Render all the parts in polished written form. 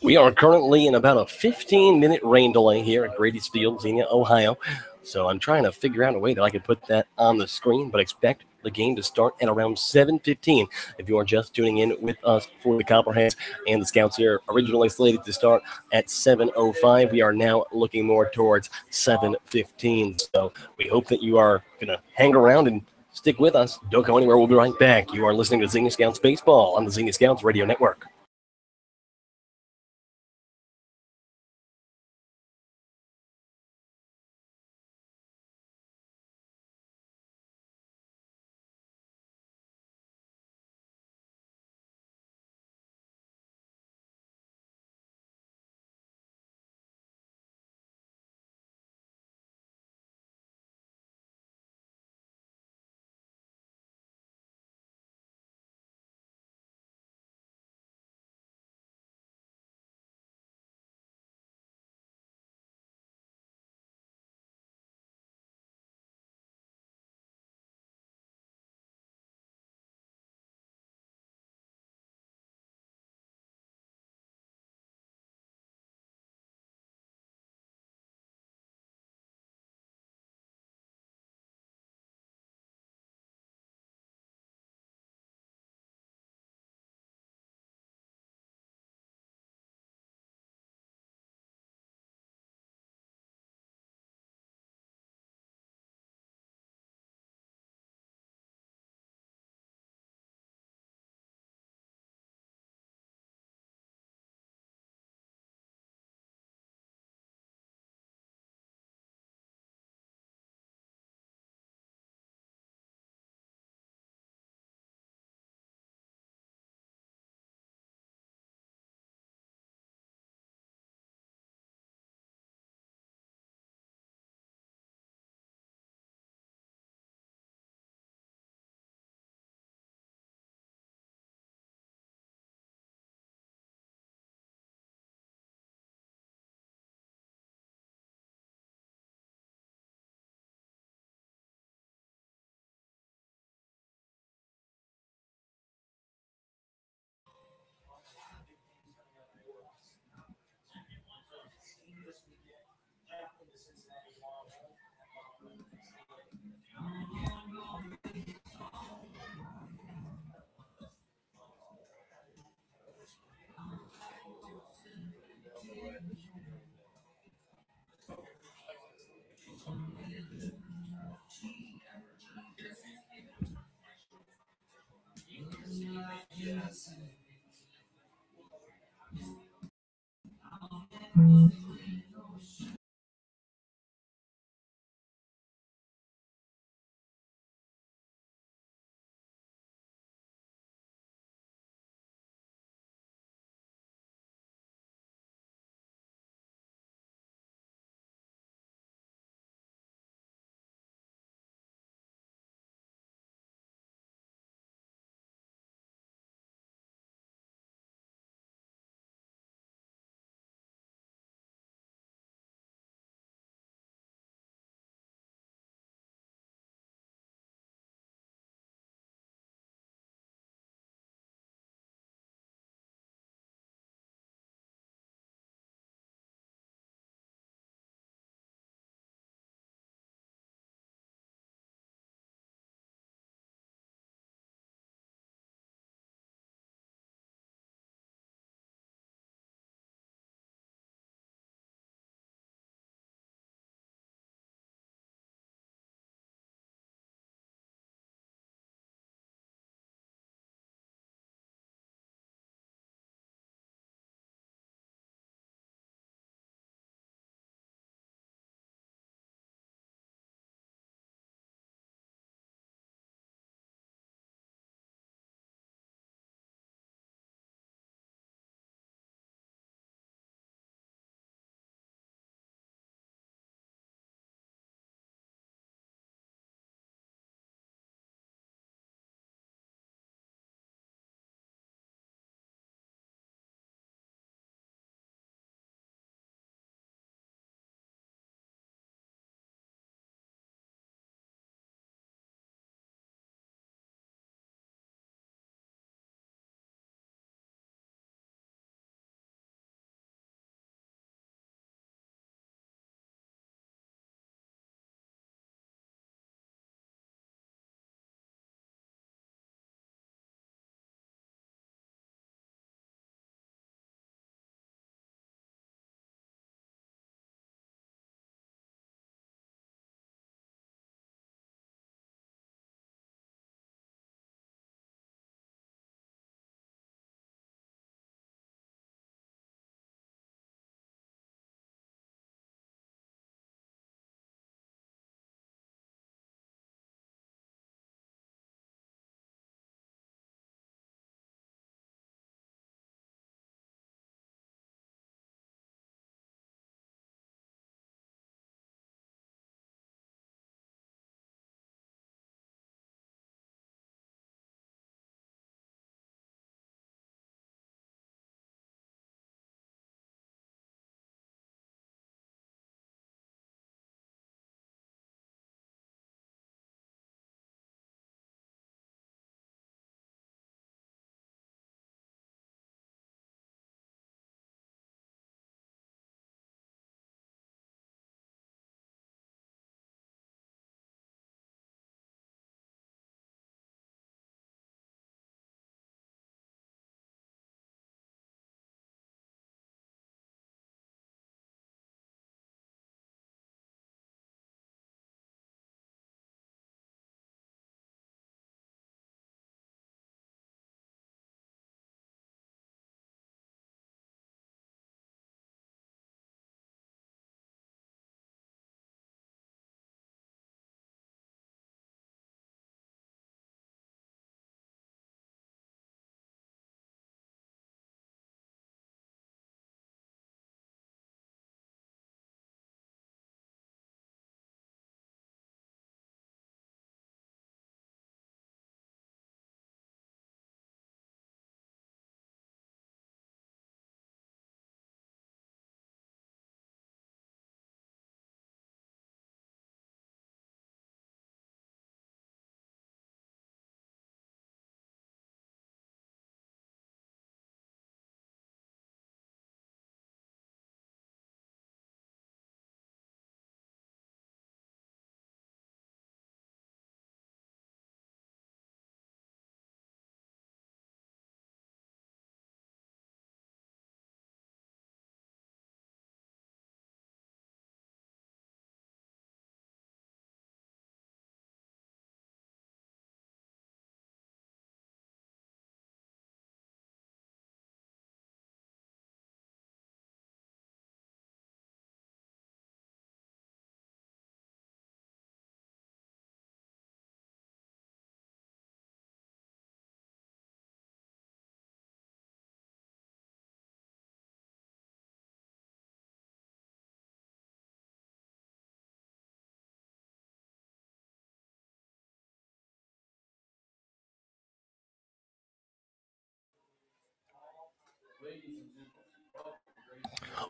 We are currently in about a 15-minute rain delay here at Grady's Field, Xenia, Ohio. So I'm trying to figure out a way that I can put that on the screen, but expect the game to start at around 7:15. If you are just tuning in with us for the Copperheads and the Scouts here, originally slated to start at 7:05, we are now looking more towards 7:15. So we hope that you are going to hang around and stick with us. Don't go anywhere. We'll be right back. You are listening to Xenia Scouts Baseball on the Xenia Scouts Radio Network.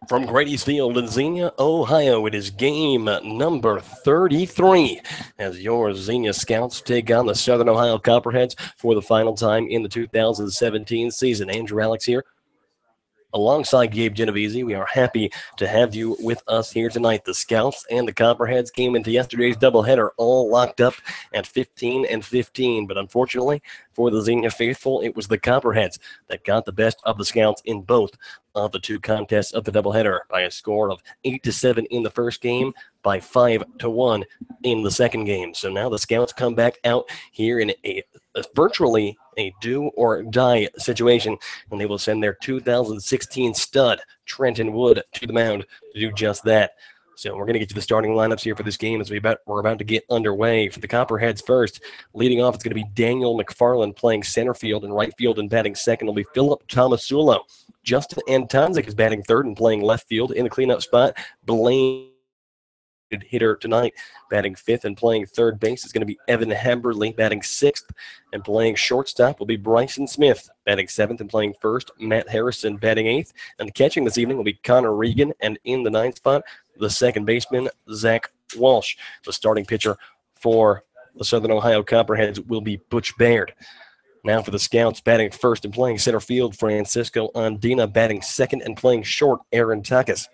From Grady's Field in Xenia, Ohio, it is game number 33 as your Xenia Scouts take on the Southern Ohio Copperheads for the final time in the 2017 season. Andrew Alix here alongside Gabe Genovesi. We are happy to have you with us here tonight. The Scouts and the Copperheads came into yesterday's doubleheader all locked up at 15 and 15, but unfortunately for the Xenia faithful, it was the Copperheads that got the best of the Scouts in both of the two contests of the doubleheader by a score of 8-7 in the first game, by 5-1 in the second game. So now the Scouts come back out here in a virtually a do or die situation, and they will send their 2016 stud Trenton Wood to the mound to do just that. So we're going to get to the starting lineups here for this game as we're about to get underway. For the Copperheads first, leading off, it's going to be Daniel McFarland playing center field, and right field and batting second will be Philip Tomasulo. Justin Antonzik is batting third and playing left field. In the cleanup spot, Blaine hitter tonight, batting fifth and playing third base is going to be Evan Hamberley, batting sixth and playing shortstop will be Bryson Smith, batting seventh and playing first. Matt Harrison batting eighth, and catching this evening will be Connor Regan, and in the ninth spot, the second baseman Zach Walsh. The starting pitcher for the Southern Ohio Copperheads will be Butch Baird. Now for the Scouts, batting first and playing center field, Francisco Andina, batting second and playing short, Aaron Takis.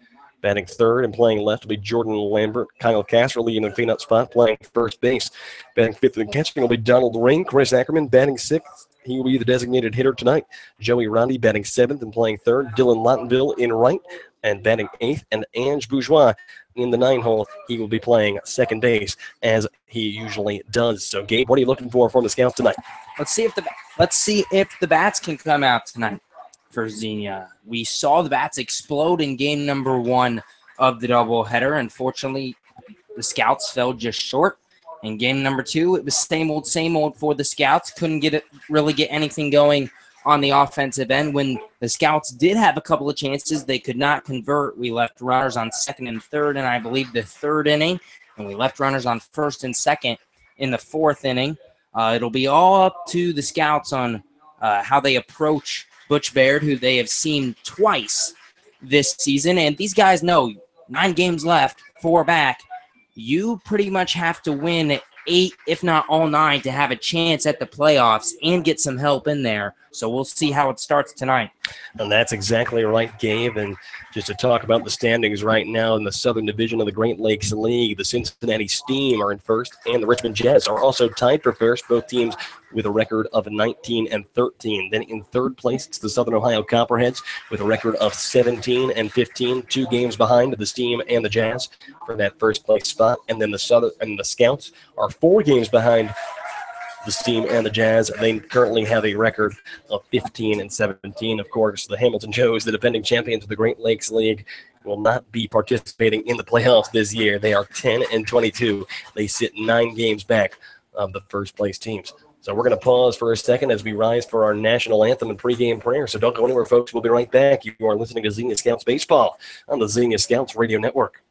Batting third and playing left will be Jordan Lambert. Kyle Casserly in the cleanup spot playing first base. Batting fifth and catching will be Donald Ring. Chris Ackerman batting sixth. He will be the designated hitter tonight. Joey Rondi batting seventh and playing third. Dylan Lottenville in right and batting eighth. And Ange Bourgeois in the nine hole. He will be playing second base as he usually does. So, Gabe, what are you looking for from the Scouts tonight? Let's see if the bats can come out tonight for Xenia. We saw the bats explode in game number one of the doubleheader. Unfortunately, the Scouts fell just short. In game number two, it was same old for the Scouts. Couldn't really get anything going on the offensive end. When the Scouts did have a couple of chances, they could not convert. We left runners on second and third, and I believe the third inning, and we left runners on first and second in the fourth inning. It'll be all up to the Scouts on how they approach Butch Baird, who they have seen twice this season. And these guys know 9 games left, 4 back. You pretty much have to win 8, if not all 9, to have a chance at the playoffs and get some help in there. So we'll see how it starts tonight. And that's exactly right, Gabe. And just to talk about the standings right now in the Southern Division of the Great Lakes League, the Cincinnati Steam are in first, and the Richmond Jets are also tied for first, both teams with a record of 19 and 13. Then in third place, it's the Southern Ohio Copperheads with a record of 17 and 15, 2 games behind the Steam and the Jazz for that first place spot. And then the Scouts are 4 games behind the Steam and the Jazz. They currently have a record of 15 and 17. Of course, the Hamilton Joes, the defending champions of the Great Lakes League, will not be participating in the playoffs this year. They are 10 and 22. They sit 9 games back of the first place teams. So we're going to pause for a second as we rise for our national anthem and pregame prayer. So don't go anywhere, folks. We'll be right back. You are listening to Xenia Scouts Baseball on the Xenia Scouts Radio Network.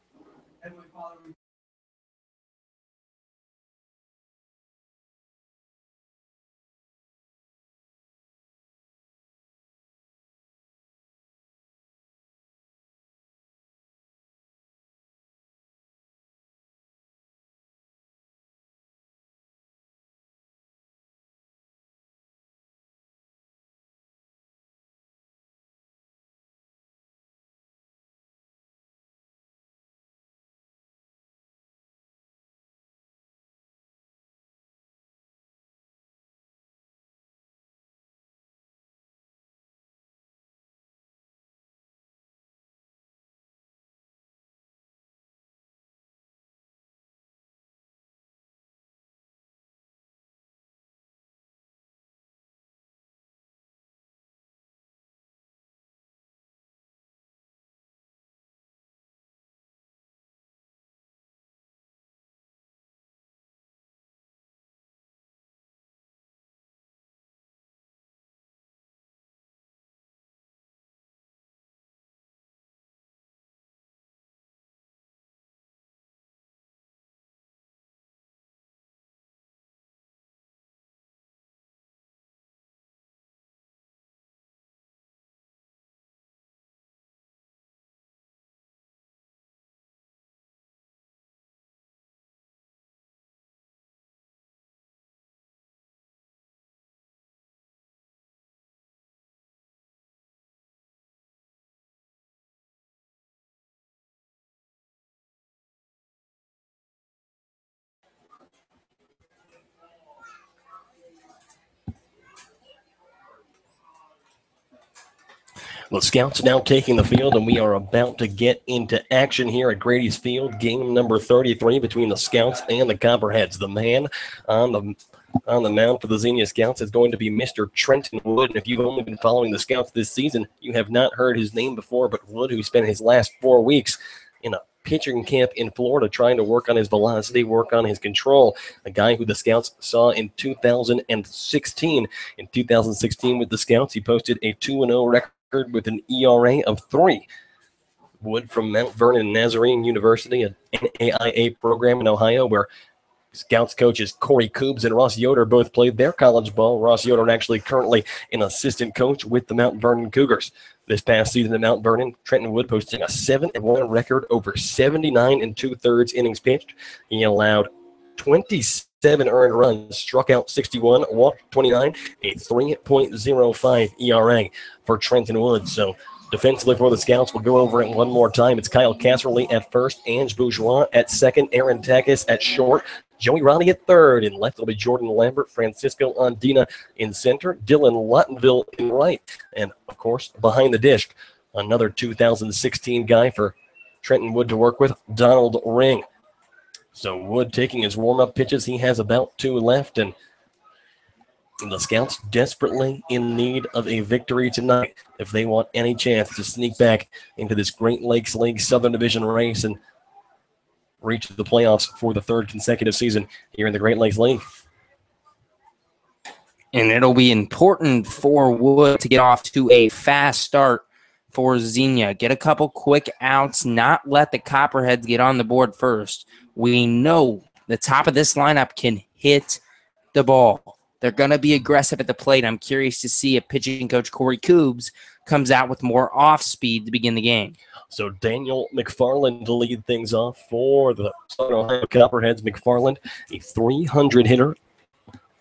The Scouts now taking the field, and we are about to get into action here at Grady's Field. Game number 33 between the Scouts and the Copperheads. The man on the mound for the Xenia Scouts is going to be Mr. Trenton Wood. And if you've only been following the Scouts this season, you have not heard his name before, but Wood, who spent his last 4 weeks in a pitching camp in Florida trying to work on his velocity, work on his control. A guy who the Scouts saw in 2016. In 2016 with the Scouts, he posted a 2-0 record with an ERA of 3. Wood from Mount Vernon Nazarene University, an NAIA program in Ohio, where Scouts coaches Corey Koobs and Ross Yoder both played their college ball. Ross Yoder actually currently an assistant coach with the Mount Vernon Cougars. This past season at Mount Vernon, Trenton Wood posting a 7-1 record over 79 2/3 innings pitched. He allowed 27 earned runs, struck out 61, walked 29, a 3.05 ERA for Trenton Wood. So defensively for the Scouts, we'll go over it one more time. It's Kyle Casserly at first, Ange Bourgeois at second, Aaron Takis at short, Joey Ronnie at third. In left, it'll be Jordan Lambert, Francisco Andina in center, Dylan Luttonville in right. And, of course, behind the dish, another 2016 guy for Trenton Wood to work with, Donald Ring. So Wood taking his warm-up pitches. He has about 2 left, and the Scouts desperately in need of a victory tonight if they want any chance to sneak back into this Great Lakes League Southern Division race and reach the playoffs for the 3rd consecutive season here in the Great Lakes League. And it'll be important for Wood to get off to a fast start for Xenia. Get a couple quick outs, not let the Copperheads get on the board first. We know the top of this lineup can hit the ball. They're going to be aggressive at the plate. I'm curious to see if pitching coach Corey Koobs comes out with more off speed to begin the game. So Daniel McFarland to lead things off for the Southern Ohio Copperheads. McFarland, a 300 hitter,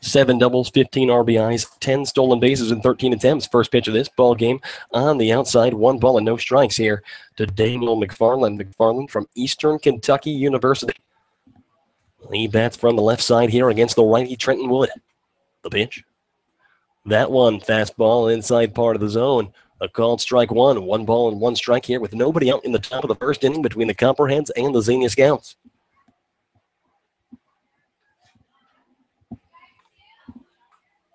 7 doubles, 15 RBIs, 10 stolen bases in 13 attempts. First pitch of this ball game on the outside, 1 ball and no strikes here to Daniel McFarland. McFarland from Eastern Kentucky University. He bats from the left side here against the righty Trenton Wood. The pitch. That one, fastball inside part of the zone. A called strike 1. 1 ball and 1 strike here with nobody out in the top of the first inning between the Copperheads and the Xenia Scouts.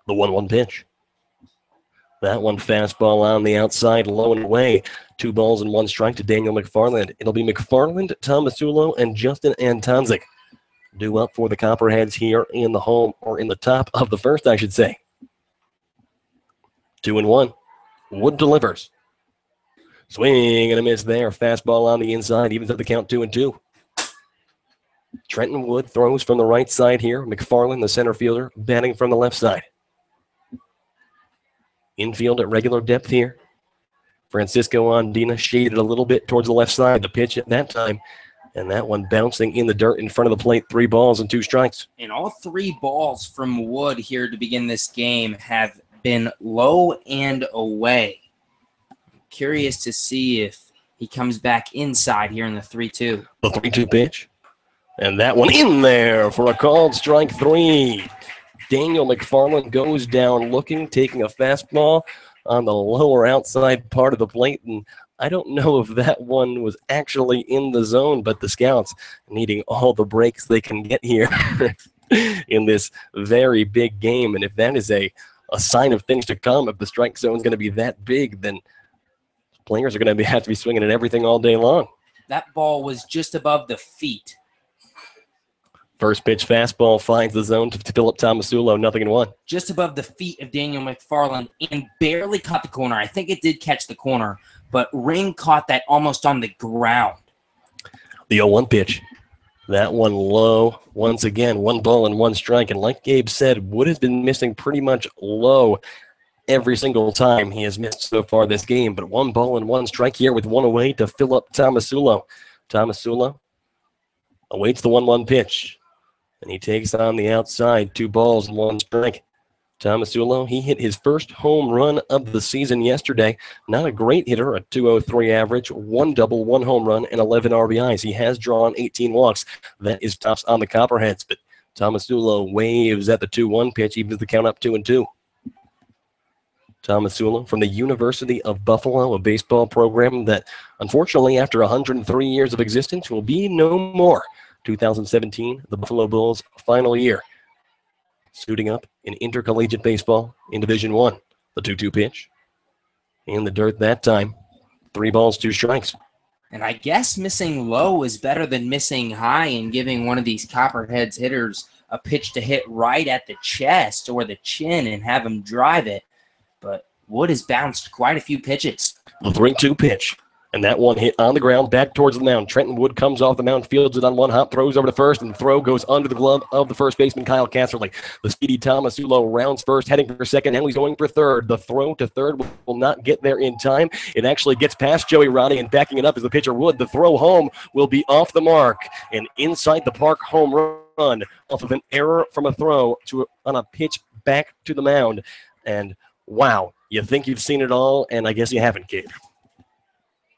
The 1-1 pitch. That one, fastball on the outside, low and away. 2 balls and 1 strike to Daniel McFarland. It'll be McFarland, Tomasulo, and Justin Antonzik due up for the Copperheads here in the home, or in the top of the first, I should say. 2-1. Wood delivers. Swing and a miss there. Fastball on the inside, evens up the count 2-2. Trenton Wood throws from the right side here. McFarland, the center fielder, batting from the left side. Infield at regular depth here. Francisco Andina shaded a little bit towards the left side. The pitch at that time, and that one bouncing in the dirt in front of the plate. 3 balls and 2 strikes. And all 3 balls from Wood here to begin this game have been low and away. I'm curious to see if he comes back inside here in the 3-2. The 3-2 pitch. And that one in there for a called strike 3. Daniel McFarland goes down looking, taking a fastball on the lower outside part of the plate. And I don't know if that one was actually in the zone, but the Scouts needing all the breaks they can get here in this very big game. And if that is a sign of things to come, if the strike zone is going to be that big, then players are going to have to be swinging at everything all day long. That ball was just above the feet. First pitch fastball finds the zone to Philip Tomasulo, 0-1. Just above the feet of Daniel McFarland and barely caught the corner. I think it did catch the corner, but Ring caught that almost on the ground. The 0-1 pitch. That one low once again. 1 ball and 1 strike. And like Gabe said, Wood has been missing pretty much low every single time he has missed so far this game. But 1 ball and 1 strike here with 1 away to Philip Tomasulo. Tomasulo awaits the 1-1 pitch. And he takes on the outside, 2 balls and 1 strike. Tomasulo, he hit his first home run of the season yesterday. Not a great hitter, a .203 average, 1 double, 1 home run, and 11 RBIs. He has drawn 18 walks. That is tops on the Copperheads. But Tomasulo waves at the 2-1 pitch, evens the count up 2-2. Tomasulo from the University of Buffalo, a baseball program that, unfortunately, after 103 years of existence, will be no more. 2017, the Buffalo Bulls' final year. Suiting up in intercollegiate baseball in Division I. The 2-2 pitch. In the dirt that time. 3 balls, 2 strikes. And I guess missing low is better than missing high and giving one of these Copperheads hitters a pitch to hit right at the chest or the chin and have him drive it. But Wood has bounced quite a few pitches. The 3-2 pitch. And that one hit on the ground, back towards the mound. Trenton Wood comes off the mound, fields it on one hop, throws over to first, and the throw goes under the glove of the first baseman, Kyle Casserly. The speedy Tomasulo rounds first, heading for second. Now he's going for third. The throw to third will not get there in time. It actually gets past Joey Roddy, and backing it up is the pitcher Wood. The throw home will be off the mark. And inside the park home run off of an error from a throw on a pitch back to the mound. And wow, you think you've seen it all, and I guess you haven't, Gabe.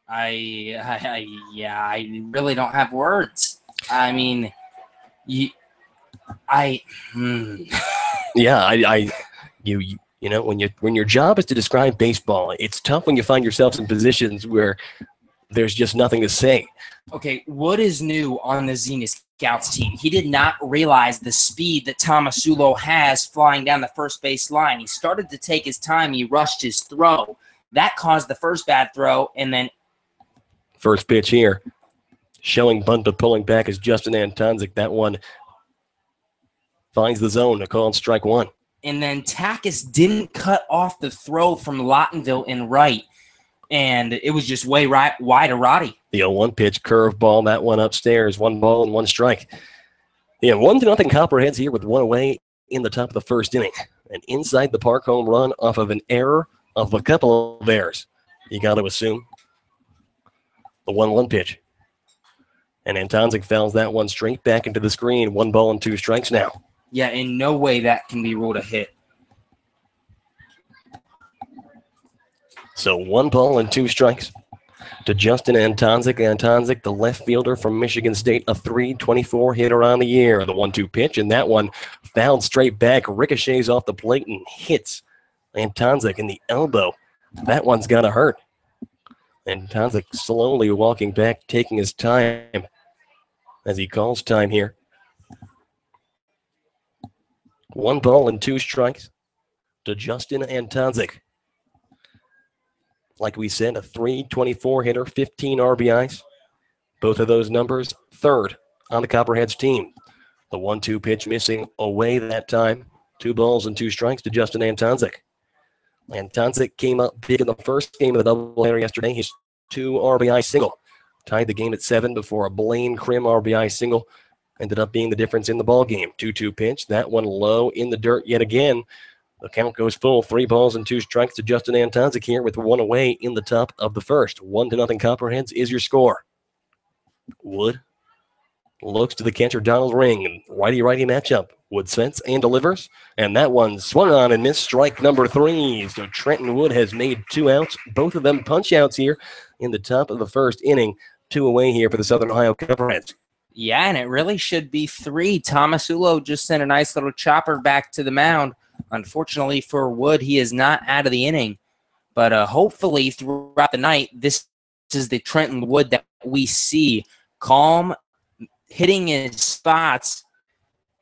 I really don't have words. I mean, you know, when your job is to describe baseball, it's tough when you find yourself in positions where there's just nothing to say. Okay, Wood is new on the Xenia Scouts team. He did not realize the speed that Tomasulo has flying down the first base line. He started to take his time. He rushed his throw. That caused the first bad throw, and then first pitch here, showing bunt but pulling back is Justin Antonzik. That one finds the zone, a called strike one. And then Takis didn't cut off the throw from Lottenville in right, and it was just way wide to Roddy. The 0-1 pitch, curveball, that one upstairs, 1 ball and 1 strike. Yeah, 1-0 Copperheads here with 1 away in the top of the first inning. An inside the park home run off of an error of a couple of errors, you got to assume. The 1-1 pitch. And Antonzik fouls that one straight back into the screen. 1 ball and 2 strikes now. Yeah, in no way that can be ruled a hit. So 1 ball and 2 strikes to Justin Antonzik. Antonzik, the left fielder from Michigan State, a .324 hitter on the year. The 1-2 pitch, and that one fouled straight back, ricochets off the plate and hits Antonzik in the elbow. That one's got to hurt. And Antonzik slowly walking back, taking his time as he calls time here. 1 ball and 2 strikes to Justin Antonzik. Like we said, a .324 hitter, 15 RBIs. Both of those numbers, 3rd on the Copperheads team. The 1-2 pitch missing away that time. 2 balls and 2 strikes to Justin Antonzik. Antonzik came up big in the first game of the doubleheader yesterday. His 2 RBI single tied the game at 7 before a Blaine Krim RBI single ended up being the difference in the ball game. 2-2 pitch, that one low in the dirt yet again. The count goes full. 3 balls and 2 strikes to Justin Antonzik here with 1 away in the top of the first. 1-0 Copperheads is your score. Wood looks to the catcher, Donald Ring. Righty-righty matchup. Wood sets and delivers. And that one swung on and missed, strike number 3. So Trenton Wood has made 2 outs. Both of them punch outs here in the top of the first inning. 2 away here for the Southern Ohio Copperheads. Yeah, and it really should be 3. Tomasulo just sent a nice little chopper back to the mound. Unfortunately for Wood, he is not out of the inning. But hopefully throughout the night, this is the Trenton Wood that we see. Calm, hitting his spots,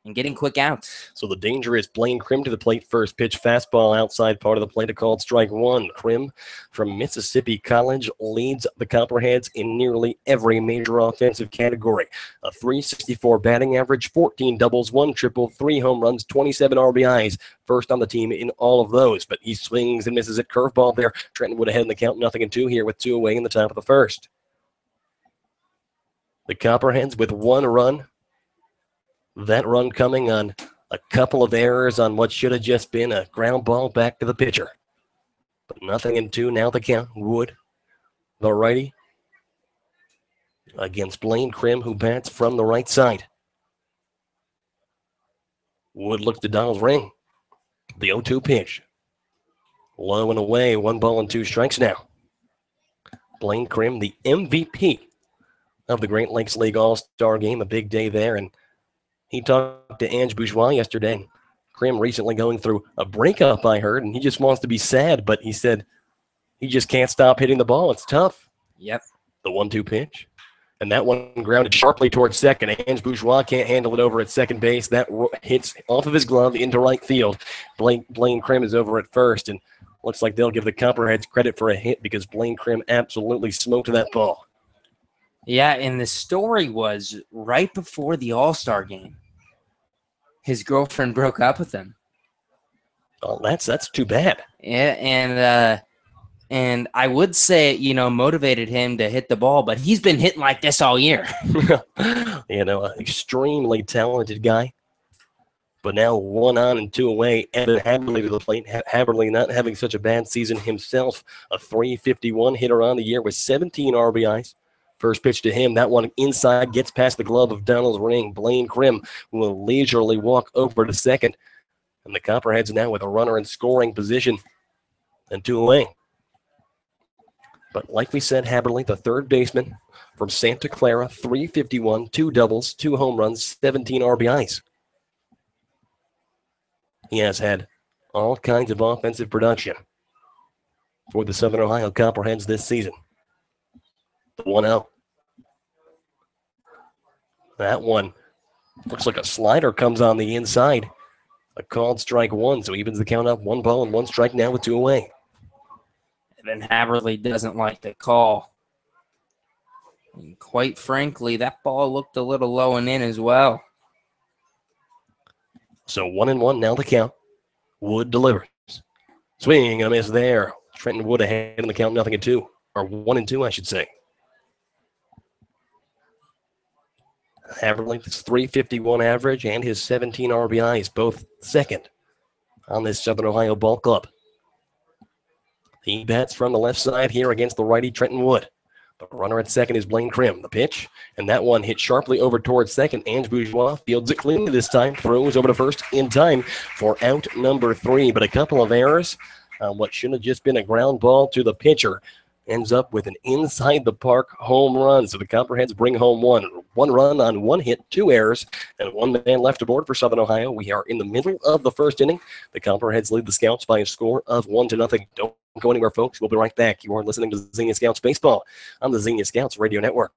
and getting quick outs. So the danger is Blaine Krim to the plate. First pitch, fastball outside part of the plate, a called strike 1. Krim from Mississippi College leads the Copperheads in nearly every major offensive category. A .364 batting average, 14 doubles, 1 triple, 3 home runs, 27 RBIs. First on the team in all of those, but he swings and misses at curveball there. Trenton Wood ahead in the count, 0-2 here with 2 away in the top of the first. The Copperheads with 1 run. That run coming on a couple of errors on what should have just been a ground ball back to the pitcher. But 0-2 now the count. Wood, the righty, against Blaine Krim, who bats from the right side. Wood looks to Donald Ring. The 0-2 pitch. Low and away, 1 ball and 2 strikes now. Blaine Krim, the MVP of the Great Lakes League All-Star Game, a big day there, and he talked to Ange Bourgeois yesterday. Krim recently going through a breakup, I heard, and he just wants to be sad, but he said he just can't stop hitting the ball. It's tough. Yep. The 1-2 pitch. And that one grounded sharply towards second. Ange Bourgeois can't handle it over at second base. That hits off of his glove into right field. Blaine Krim is over at first, and looks like they'll give the Copperheads credit for a hit because Blaine Krim absolutely smoked that ball. Yeah, and the story was right before the All-Star game, his girlfriend broke up with him. Oh, that's too bad. Yeah, and I would say, motivated him to hit the ball, but he's been hitting like this all year. An extremely talented guy. But now 1 on and 2 away. Evan Haberly to the plate. Haberly not having such a bad season himself. A .351 hitter on the year with 17 RBIs. First pitch to him. That one inside gets past the glove of Donald Ring. Blaine Krim will leisurely walk over to second. And the Copperheads now with a runner in scoring position. And 2 away. But like we said, Haberly, the third baseman from Santa Clara, .351, 2 doubles, 2 home runs, 17 RBIs. He has had all kinds of offensive production for the Southern Ohio Copperheads this season. The 1-0. That one looks like a slider comes on the inside. A called strike 1, so evens the count up. 1 ball and 1 strike now with 2 away. Evan Haberly doesn't like the call. And quite frankly, that ball looked a little low and in as well. So 1-1 now the count. Wood delivers. Swing and a miss there. Trenton Wood ahead in the count, 0-2. Or 1-2, I should say. Haberly's .351 average and his 17 RBIs, both second on this Southern Ohio ball club. He bats from the left side here against the righty Trenton Wood. The runner at second is Blaine Krim. The pitch, and that one hit sharply over towards second. Ange Bourgeois fields it cleanly this time. Throws over to first in time for out number 3. But a couple of errors on what should have just been a ground ball to the pitcher. Ends up with an inside-the-park home run. So the Copperheads bring home 1 run on 1 hit, 2 errors, and 1 man left aboard for Southern Ohio. We are in the middle of the first inning. The Copperheads lead the Scouts by a score of 1-0. Don't go anywhere, folks. We'll be right back. You are listening to Xenia Scouts Baseball on the Xenia Scouts Radio Network.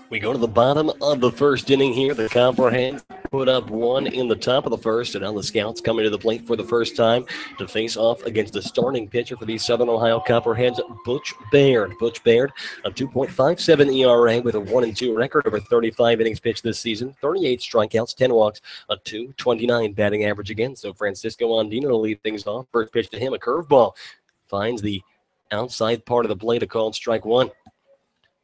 We go to the bottom of the first inning here. The Copperheads put up 1 in the top of the first, and now the Scouts coming to the plate for the first time to face off against the starting pitcher for these Southern Ohio Copperheads, Butch Baird. Butch Baird, a 2.57 ERA with a 1-2 record over 35 innings pitched this season, 38 strikeouts, 10 walks, a .229 batting average again. So Francisco Andino to lead things off. First pitch to him, a curveball. finds the outside part of the plate, a called strike one.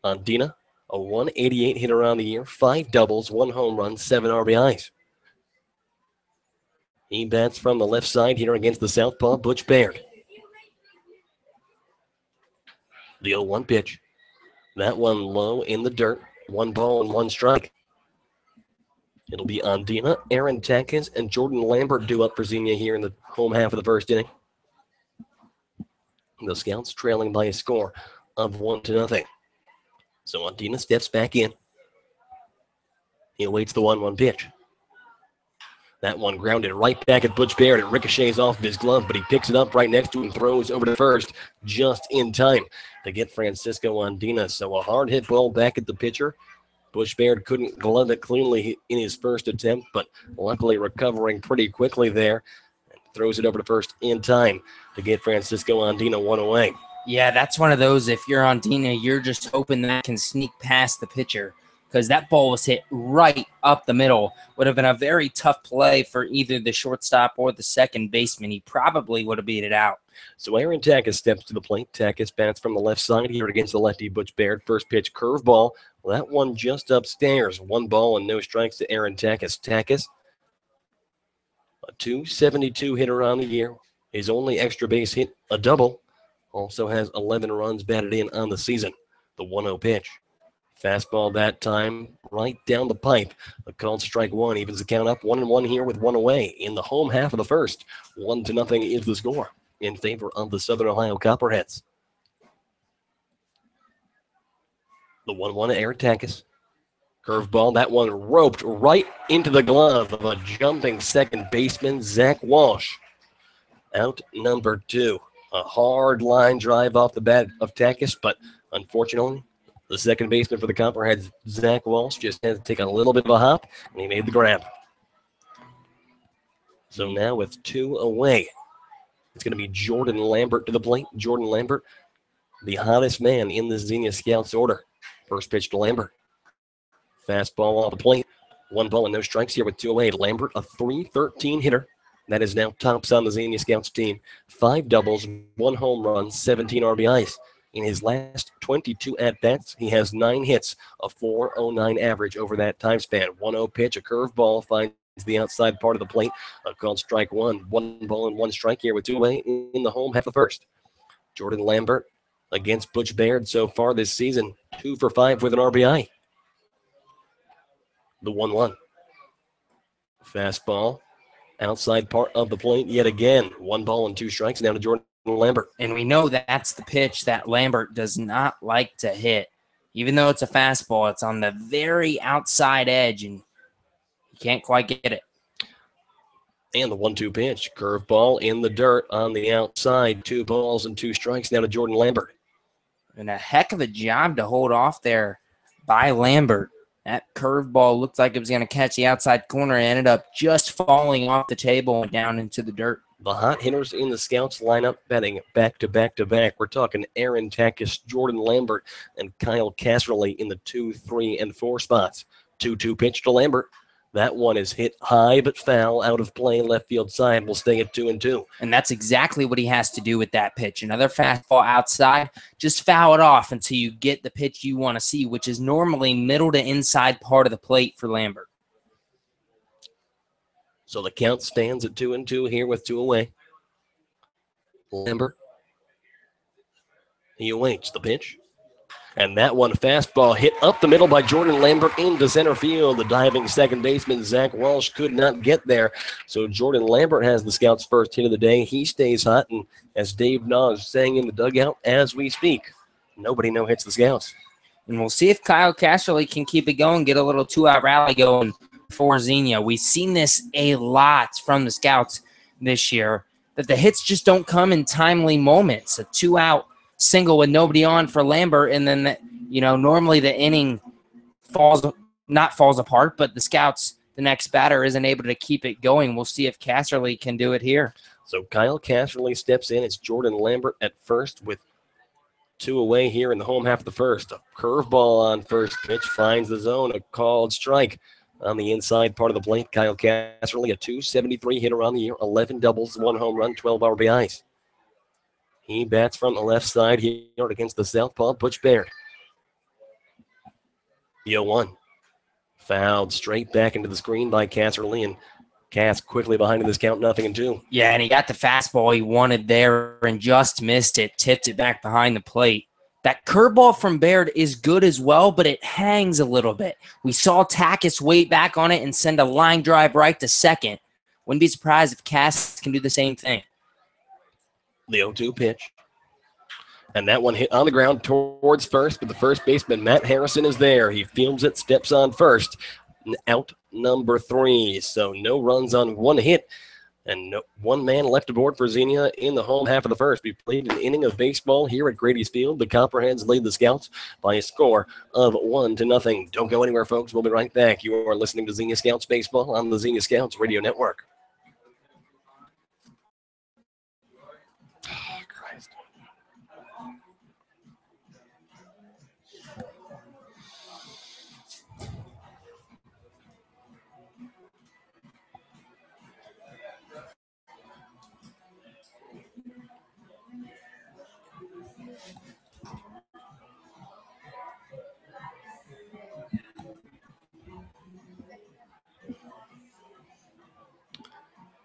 Andina, a 188 hitter on the year, 5 doubles, 1 home run, 7 RBIs. He bats from the left side here against the southpaw, Butch Baird. The 0-1 pitch. That one low in the dirt. 1 ball and 1 strike. It'll be Andina, Aaron Takis, and Jordan Lambert due up for Xenia here in the home half of the first inning. The Scouts trailing by a score of 1-0. So Andina steps back in. He awaits the 1-1 pitch. That one grounded right back at Butch Baird. It ricochets off of his glove, but he picks it up right next to him, throws over to first just in time to get Francisco Andina. So a hard hit ball back at the pitcher. Butch Baird couldn't glove it cleanly in his first attempt, but luckily recovering pretty quickly there. And throws it over to first in time to get Francisco Andina 1 away. Yeah, that's one of those, if you're Andina, you're just hoping that can sneak past the pitcher, because that ball was hit right up the middle. Would have been a very tough play for either the shortstop or the second baseman. He probably would have beat it out. So Aaron Takis steps to the plate. Takis bats from the left side here against the lefty Butch Baird. First pitch curveball. Well, that one just upstairs. 1 ball and no strikes to Aaron Takis. Takis, a 272 hitter on the year. His only extra base hit, a double. Also has 11 runs batted in on the season. The 1-0 pitch. Fastball that time, right down the pipe. A called strike one evens the count up 1-1 here with 1 away in the home half of the first. 1-0 is the score in favor of the Southern Ohio Copperheads. The 1-1 to Aaron Takis. Curveball, that one roped right into the glove of a jumping second baseman, Zach Walsh. Out number 2. A hard line drive off the bat of Takis, but unfortunately, the second baseman for the Copperheads, Zach Walsh, just had to take a little bit of a hop, and he made the grab. So now with 2 away, it's going to be Jordan Lambert to the plate. Jordan Lambert, the hottest man in the Xenia Scouts order. First pitch to Lambert. Fastball off the plate. 1 ball and no strikes here with 2 away. Lambert, a .313 hitter. That is now tops on the Xenia Scouts team. 5 doubles, 1 home run, 17 RBIs. In his last 22 at-bats, he has 9 hits, a .409 average over that time span. 1-0 pitch, a curveball finds the outside part of the plate. A called strike one. 1 ball and 1 strike here with 2 away in the home half of first. Jordan Lambert against Butch Baird so far this season, 2 for 5 with an RBI. The 1-1. Fastball, outside part of the plate yet again. 1 ball and 2 strikes down to Jordan Lambert. And we know that's the pitch that Lambert does not like to hit. Even though it's a fastball, it's on the very outside edge, and he can't quite get it. And the 1-2 pitch. Curveball in the dirt on the outside. 2 balls and 2 strikes down to Jordan Lambert. And a heck of a job to hold off there by Lambert. That curveball looked like it was going to catch the outside corner and ended up just falling off the table and down into the dirt. The hot hitters in the Scouts lineup batting back to back to back. We're talking Aaron Takis, Jordan Lambert, and Kyle Casserly in the 2, 3, and 4 spots. 2-2 pitch to Lambert. That one is hit high but foul out of play left field side. Will stay at 2-2. And that's exactly what he has to do with that pitch. Another fastball outside, just foul it off until you get the pitch you want to see, which is normally middle to inside part of the plate for Lambert. So the count stands at 2-2 here with 2 away. Lambert. He awaits the pitch. And that one fastball hit up the middle by Jordan Lambert into center field. The diving second baseman, Zach Walsh, could not get there. So Jordan Lambert has the Scouts' first hit of the day. He stays hot. And as Dave Naw is saying in the dugout as we speak, nobody no-hits the Scouts. And we'll see if Kyle Casserly can keep it going, get a little 2-out rally going for Xenia. We've seen this a lot from the Scouts this year, that the hits just don't come in timely moments. A 2-out single with nobody on for Lambert, and then, normally the inning falls apart, but the Scouts, the next batter, isn't able to keep it going. We'll see if Casserly can do it here. So Kyle Casserly steps in. It's Jordan Lambert at first with 2 away here in the home half of the first. A curveball on first pitch finds the zone, a called strike on the inside part of the plate. Kyle Casserly, a .273 hitter on the year, 11 doubles, 1 home run, 12 RBIs. He bats from the left side here against the southpaw Butch Baird. The 0-1. Fouled straight back into the screen by Casserly, and Cass quickly behind in this count, 0-2. Yeah, and he got the fastball he wanted there and just missed it, tipped it back behind the plate. That curveball from Baird is good as well, but it hangs a little bit. We saw Takis wait back on it and send a line drive right to second. Wouldn't be surprised if Cass can do the same thing. The 0-2 pitch. And that one hit on the ground towards first, but the first baseman, Matt Harrison, is there. He fields it, steps on first. Out number 3. So no runs on one hit. And one man left aboard for Xenia in the home half of the first. We played an inning of baseball here at Grady's Field. The Copperheads lead the Scouts by a score of 1-0. Don't go anywhere, folks. We'll be right back. You are listening to Xenia Scouts Baseball on the Xenia Scouts Radio Network.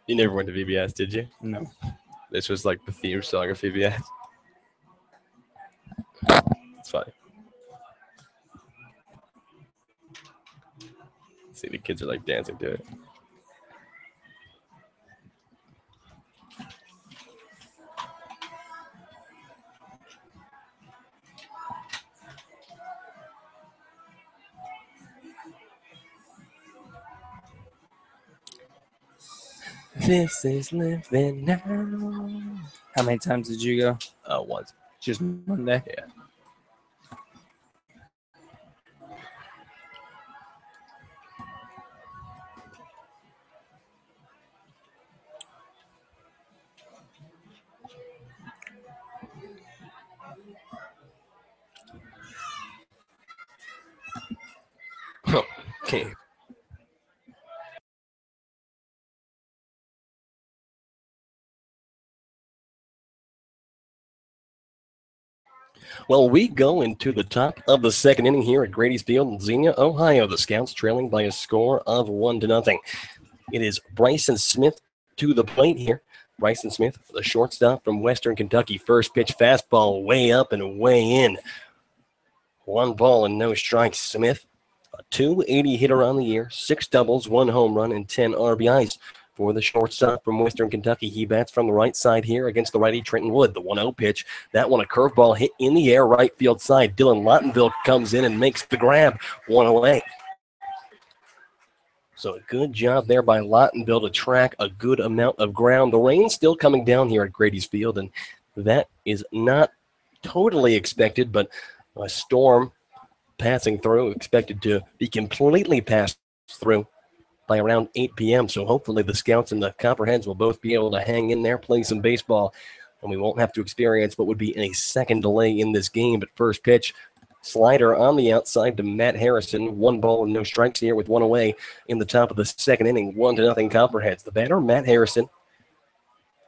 You never went to VBS, did you? No. This was like the theme song of VBS. It's funny. See, the kids are like dancing to it. This is living now. How many times did you go? Once. Just Monday? Yeah. Okay. Well, we go into the top of the second inning here at Grady's Field in Xenia, Ohio. The Scouts trailing by a score of 1-0. It is Bryson Smith to the plate here. Bryson Smith, the shortstop from Western Kentucky. First pitch fastball way up and way in. 1 ball and no strikes. Smith, a .280 hitter on the year, 6 doubles, 1 home run, and 10 RBIs. For the shortstop from Western Kentucky, he bats from the right side here against the righty Trenton Wood. The 1-0 pitch, that one a curveball hit in the air right field side. Dylan Lottenville comes in and makes the grab, 1 away. So a good job there by Lottenville to track a good amount of ground. The rain's still coming down here at Grady's Field, and that is not totally expected, but a storm passing through, expected to be completely passed through by around 8 p.m. So hopefully the Scouts and the Copperheads will both be able to hang in there, play some baseball, and we won't have to experience what would be a second delay in this game. But first pitch, slider on the outside to Matt Harrison. 1 ball and no strikes here with 1 away in the top of the second inning. 1-0 Copperheads. The batter, Matt Harrison.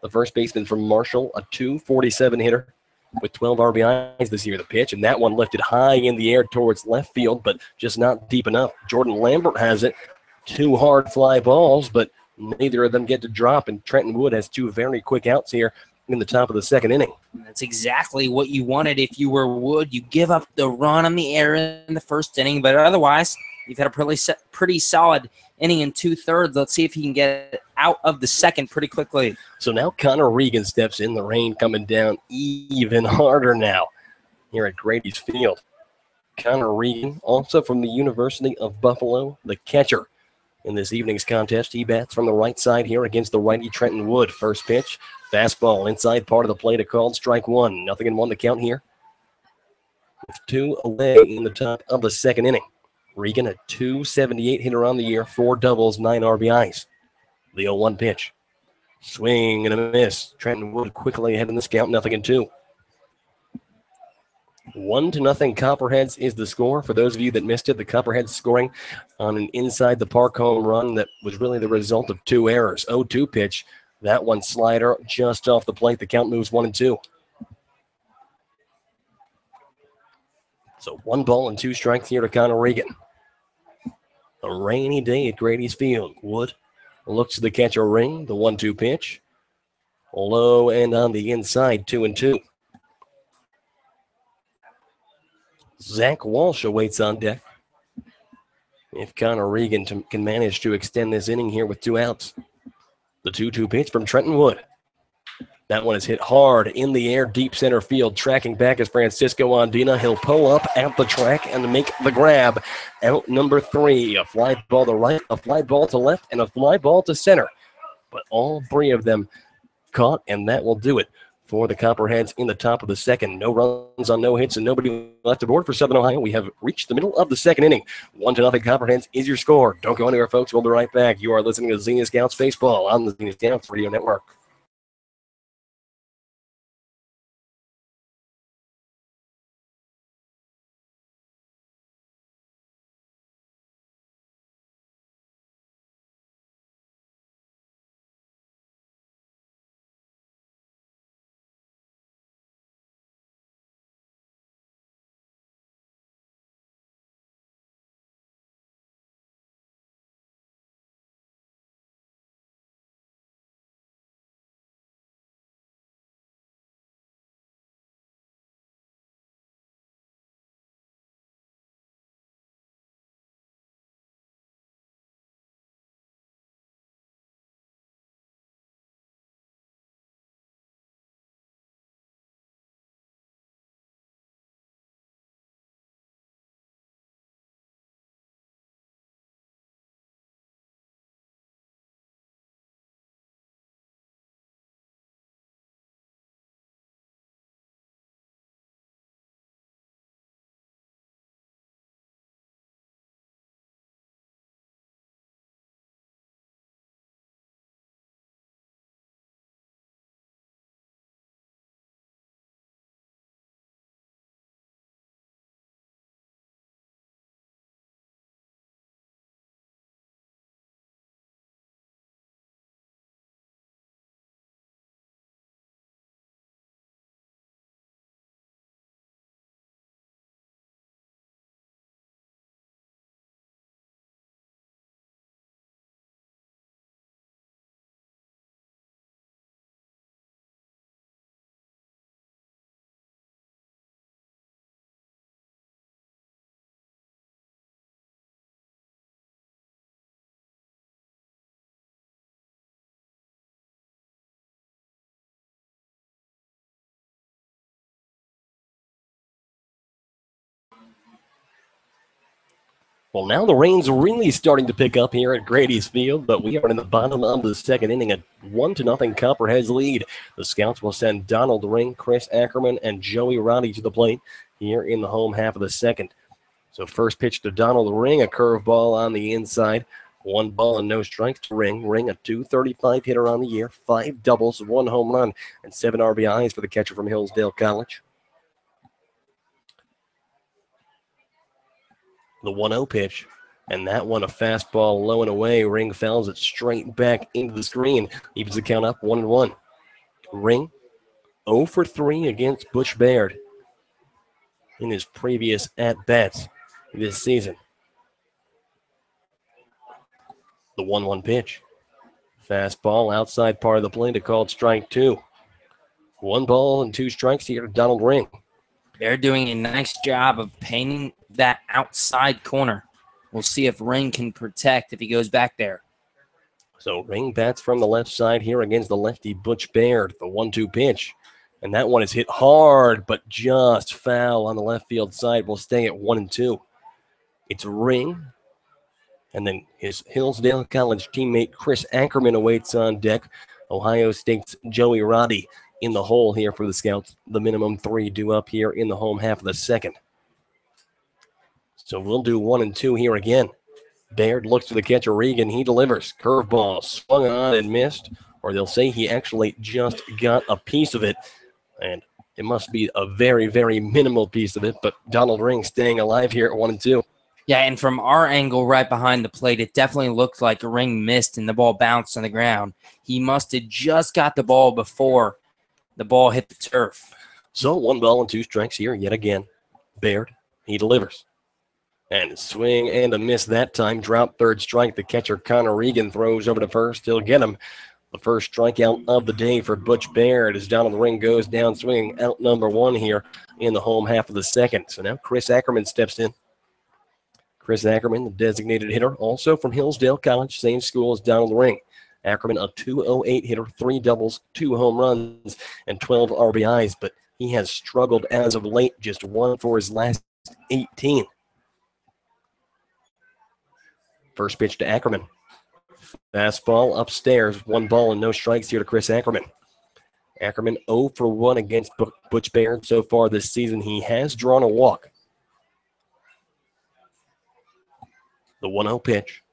The first baseman from Marshall, a .247 hitter with 12 RBIs this year. The pitch, and that one lifted high in the air towards left field, but just not deep enough. Jordan Lambert has it. 2 hard fly balls, but neither of them get to drop, and Trenton Wood has 2 very quick outs here in the top of the second inning. That's exactly what you wanted if you were Wood. You give up the run on the air in the first inning, but otherwise you've had a pretty solid inning in 2/3. Let's see if he can get out of the second pretty quickly. So now Connor Regan steps in. The rain coming down even harder now here at Grady's Field. Connor Regan, also from the University of Buffalo, the catcher in this evening's contest. He bats from the right side here against the righty Trenton Wood. First pitch, fastball inside part of the plate, a called strike 1. 0-1 to count here. With 2 away in the top of the second inning. Regan, a .278 hitter on the year, 4 doubles, 9 RBIs. The 0-1 pitch. Swing and a miss. Trenton Wood quickly ahead in this count, 0-2. 1-0 Copperheads is the score. For those of you that missed it, the Copperheads scoring on an inside the park home run that was really the result of 2 errors. 0-2 pitch. That one slider just off the plate. The count moves 1-2. So 1 ball and 2 strikes here to Connor Regan. A rainy day at Grady's Field. Wood looks to catch a ring. The 1-2 pitch. Low and on the inside, 2-2. Zach Walsh awaits on deck. If Connor Regan can manage to extend this inning here with 2 outs. The 2-2 pitch from Trenton Wood. That one is hit hard in the air, deep center field. Tracking back is Francisco Andina. He'll pull up at the track and make the grab. Out number 3. A fly ball to right, a fly ball to left, and a fly ball to center. But all 3 of them caught, and that will do it for the Copperheads in the top of the second. No runs on no hits and nobody left aboard for Southern Ohio. We have reached the middle of the second inning. 1-0 Copperheads is your score. Don't go anywhere, folks. We'll be right back. You are listening to Xenia Scouts Baseball on the Xenia Scouts Radio Network. Well, now the rain's really starting to pick up here at Grady's Field, but we are in the bottom of the second inning, a 1-0 Copperheads lead. The Scouts will send Donald Ring, Chris Ackerman, and Joey Roddy to the plate here in the home half of the second. So first pitch to Donald Ring, a curveball on the inside. 1 ball and no strikes to Ring. Ring, a .235 hitter on the year, 5 doubles, 1 home run, and 7 RBIs for the catcher from Hillsdale College. The 1-0 pitch, and that one a fastball low and away. Ring fouls it straight back into the screen. Evens the count up 1-1. Ring 0 for 3 against Butch Baird in his previous at-bats this season. The 1-1 pitch. Fastball outside part of the plate, a called strike 2. 1 ball and 2 strikes here to Donald Ring. They're doing a nice job of painting that outside corner. We'll see if Ring can protect if he goes back there. So Ring bats from the left side here against the lefty Butch Baird. The 1-2 pitch. And that one is hit hard, but just foul on the left field side. Will stay at 1-2. It's Ring. And then his Hillsdale College teammate Chris Ackerman awaits on deck. Ohio State's Joey Roddy in the hole here for the Scouts. The minimum 3 due up here in the home half of the second. So we'll do 1-2 here again. Baird looks to the catcher, Regan. He delivers. Curveball swung on and missed. Or they'll say he actually just got a piece of it. And it must be a very, very minimal piece of it. But Donald Ring staying alive here at 1-2. Yeah, and from our angle right behind the plate, it definitely looked like Ring missed and the ball bounced on the ground. He must have just got the ball before the ball hit the turf. So 1 ball and 2 strikes here yet again. Baird He delivers. And swing and a miss that time. Drop third strike. The catcher, Connor Regan, throws over to first. He'll get him. The first strikeout of the day for Butch Baird as down on the ring goes down swinging out number one here in the home half of the second. So now Chris Ackerman steps in. Chris Ackerman, the designated hitter, also from Hillsdale College, same school as down on the ring. Ackerman, a 208 hitter, 3 doubles, 2 home runs, and 12 RBIs, but he has struggled as of late, just 1 for his last 18. First pitch to Ackerman. Fastball upstairs, 1 ball and no strikes here to Chris Ackerman. Ackerman 0 for 1 against Butch Baird so far this season. He has drawn a walk. The 1-0 pitch.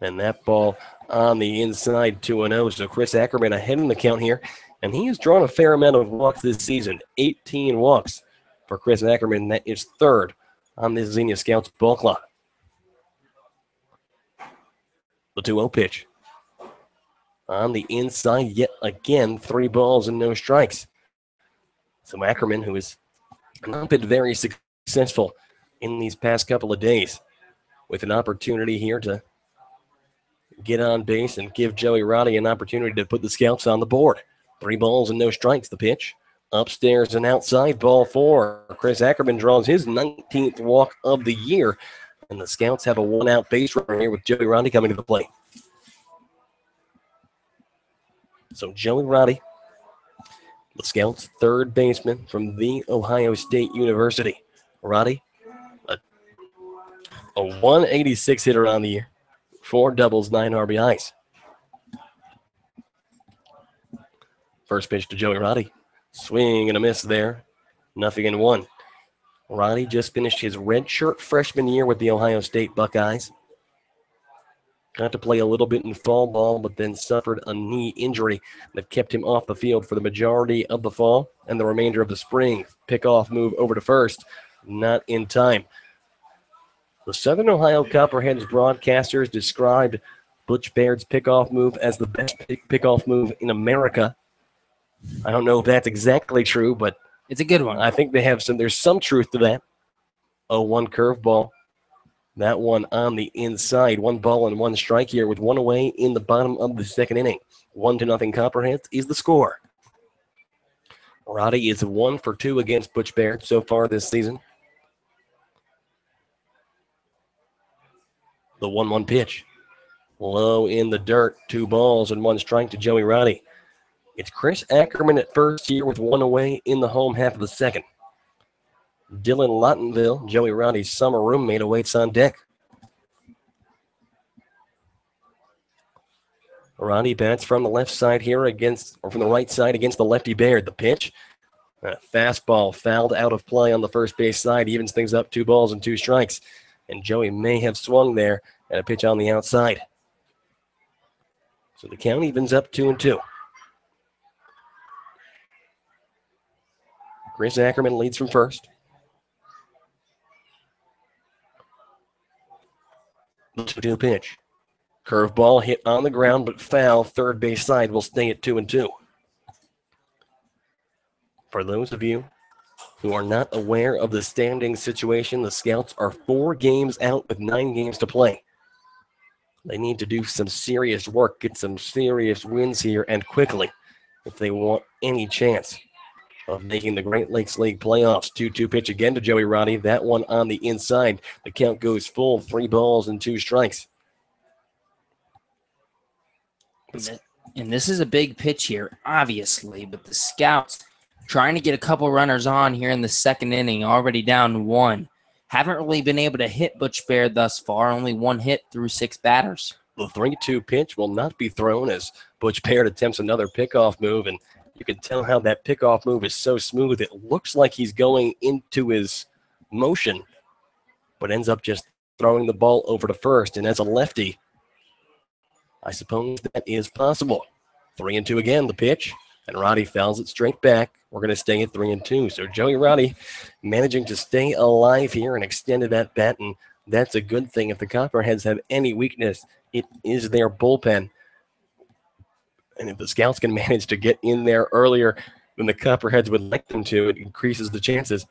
And that ball on the inside, 2-0. So Chris Ackerman ahead in the count here. And he has drawn a fair amount of walks this season. 18 walks for Chris Ackerman. That is third on this Xenia Scouts ball clock. The 2-0 pitch. On the inside, yet again, 3 balls and no strikes. So Ackerman, who has not been very successful in these past couple of days, with an opportunity here to get on base and give Joey Roddy an opportunity to put the Scouts on the board. 3 balls and no strikes. The pitch upstairs and outside, ball 4. Chris Ackerman draws his 19th walk of the year, and the Scouts have a 1-out base runner here with Joey Roddy coming to the plate. So Joey Roddy, the Scouts' third baseman from the Ohio State University. Roddy, a 186 hitter on the year, 4 doubles, 9 RBIs. First pitch to Joey Roddy. Swing and a miss there. 0-1. Roddy just finished his redshirt freshman year with the Ohio State Buckeyes. Got to play a little bit in fall ball, but then suffered a knee injury that kept him off the field for the majority of the fall and the remainder of the spring. Pickoff move over to first, not in time. The Southern Ohio Copperheads broadcasters described Butch Baird's pickoff move as the best pickoff move in America. I don't know if that's exactly true, but it's a good one. I think there's some truth to that. 0-1 curveball. That one on the inside. 1 ball and 1 strike here with 1 away in the bottom of the second inning. 1-0 Copperheads is the score. Roddy is 1 for 2 against Butch Baird so far this season. The 1-1 pitch. Low in the dirt. 2 balls and 1 strike to Joey Roddy. It's Chris Ackerman at first here with 1 away in the home half of the second. Dylan Lottenville, Joey Roddy's summer roommate, awaits on deck. Roddy bats from the left side here from the right side against the lefty Baird. The pitch, a fastball fouled out of play on the first base side, evens things up, 2 balls and 2 strikes. And Joey may have swung there at a pitch on the outside. So the count evens up 2-2. Chris Ackerman leads from first. The 2-2 pitch. Curveball hit on the ground, but foul. Third base side will stay at 2-2. For those of you who are not aware of the standing situation, the Scouts are 4 games out with 9 games to play. They need to do some serious work, get some serious wins here, and quickly, if they want any chance of making the Great Lakes League playoffs. 2-2 pitch again to Joey Roddy. That one on the inside. The count goes full, 3 balls and 2 strikes. And this is a big pitch here, obviously, but the Scouts trying to get a couple runners on here in the second inning, already down 1. Haven't really been able to hit Butch Baird thus far, only 1 hit through 6 batters. The 3-2 pitch will not be thrown as Butch Baird attempts another pickoff move, and you can tell how that pickoff move is so smooth. It looks like he's going into his motion, but ends up just throwing the ball over to first. And as a lefty, I suppose that is possible. 3-2 again, the pitch, and Roddy fouls it straight back. We're going to stay at 3-2. So Joey Roddy managing to stay alive here and extended that bat, and that's a good thing. If the Copperheads have any weakness, it is their bullpen. And if the Scouts can manage to get in there earlier than the Copperheads would like them to. It increases the chances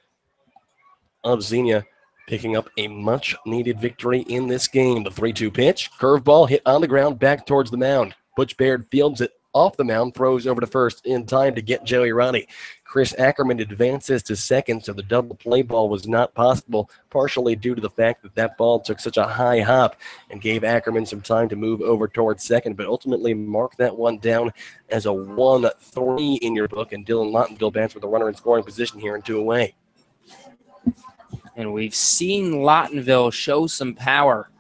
of Xenia picking up a much-needed victory in this game. The 3-2 pitch, curveball hit on the ground back towards the mound. Butch Baird fields it off the mound, throws over to first in time to get Joey Ronnie. Chris Ackerman advances to second, so the double play ball was not possible, partially due to the fact that that ball took such a high hop and gave Ackerman some time to move over towards second, but ultimately marked that one down as a 1-3 in your book, and Dylan Lottenville bats with a runner in scoring position here and 2 away. And we've seen Lottenville show some power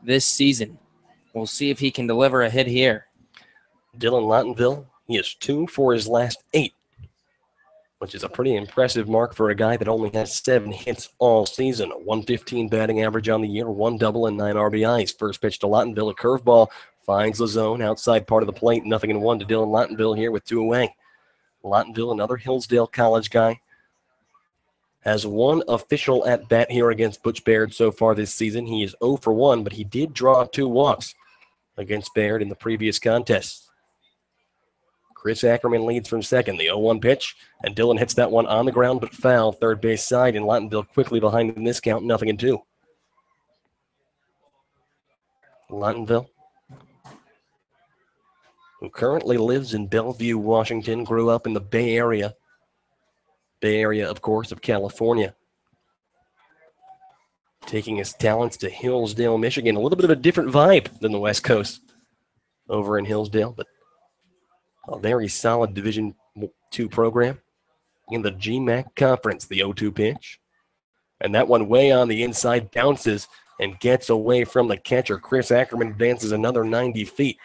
this season. We'll see if he can deliver a hit here. Dylan Lottenville, he is 2 for his last 8, which is a pretty impressive mark for a guy that only has 7 hits all season. A 115 batting average on the year, 1 double and 9 RBIs. First pitch to Lottenville, a curveball, finds the zone, outside part of the plate, 0-1 to Dylan Lottenville here with 2 away. Lottenville, another Hillsdale College guy, has 1 official at-bat here against Butch Baird so far this season. He is 0 for 1, but he did draw 2 walks against Baird in the previous contest. Chris Ackerman leads from second. The 0-1 pitch, and Dylan hits that one on the ground but foul, third base side, and Lottenville quickly behind in this count, 0-2. Lottenville, who currently lives in Bellevue, Washington, grew up in the Bay Area. Bay Area, of course, of California. Taking his talents to Hillsdale, Michigan. A little bit of a different vibe than the West Coast over in Hillsdale, but a very solid Division II program in the GMAC Conference. The 0-2 pitch. And that one way on the inside bounces and gets away from the catcher. Chris Ackerman advances another 90 feet.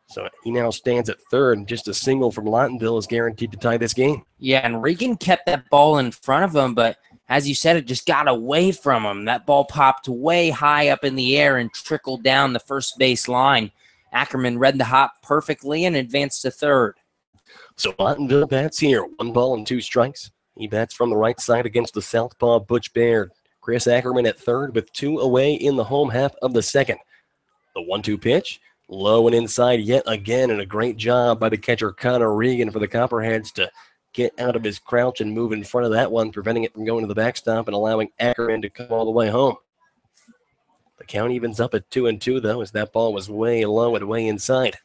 So he now stands at third, and just a single from Lottenville is guaranteed to tie this game. Yeah, and Regan kept that ball in front of him, but as you said, it just got away from him. That ball popped way high up in the air and trickled down the first base line. Ackerman read the hop perfectly and advanced to third. So Lottenville bats here. 1 ball and 2 strikes. He bats from the right side against the southpaw Butch Baird. Chris Ackerman at third with 2 away in the home half of the second. The 1-2 pitch, low and inside yet again, and a great job by the catcher Connor Regan for the Copperheads to get out of his crouch and move in front of that one, preventing it from going to the backstop and allowing Ackerman to come all the way home. The count evens up at 2-2, though, as that ball was way low and way inside.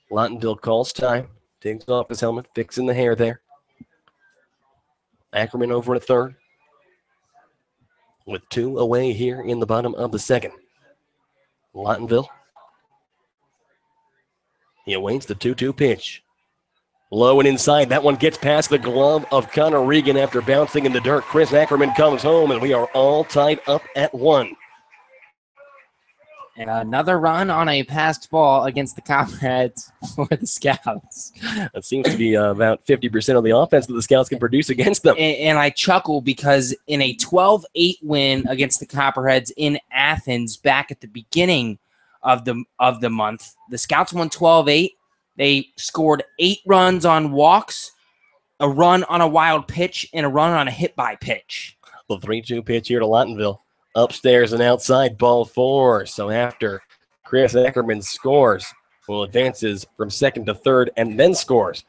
Lottenville calls time, takes off his helmet, fixing the hair there. Ackerman over at third with 2 away here in the bottom of the second. Lottenville, he awaits the 2-2 pitch. Low and inside. That one gets past the glove of Connor Regan after bouncing in the dirt. Chris Ackerman comes home, and we are all tied up at 1. And another run on a passed ball against the Copperheads for the Scouts. That seems to be about 50% of the offense that the Scouts can produce against them. And I chuckle because in a 12-8 win against the Copperheads in Athens back at the beginning of the month, the Scouts won 12-8. They scored 8 runs on walks, a run on a wild pitch, and a run on a hit-by pitch. The 3-2 pitch here to Lottenville. Upstairs and outside, ball 4. So after Chris Ackerman scores, well, advances from second to third and then scores.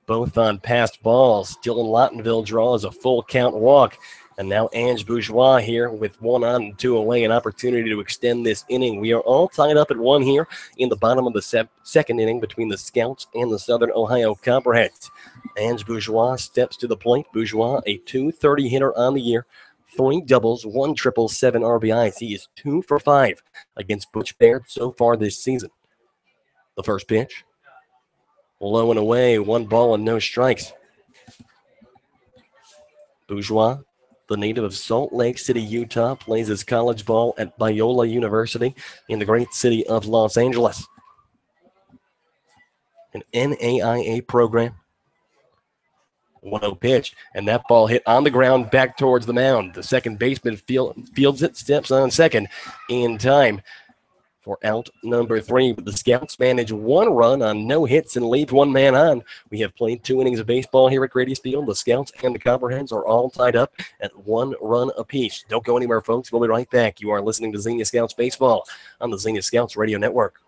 Both on passed balls. Dylan Lottenville draws a full count walk. And now Ange Bourgeois here with 1 on and 2 away, an opportunity to extend this inning. We are all tied up at 1 here in the bottom of the second inning between the Scouts and the Southern Ohio Copperheads. Ange Bourgeois steps to the plate. Bourgeois, a .230 hitter on the year. 3 doubles, 1 triple, 7 RBIs. He is 2 for 5 against Butch Baird so far this season. The first pitch, low and away, 1 ball and no strikes. Bourgeois, the native of Salt Lake City, Utah, plays his college ball at Biola University in the great city of Los Angeles. An NAIA program. 1-0 pitch, and that ball hit on the ground back towards the mound. The second baseman fields it, steps on second in time for out number 3. But the Scouts manage 1 run on no hits and leave 1 man on. We have played 2 innings of baseball here at Grady's Field. The Scouts and the Copperheads are all tied up at 1 run apiece. Don't go anywhere, folks. We'll be right back. You are listening to Xenia Scouts Baseball on the Xenia Scouts Radio Network.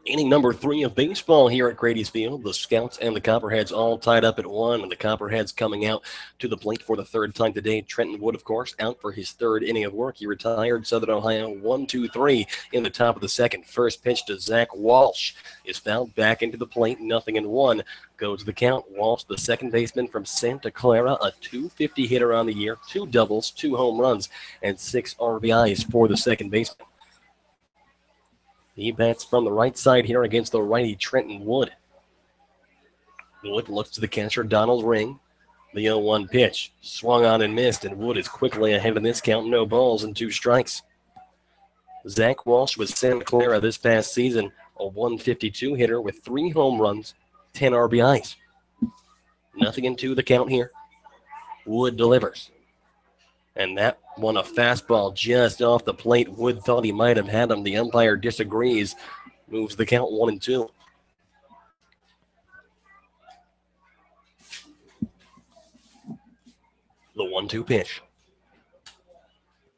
Inning number 3 of baseball here at Grady's Field. The Scouts and the Copperheads all tied up at 1, and the Copperheads coming out to the plate for the third time today. Trenton Wood, of course, out for his third inning of work. He retired. Southern Ohio 1-2-3 in the top of the second. First pitch to Zach Walsh is fouled back into the plate. 0-1 goes the count. Walsh, the second baseman from Santa Clara, a .250 hitter on the year, 2 doubles, 2 home runs, and 6 RBIs for the second baseman. He bats from the right side here against the righty Trenton Wood. Wood looks to the catcher, Donald Ring. The 0-1 pitch. Swung on and missed, and Wood is quickly ahead in this count. No balls and 2 strikes. Zach Walsh with Santa Clara this past season, a .152 hitter with 3 home runs, 10 RBIs. 0-2 the count here. Wood delivers. And that one, a fastball just off the plate. Wood thought he might have had him. The umpire disagrees. Moves the count 1-2. The 1-2 pitch.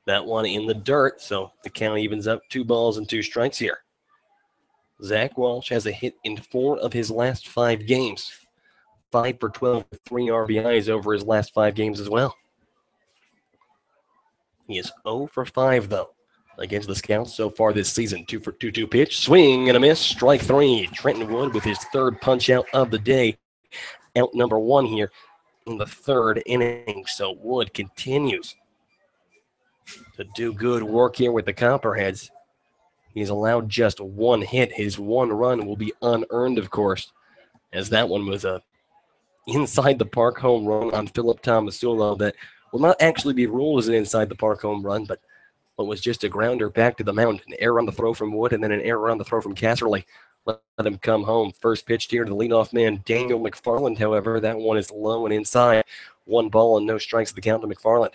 That one in the dirt, so the count evens up. 2 balls and 2 strikes here. Zach Walsh has a hit in 4 of his last 5 games. 5 for 12 with 3 RBIs over his last 5 games as well. He is 0 for 5, though, against the Scouts so far this season. 2 for 2 pitch. Swing and a miss. Strike 3. Trenton Wood with his third punch out of the day. Out number 1 here in the third inning. So Wood continues to do good work here with the Copperheads. He's allowed just 1 hit. His 1 run will be unearned, of course, as that one was a inside the park home run on Philip Tomasulo that will not actually be ruled as an inside the park home run, but was just a grounder back to the mound. An error on the throw from Wood and then an error on the throw from Casserly. Let him come home. First pitch here to the leadoff man, Daniel McFarland, however. That one is low and inside. 1 ball and no strikes the count to McFarland.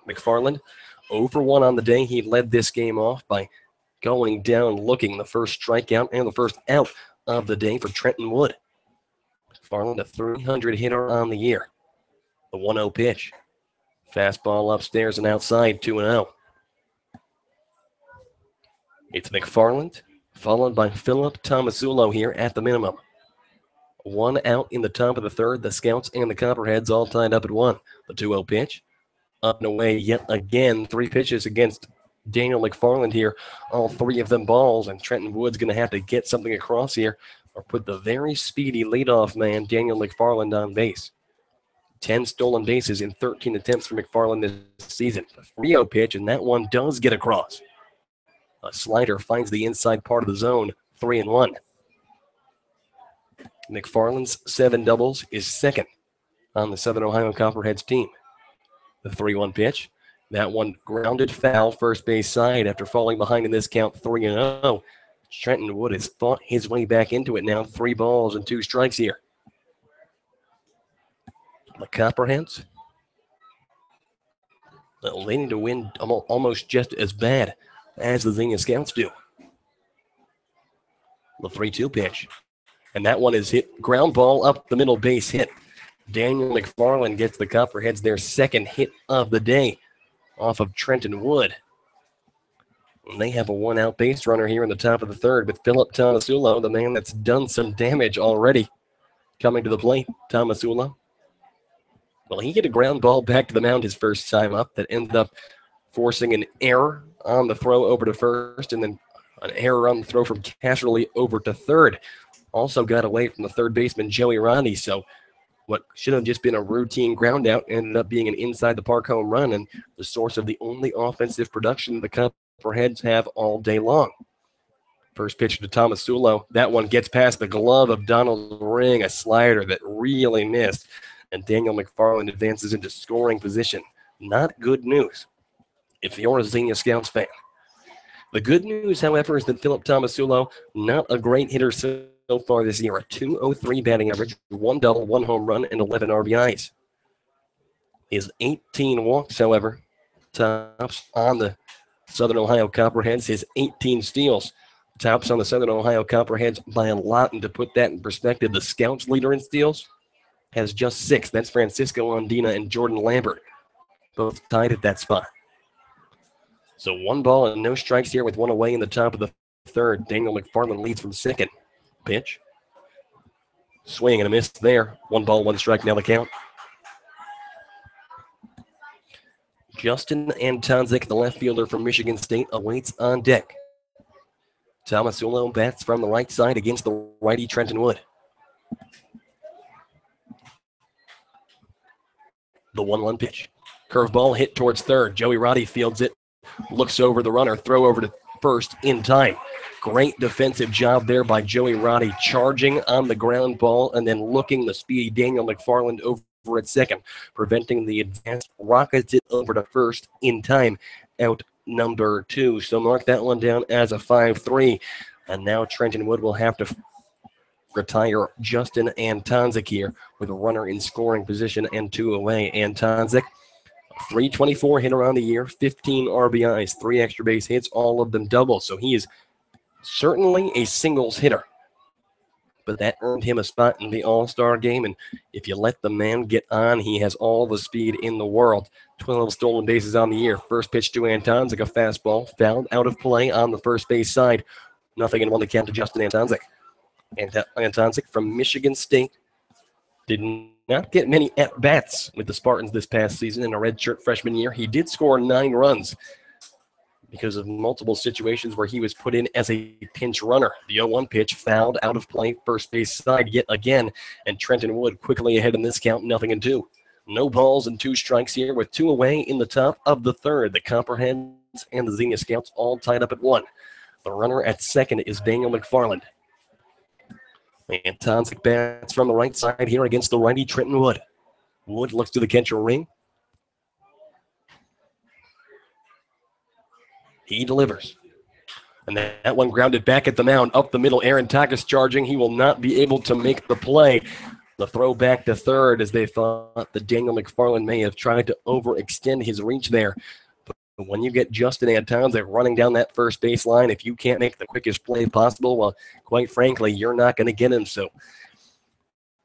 McFarland 0 for 1 on the day. He led this game off by going down looking. The first strikeout and the first out of the day for Trenton Wood. McFarland, a 300 hitter on the year. The 1-0 pitch. Fastball upstairs and outside, 2-0. It's McFarland, followed by Philip Tomasulo here at the minimum. 1 out in the top of the third. The Scouts and the Copperheads all tied up at 1. The 2-0 pitch. Up and away yet again. 3 pitches against Daniel McFarland here. All 3 of them balls, and Trenton Wood's going to have to get something across here or put the very speedy leadoff man, Daniel McFarland, on base. 10 stolen bases in 13 attempts for McFarland this season. A 3-0 pitch, and that one does get across. A slider finds the inside part of the zone, 3-1. McFarland's 7 doubles is second on the Southern Ohio Copperheads team. The 3-1 pitch. That one grounded foul first base side after falling behind in this count, 3-0. Trenton Wood has fought his way back into it now. 3 balls and 2 strikes here. The Copperheads, they need to win almost just as bad as the Xenia Scouts do. The 3-2 pitch. And that one is hit. Ground ball up the middle, base hit. Daniel McFarland gets the Copperheads their second hit of the day off of Trenton Wood. And they have a 1-out base runner here in the top of the third with Philip Tomasulo, the man that's done some damage already, coming to the plate. Tomasulo. Well, he hit a ground ball back to the mound his first time up that ended up forcing an error on the throw over to first, and then an error on the throw from Casserly over to third. Also got away from the third baseman, Joey Ronnie. So what should have just been a routine ground out ended up being an inside the park home run and the source of the only offensive production the Copperheads have all day long. First pitch to Tomasulo. That one gets past the glove of Donald Ring, a slider that really missed. And Daniel McFarland advances into scoring position. Not good news if you're a Xenia Scouts fan. The good news, however, is that Philip Tomasulo, not a great hitter so far this year. A .203 batting average, 1 double, 1 home run, and 11 RBIs. His 18 walks, however, tops on the Southern Ohio Copperheads. His 18 steals tops on the Southern Ohio Copperheads by a lot. And to put that in perspective, the Scouts leader in steals has just 6. That's Francisco Ondina and Jordan Lambert, both tied at that spot. So 1 ball and no strikes here with 1 away in the top of the third. Daniel McFarland leads from second. Pitch. Swing and a miss there. 1 ball, 1 strike. Now the count. Justin Antonzik, the left fielder from Michigan State, awaits on deck. Thomas Ulo bats from the right side against the righty Trenton Wood. The 1-1 pitch. Curveball hit towards third. Joey Roddy fields it, looks over the runner, throw over to first in time. Great defensive job there by Joey Roddy, charging on the ground ball and then looking the speedy Daniel McFarland over at second, preventing the advance, rockets it over to first in time, out number 2. So mark that one down as a 5-3. And now Trenton Wood will have to retire Justin Antonzik here with a runner in scoring position and 2 away. Antonzik, 324 hitter on the year, 15 RBIs, 3 extra base hits, all of them doubles. So he is certainly a singles hitter. But that earned him a spot in the All-Star game. And if you let the man get on, he has all the speed in the world. 12 stolen bases on the year. First pitch to Antonzik, a fastball, fouled out of play on the first base side. 0-1 to count to Justin Antonzik. Antonzik from Michigan State did not get many at-bats with the Spartans this past season in a redshirt freshman year. He did score 9 runs because of multiple situations where he was put in as a pinch runner. The 0-1 pitch fouled out of play, first base side yet again, and Trenton Wood quickly ahead in this count, 0-2. No balls and 2 strikes here with 2 away in the top of the third. The Copperheads and the Xenia Scouts all tied up at 1. The runner at second is Daniel McFarland. Antonzik bats from the right side here against the righty Trenton Wood. Wood looks to the catcher ring. He delivers. And that one grounded back at the mound. Up the middle, Aaron Takas charging. He will not be able to make the play. The throw back to third as they thought that Daniel McFarland may have tried to overextend his reach there. But when you get Justin Antonzik running down that first baseline, if you can't make the quickest play possible, well, quite frankly, you're not going to get him. So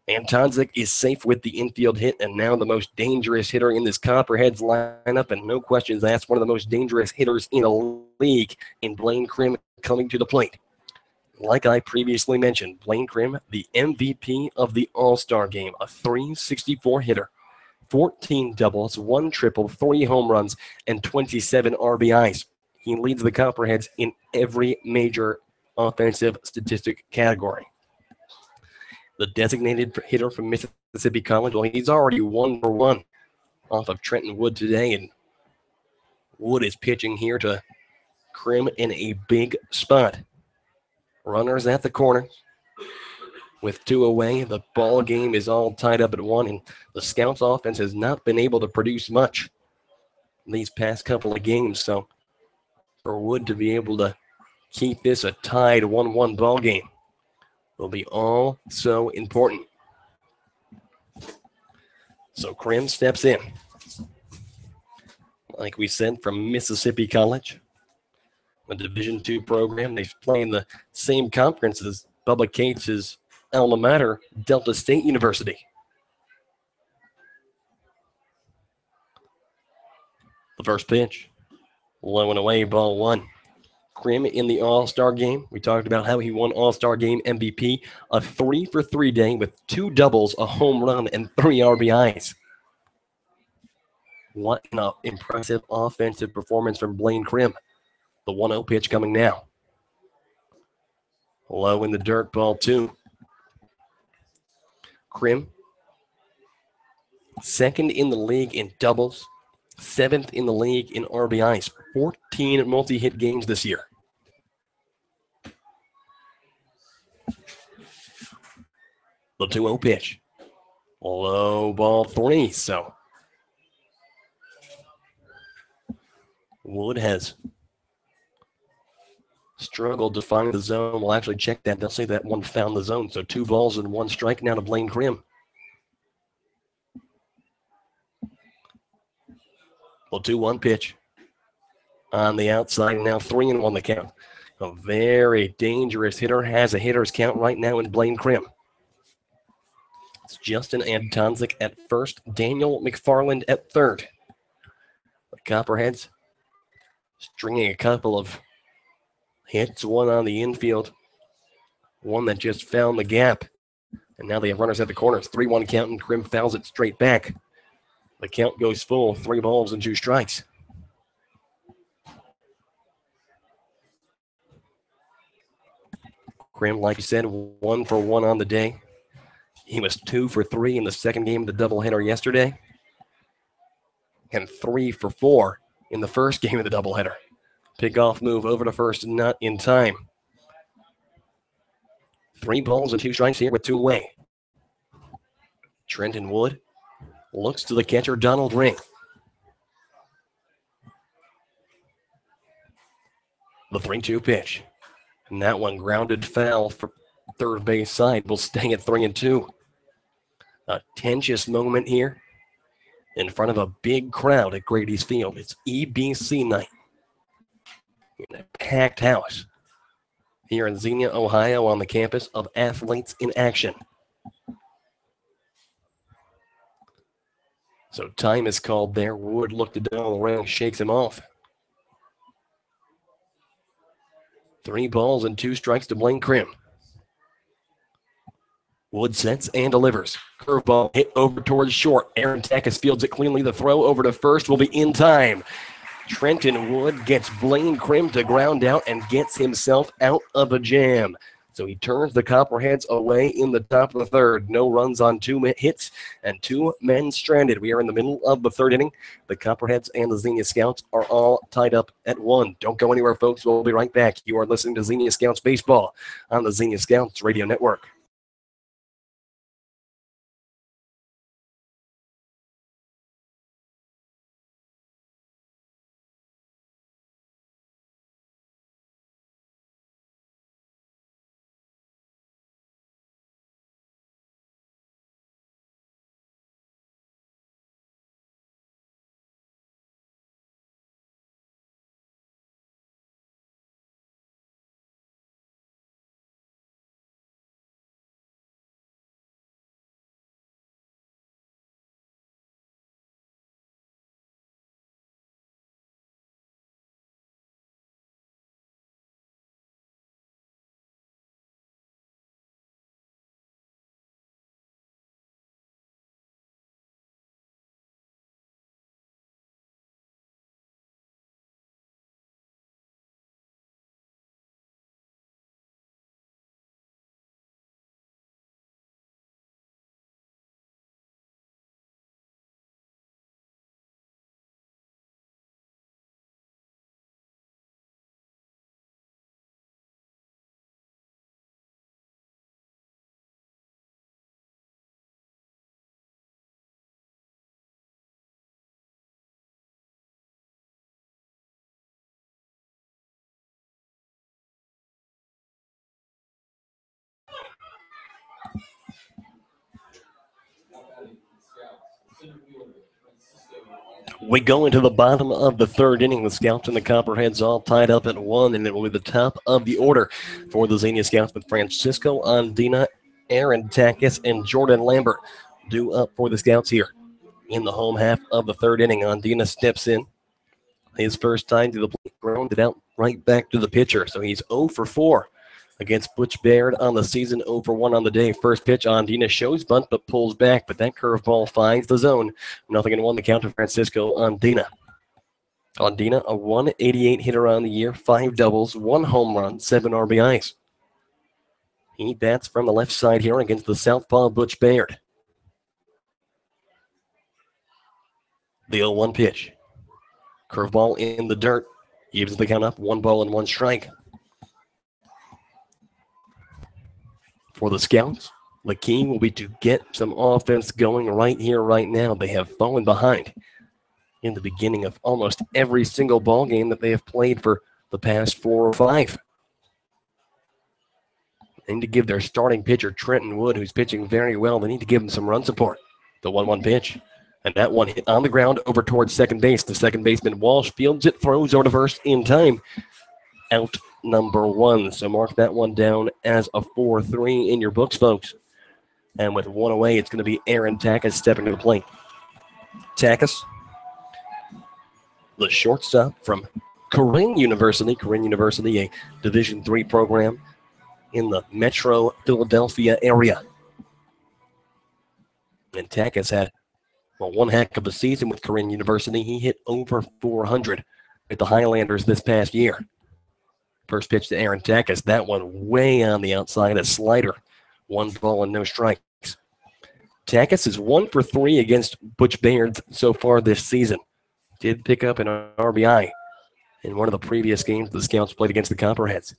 Antonzik is safe with the infield hit and now the most dangerous hitter in this Copperheads lineup, and no questions asked, one of the most dangerous hitters in the league in Blaine Krim coming to the plate. Like I previously mentioned, Blaine Krim, the MVP of the All-Star game, a .364 hitter, 14 doubles, 1 triple, 3 home runs, and 27 RBIs. He leads the Copperheads in every major offensive statistic category. The designated hitter from Mississippi College, well, he's already 1 for 1 off of Trenton Wood today, and Wood is pitching here to Krim in a big spot. Runners at the corner. With 2 away, the ball game is all tied up at 1, and the Scouts offense has not been able to produce much these past couple of games. So for Wood to be able to keep this a tied 1-1 ball game will be all so important. So Krim steps in. Like we said, from Mississippi College, a Division II program. They play in the same conference as Bubba Cates' alma mater, Delta State University. The first pitch, low and away, ball 1. Krim in the All-Star game. We talked about how he won All-Star game MVP, a 3-for-3 day with 2 doubles, a home run, and 3 RBIs. What an impressive offensive performance from Blaine Krim. The 1-0 pitch coming now. Low in the dirt, ball 2. Krim, second in the league in doubles, 7th in the league in RBIs, 14 multi-hit games this year. The 2-0 pitch. Low, ball 3. So Wood has struggled to find the zone. We'll actually check that. They'll say that one found the zone. So 2 balls and 1 strike now to Blaine Krim. Well, 2-1 pitch on the outside. Now 3-1 the count. A very dangerous hitter. Has a hitter's count right now in Blaine Krim. It's Justin Antonzik at first. Daniel McFarland at third. The Copperheads stringing a couple of Hits one on the infield. One that just found the gap. And now they have runners at the corners. 3-1 count, and Krim fouls it straight back. The count goes full. 3 balls and 2 strikes. Krim, like you said, 1 for 1 on the day. He was 2 for 3 in the second game of the doubleheader yesterday. And 3 for 4 in the first game of the doubleheader. Pickoff move over to first, not in time. 3 balls and 2 strikes here with 2 away. Trenton Wood looks to the catcher, Donald Ring. The 3-2 pitch. And that one grounded foul for third base side. Will stay at 3-2. A tensious moment here in front of a big crowd at Grady's Field. It's EBC night in a packed house here in Xenia, Ohio, on the campus of Athletes in Action. So time is called there. Wood looked at Donald Ring, shakes him off. 3 balls and 2 strikes to Blaine Krim. Wood sets and delivers. Curveball hit over towards short. Aaron Takis fields it cleanly. The throw over to first will be in time. Trenton Wood gets Blaine Krim to ground out and gets himself out of a jam. So he turns the Copperheads away in the top of the third. No runs on 2 hits and 2 men stranded. We are in the middle of the third inning. The Copperheads and the Xenia Scouts are all tied up at 1. Don't go anywhere, folks. We'll be right back. You are listening to Xenia Scouts Baseball on the Xenia Scouts Radio Network. We go into the bottom of the third inning. The Scouts and the Copperheads all tied up at 1, and it will be the top of the order for the Xenia Scouts with Francisco Andina, Aaron Takis, and Jordan Lambert due up for the Scouts here in the home half of the third inning. Andina steps in. His first time to the plate, grounded out right back to the pitcher. So he's 0 for 4 against Butch Baird on the season, 0 for 1 on the day. First pitch, Andina shows bunt but pulls back, but that curveball finds the zone. 0-1 the count to Francisco Andina. Andina, a 188 hitter on the year, 5 doubles, 1 home run, 7 RBIs. He bats from the left side here against the southpaw Butch Baird. The 0-1 pitch. Curveball in the dirt. Evens the count up, 1 ball and 1 strike. For the Scouts, the key will be to get some offense going right here, right now. They have fallen behind in the beginning of almost every single ball game that they have played for the past 4 or 5. They need to give their starting pitcher, Trenton Wood, who's pitching very well, they need to give him some run support. The 1-1 pitch. And that one hit on the ground over towards second base. The second baseman, Walsh, fields it, throws over to first in time. Out number 1. So mark that one down as a 4-3 in your books, folks. And with 1 away, it's going to be Aaron Takis stepping to the plate. Takis, the shortstop from Corinne University. Corinne University, a Division III program in the metro Philadelphia area. And Tech has had, well, one heck of a season with Corinne University. He hit over 400 with the Highlanders this past year. First pitch to Aaron Tackus. That one way on the outside, a slider. 1 ball and no strikes. Tackus is 1 for 3 against Butch Bayard so far this season. Did pick up an RBI in one of the previous games the Scouts played against the Copperheads.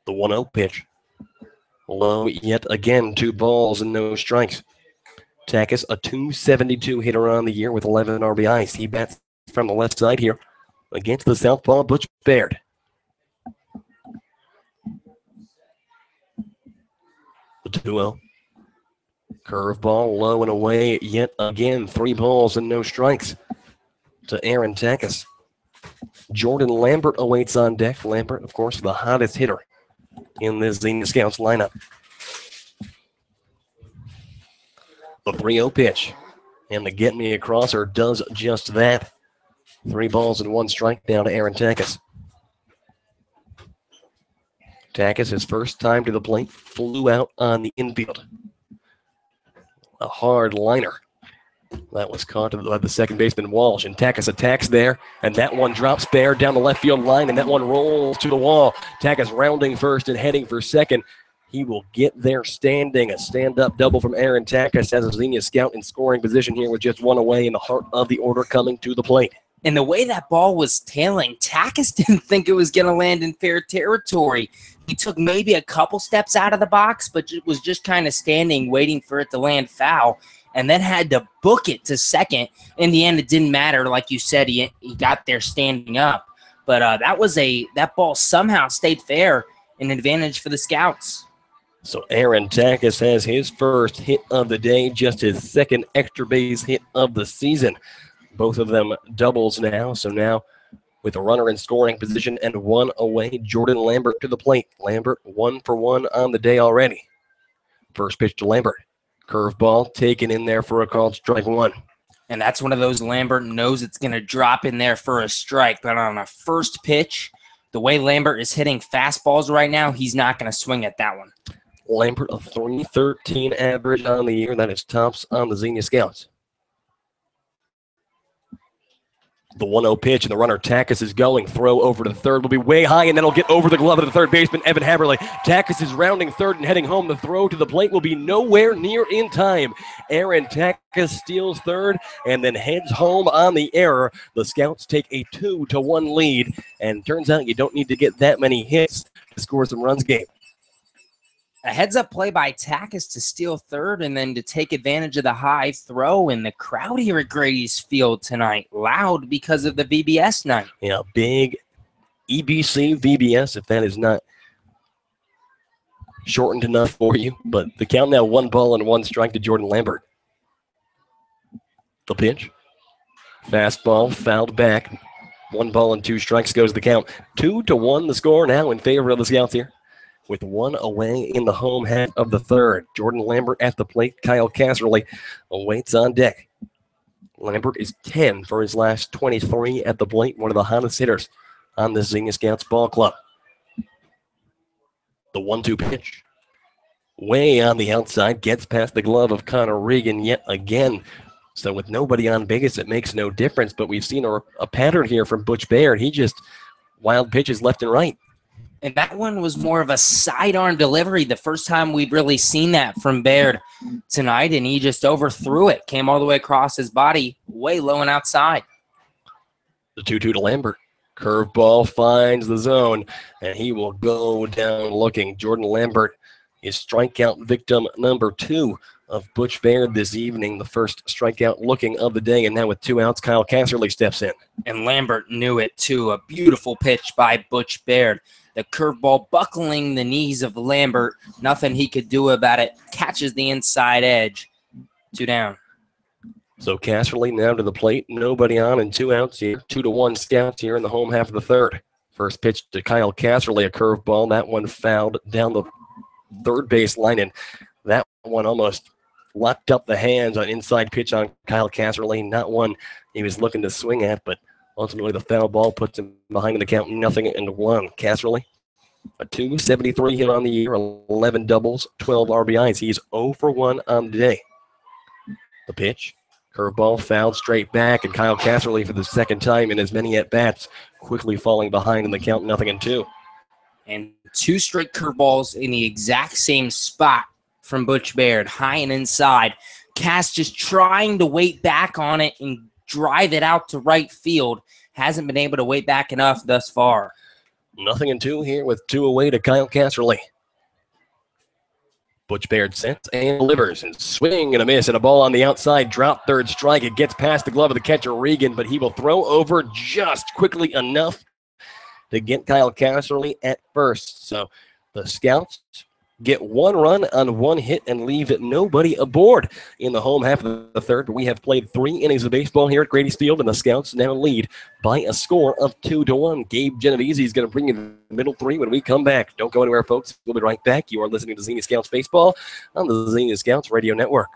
The 1-0 pitch. Low yet again, 2 balls and no strikes. Tackus, a .272 hitter on the year with 11 RBIs. He bats from the left side here against the southpaw Butch Bayard. The 2-0. Curveball low and away yet again. 3 balls and no strikes to Aaron Tackus. Jordan Lambert awaits on deck. Lambert, of course, the hottest hitter in this Xenia Scouts lineup. The 3-0 pitch. And the get me acrosser does just that. 3 balls and 1 strike down to Aaron Tackus. Tackus, his first time to the plate, flew out on the infield. A hard liner. That was caught by the second baseman Walsh, and Tackus attacks there, and that one drops bare down the left field line, and that one rolls to the wall. Tackus rounding first and heading for second. He will get there standing. A stand-up double from Aaron Tackus as a Xenia Scout in scoring position here with just 1 away in the heart of the order coming to the plate. And the way that ball was tailing, Tackus didn't think it was going to land in fair territory. He took maybe a couple steps out of the box, but was just kind of standing, waiting for it to land foul, and then had to book it to second. In the end, it didn't matter. Like you said, he got there standing up. But that ball somehow stayed fair, an advantage for the Scouts. So Aaron Tackus has his first hit of the day, just his second extra base hit of the season. Both of them doubles now. So now with a runner in scoring position and 1 away, Jordan Lambert to the plate. Lambert 1 for 1 on the day already. First pitch to Lambert. Curveball taken in there for a called strike 1. And that's one of those Lambert knows it's going to drop in there for a strike. But on a first pitch, the way Lambert is hitting fastballs right now, he's not going to swing at that one. Lambert, a .313 average on the year. That is tops on the Xenia Scouts. The 1-0 pitch, and the runner Tackus is going. Throw over to the third will be way high, and then it'll get over the glove of the third baseman, Evan Haberle. Tackus is rounding third and heading home. The throw to the plate will be nowhere near in time. Aaron Tackus steals third and then heads home on the error. The Scouts take a 2-1 lead, and turns out you don't need to get that many hits to score some runs, Gabe. A heads-up play by Tackus to steal third and then to take advantage of the high throw. And the crowd here at Grady's Field tonight, loud because of the VBS night. Yeah, big EBC VBS, if that is not shortened enough for you. But the count now 1 ball and 1 strike to Jordan Lambert. The pitch. Fastball fouled back. 1 ball and 2 strikes goes the count. 2-1 the score now in favor of the Scouts here, with 1 away in the home half of the third. Jordan Lambert at the plate. Kyle Casserly awaits on deck. Lambert is 10 for his last 23 at the plate, one of the hottest hitters on the Xenia Scouts ball club. The 1-2 pitch. Way on the outside, gets past the glove of Connor Regan yet again. So with nobody on base, it makes no difference, but we've seen a pattern here from Butch Bayard. He just wild pitches left and right. And that one was more of a sidearm delivery, the first time we've really seen that from Bayard tonight, and he just overthrew it. Came all the way across his body, way low and outside. The 2-2 to Lambert. Curveball finds the zone, and he will go down looking. Jordan Lambert is strikeout victim number 2 of Butch Bayard this evening, the first strikeout looking of the day, and now with 2 outs, Kyle Casserly steps in. And Lambert knew it, too. A beautiful pitch by Butch Bayard. The curveball buckling the knees of Lambert. Nothing he could do about it. Catches the inside edge. 2 down. So Casserly now to the plate. Nobody on and 2 outs here. 2-1 Scouts here in the home half of the third. First pitch to Kyle Casserly, a curveball. That one fouled down the third base line, and that one almost locked up the hands on inside pitch on Kyle Casserly. Not one he was looking to swing at, but Ultimately, the foul ball puts him behind in the count, 0-1. Casserly, a 273 here on the year, 11 doubles, 12 RBIs. He's 0 for 1 on the day. The pitch, curveball fouled straight back, and Kyle Casserly for the second time in as many at-bats, quickly falling behind in the count, 0-2. And 2 straight curveballs in the exact same spot from Butch Baird, high and inside. Cass just trying to wait back on it and drive it out to right field. Hasn't been able to wait back enough thus far. 0-2 here with 2 away to Kyle Casserly. Butch Baird sends and delivers, and swing and a miss, and a ball on the outside, drop third strike. It gets past the glove of the catcher, Regan, but he will throw over just quickly enough to get Kyle Casserly at first. So the Scouts get 1 run on 1 hit and leave nobody aboard in the home half of the third. We have played 3 innings of baseball here at Grady's Field, and the Scouts now lead by a score of 2-1. Gabe Genovesi is going to bring you the middle 3 when we come back. Don't go anywhere, folks. We'll be right back. You are listening to Xenia Scouts Baseball on the Xenia Scouts Radio Network.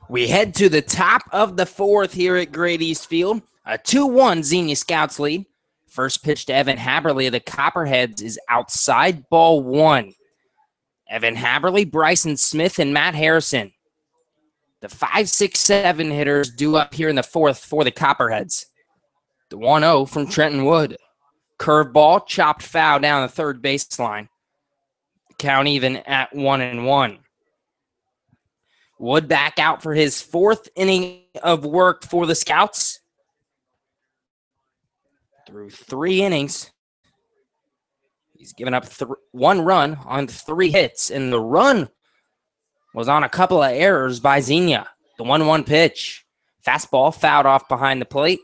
We head to the top of the 4th here at Grady's Field. A 2-1 Xenia Scouts lead. First pitch to Evan Haberly of the Copperheads is outside, ball 1. Evan Haberly, Bryson Smith, and Matt Harrison. The 5, 6, 7 hitters due up here in the 4th for the Copperheads. The 1-0 from Trenton Wood. Curveball, chopped foul down the third baseline. Count even at 1-1. Wood back out for his 4th inning of work for the Scouts. Through 3 innings, he's given up 1 run on 3 hits, and the run was on a couple of errors by Xenia. The 1-1 pitch. Fastball fouled off behind the plate.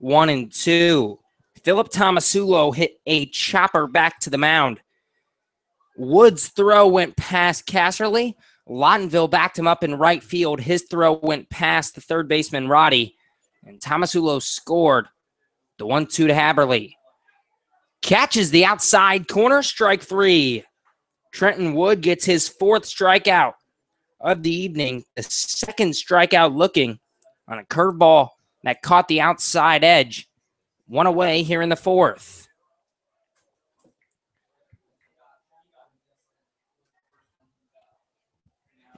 1-2. Philip Tomasulo hit a chopper back to the mound. Wood's throw went past Casserly. Lottenville backed him up in right field. His throw went past the third baseman, Roddy. And Tomasulo scored. The 1-2 to Haberly. Catches the outside corner, strike 3. Trenton Wood gets his 4th strikeout of the evening. The 2nd strikeout looking on a curveball that caught the outside edge. 1 away here in the 4th.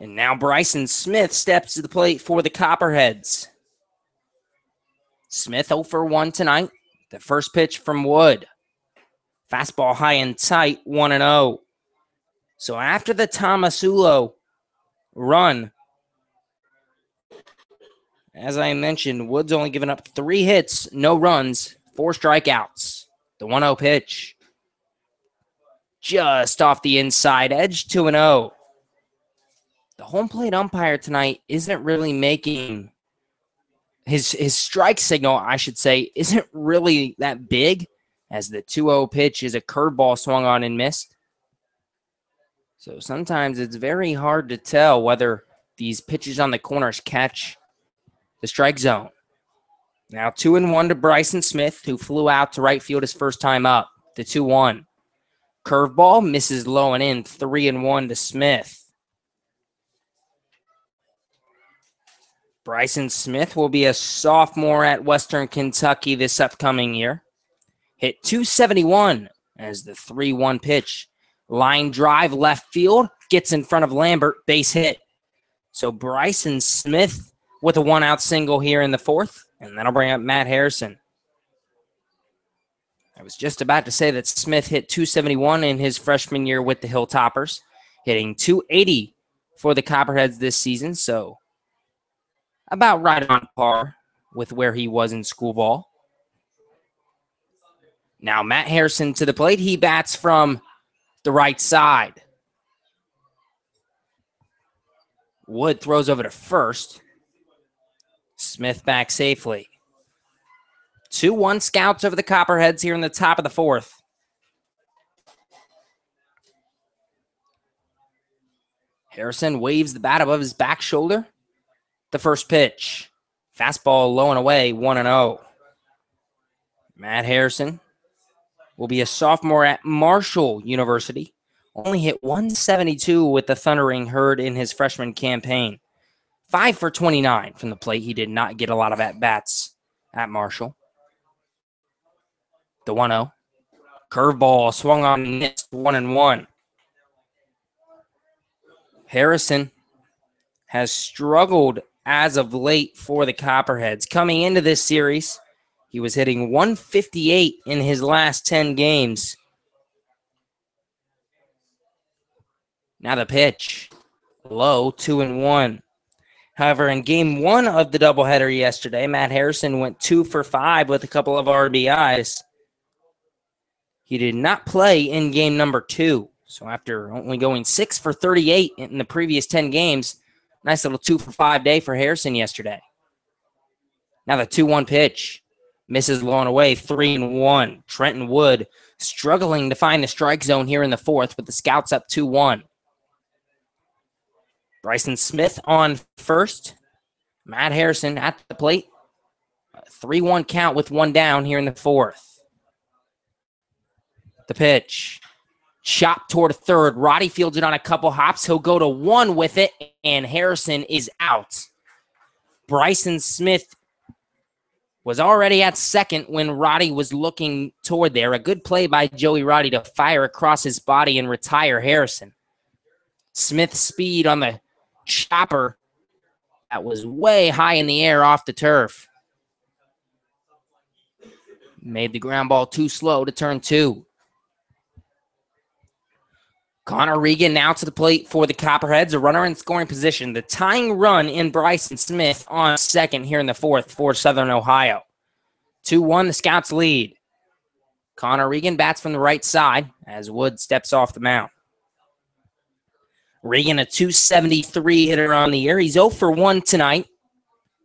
And now Bryson Smith steps to the plate for the Copperheads. Smith 0 for 1 tonight. The first pitch from Wood. Fastball high and tight, 1-0. So after the Tomasulo run, as I mentioned, Wood's only given up 3 hits, no runs, 4 strikeouts. The 1-0 pitch. Just off the inside edge, 2-0. The home plate umpire tonight isn't really making his strike signal, I should say, isn't really that big, as the 2-0 pitch is a curveball swung on and missed. So sometimes it's very hard to tell whether these pitches on the corners catch the strike zone. Now 2-1 to Bryson Smith, who flew out to right field his first time up. The 2-1. Curveball misses low and in. 3-1 to Smith. Bryson Smith will be a sophomore at Western Kentucky this upcoming year. Hit .271 as the 3-1 pitch. Line drive left field, gets in front of Lambert, base hit. So Bryson Smith with a 1-out single here in the fourth, and that'll bring up Matt Harrison. I was just about to say that Smith hit .271 in his freshman year with the Hilltoppers, hitting .280 for the Copperheads this season, so about right on par with where he was in school ball. Now Matt Harrison to the plate. He bats from the right side. Wood throws over to first. Smith back safely. 2-1 Scouts over the Copperheads here in the top of the fourth. Harrison waves the bat above his back shoulder. The first pitch. Fastball low and away, 1-0. Matt Harrison will be a sophomore at Marshall University. Only hit .172 with the thundering herd in his freshman campaign. 5 for 29 from the plate. He did not get a lot of at-bats at Marshall. The 1-0. Curveball swung on and missed, 1-1. Harrison has struggled as of late for the Copperheads. Coming into this series, he was hitting .158 in his last 10 games. Now the pitch. Low, 2-1. However, in game one of the doubleheader yesterday, Matt Harrison went 2 for 5 with a couple of RBIs. He did not play in game number 2. So after only going 6 for 38 in the previous 10 games, nice little 2 for 5 day for Harrison yesterday. Now the 2-1 pitch. Misses low and away, 3-1. Trenton Wood struggling to find the strike zone here in the fourth, with the Scouts up 2-1. Bryson Smith on first. Matt Harrison at the plate. 3-1 count with 1 down here in the fourth. The pitch. Chop toward third. Roddy fields it on a couple hops. He'll go to 1 with it, and Harrison is out. Bryson Smith was already at second when Roddy was looking toward there. A good play by Joey Roddy to fire across his body and retire Harrison. Smith's speed on the chopper that was way high in the air off the turf. Made the ground ball too slow to turn 2. Connor Regan now to the plate for the Copperheads, a runner in scoring position. The tying run in Bryson Smith on second here in the fourth for Southern Ohio. 2-1, the Scouts lead. Connor Regan bats from the right side as Wood steps off the mound. Regan, a .273 hitter on the year. He's 0 for 1 tonight.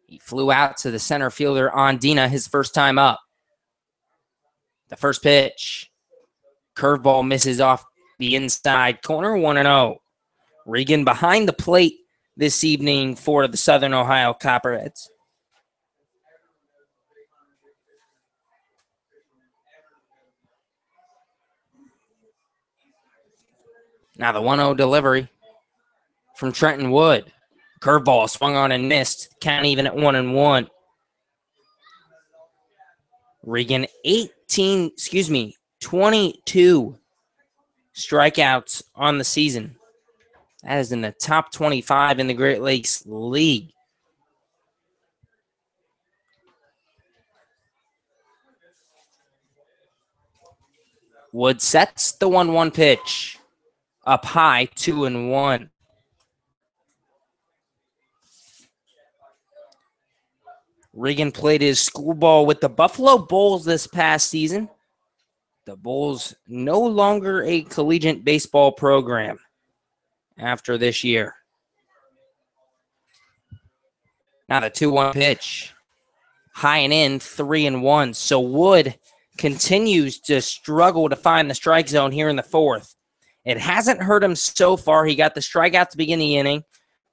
He flew out to the center fielder Ondina his first time up. The first pitch. Curveball misses off the inside corner, 1-0. Regan behind the plate this evening for the Southern Ohio Copperheads. Now the 1-0 delivery from Trenton Wood. Curveball swung on and missed. Count even at 1-1. Regan 22 strikeouts on the season. That is in the top 25 in the Great Lakes League. Wood sets the 1-1 pitch. Up high, 2-1. Regan played his school ball with the Buffalo Bulls this past season. The Bulls no longer a collegiate baseball program after this year. Now the 2-1 pitch. High and in, 3-1. So Wood continues to struggle to find the strike zone here in the fourth. It hasn't hurt him so far. He got the strikeout to begin the inning.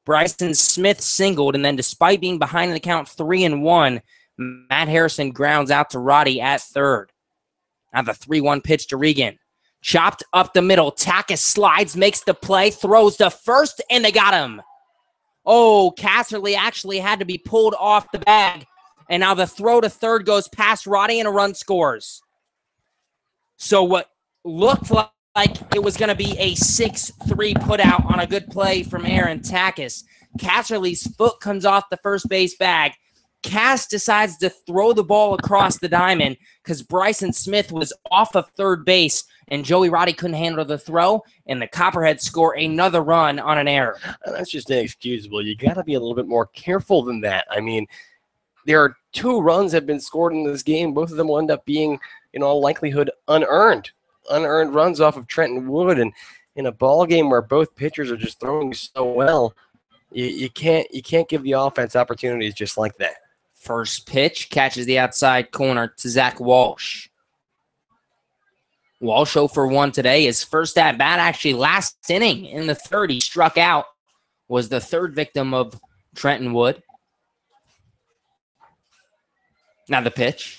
Bryson Smith singled, and then despite being behind in the count 3-1, Matt Harrison grounds out to Roddy at third. Now the 3-1 pitch to Regan. Chopped up the middle. Takis slides, makes the play, throws to first, and they got him. Oh, Casserly actually had to be pulled off the bag. And now the throw to third goes past Roddy, and a run scores. So what looked like it was going to be a 6-3 putout on a good play from Aaron Takis. Casserly's foot comes off the first base bag. Cass decides to throw the ball across the diamond because Bryson Smith was off of third base, and Joey Roddy couldn't handle the throw, and the Copperheads score another run on an error. That's just inexcusable. You got to be a little bit more careful than that. I mean, there are 2 runs that have been scored in this game. Both of them will end up being, in all likelihood, unearned runs off of Trenton Wood. And in a ball game where both pitchers are just throwing so well, you can't give the offense opportunities just like that. First pitch catches the outside corner to Zach Walsh. Walsh 0 for 1 today. His first at bat, actually last inning in the third, he struck out, was the third victim of Trenton Wood. Now the pitch.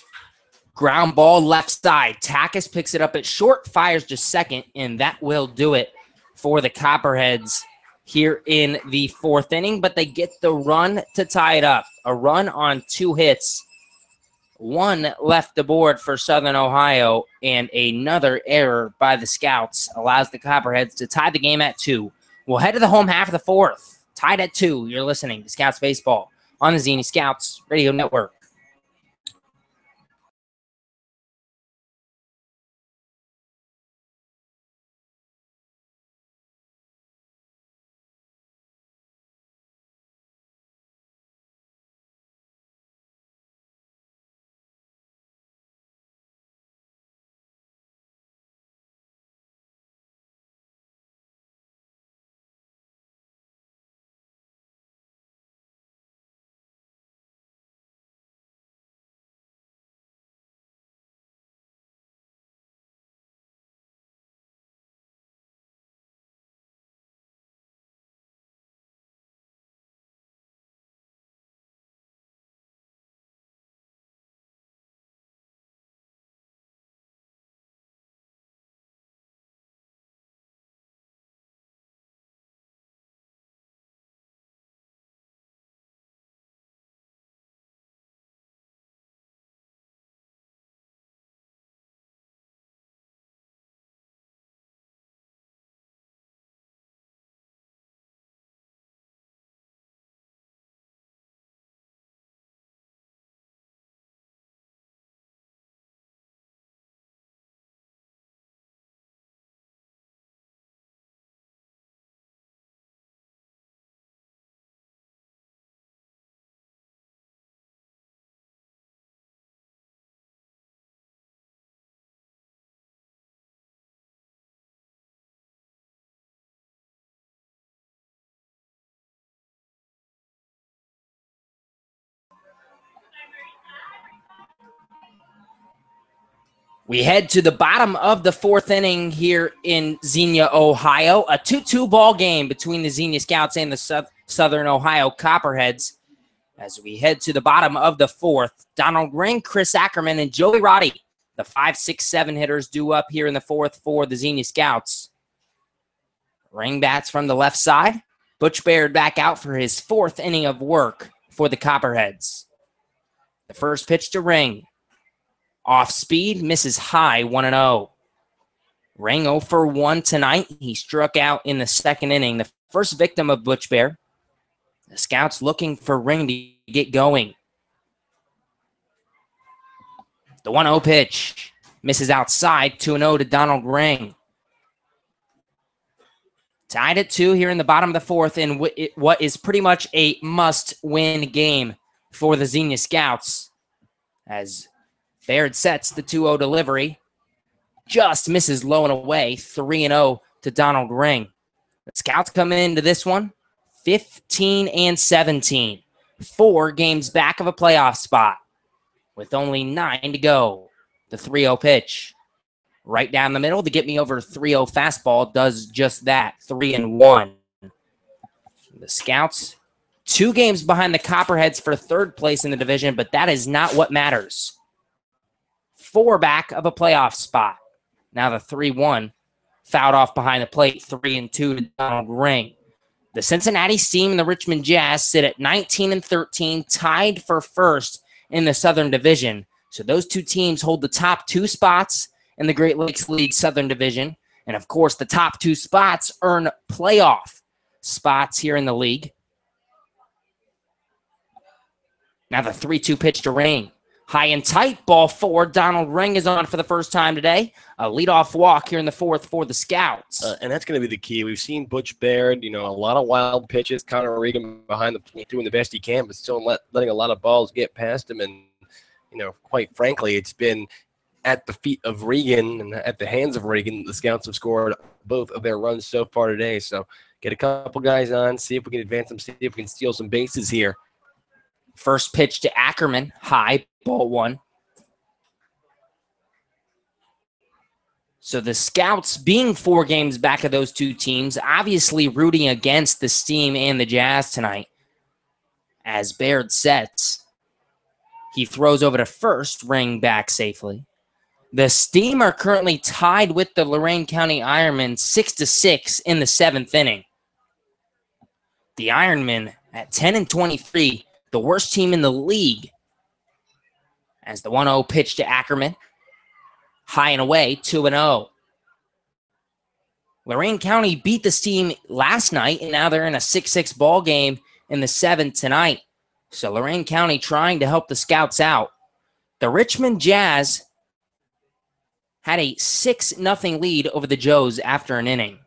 Ground ball left side. Takis picks it up at short, fires to second, and that will do it for the Copperheads here in the 4th inning, but they get the run to tie it up. A run on 2 hits. 1 left the board for Southern Ohio, and another error by the Scouts allows the Copperheads to tie the game at 2. We'll head to the home half of the 4th. Tied at 2. You're listening to Scouts Baseball on the Xenia Scouts Radio Network. We head to the bottom of the 4th inning here in Xenia, Ohio. A 2-2 ball game between the Xenia Scouts and the Southern Ohio Copperheads. As we head to the bottom of the 4th, Donald Ring, Chris Ackerman, and Joey Roddy, the 5, 6, 7 hitters, due up here in the 4th for the Xenia Scouts. Ring bats from the left side. Butch Baird back out for his 4th inning of work for the Copperheads. The first pitch to Ring. Off speed, misses high, 1-0. Ring 0 for 1 tonight. He struck out in the 2nd inning, the first victim of Butch Bear. The Scouts looking for Ring to get going. The 1-0 pitch misses outside, 2-0 to Donald Ring. Tied at 2 here in the bottom of the 4th in what is pretty much a must-win game for the Xenia Scouts. As Baird sets the 2-0 delivery. Just misses low and away. 3-0 to Donald Ring. The Scouts come into this one 15-17. 4 games back of a playoff spot with only 9 to go. The 3-0 pitch. Right down the middle to get me over 3-0 fastball. Does just that. 3-1. The Scouts, 2 games behind the Copperheads for 3rd place in the division, but that is not what matters. 4 back of a playoff spot. Now the 3-1 fouled off behind the plate. 3-2 to Donald Ring. The Cincinnati Steam and the Richmond Jazz sit at 19-13, tied for 1st in the Southern Division. So those 2 teams hold the top 2 spots in the Great Lakes League Southern Division. And of course, the top 2 spots earn playoff spots here in the league. Now the 3-2 pitch to Ring. High and tight, ball 4. Donald Ring is on for the first time today. A leadoff walk here in the 4th for the Scouts. And that's going to be the key. We've seen Butch Baird, a lot of wild pitches. Connor Regan behind the plate doing the best he can, but still letting a lot of balls get past him. And, quite frankly, it's been at the feet of Regan and at the hands of Regan, the Scouts have scored both of their runs so far today. So get a couple guys on, see if we can advance them, see if we can steal some bases here. First pitch to Ackerman, high, ball 1. So the Scouts, being 4 games back of those 2 teams, obviously rooting against the Steam and the Jazz tonight. As Baird sets, he throws over to first, Ring back safely. The Steam are currently tied with the Lorain County Ironmen 6-6 in the 7th inning. The Ironmen at 10-23, the worst team in the league. As the 1-0 pitch to Ackerman. High and away, 2-0. Lorain County beat the Steam last night, and now they're in a 6-6 ball game in the 7th tonight. So Lorain County trying to help the Scouts out. The Richmond Jazz had a 6-0 lead over the Joes after an inning.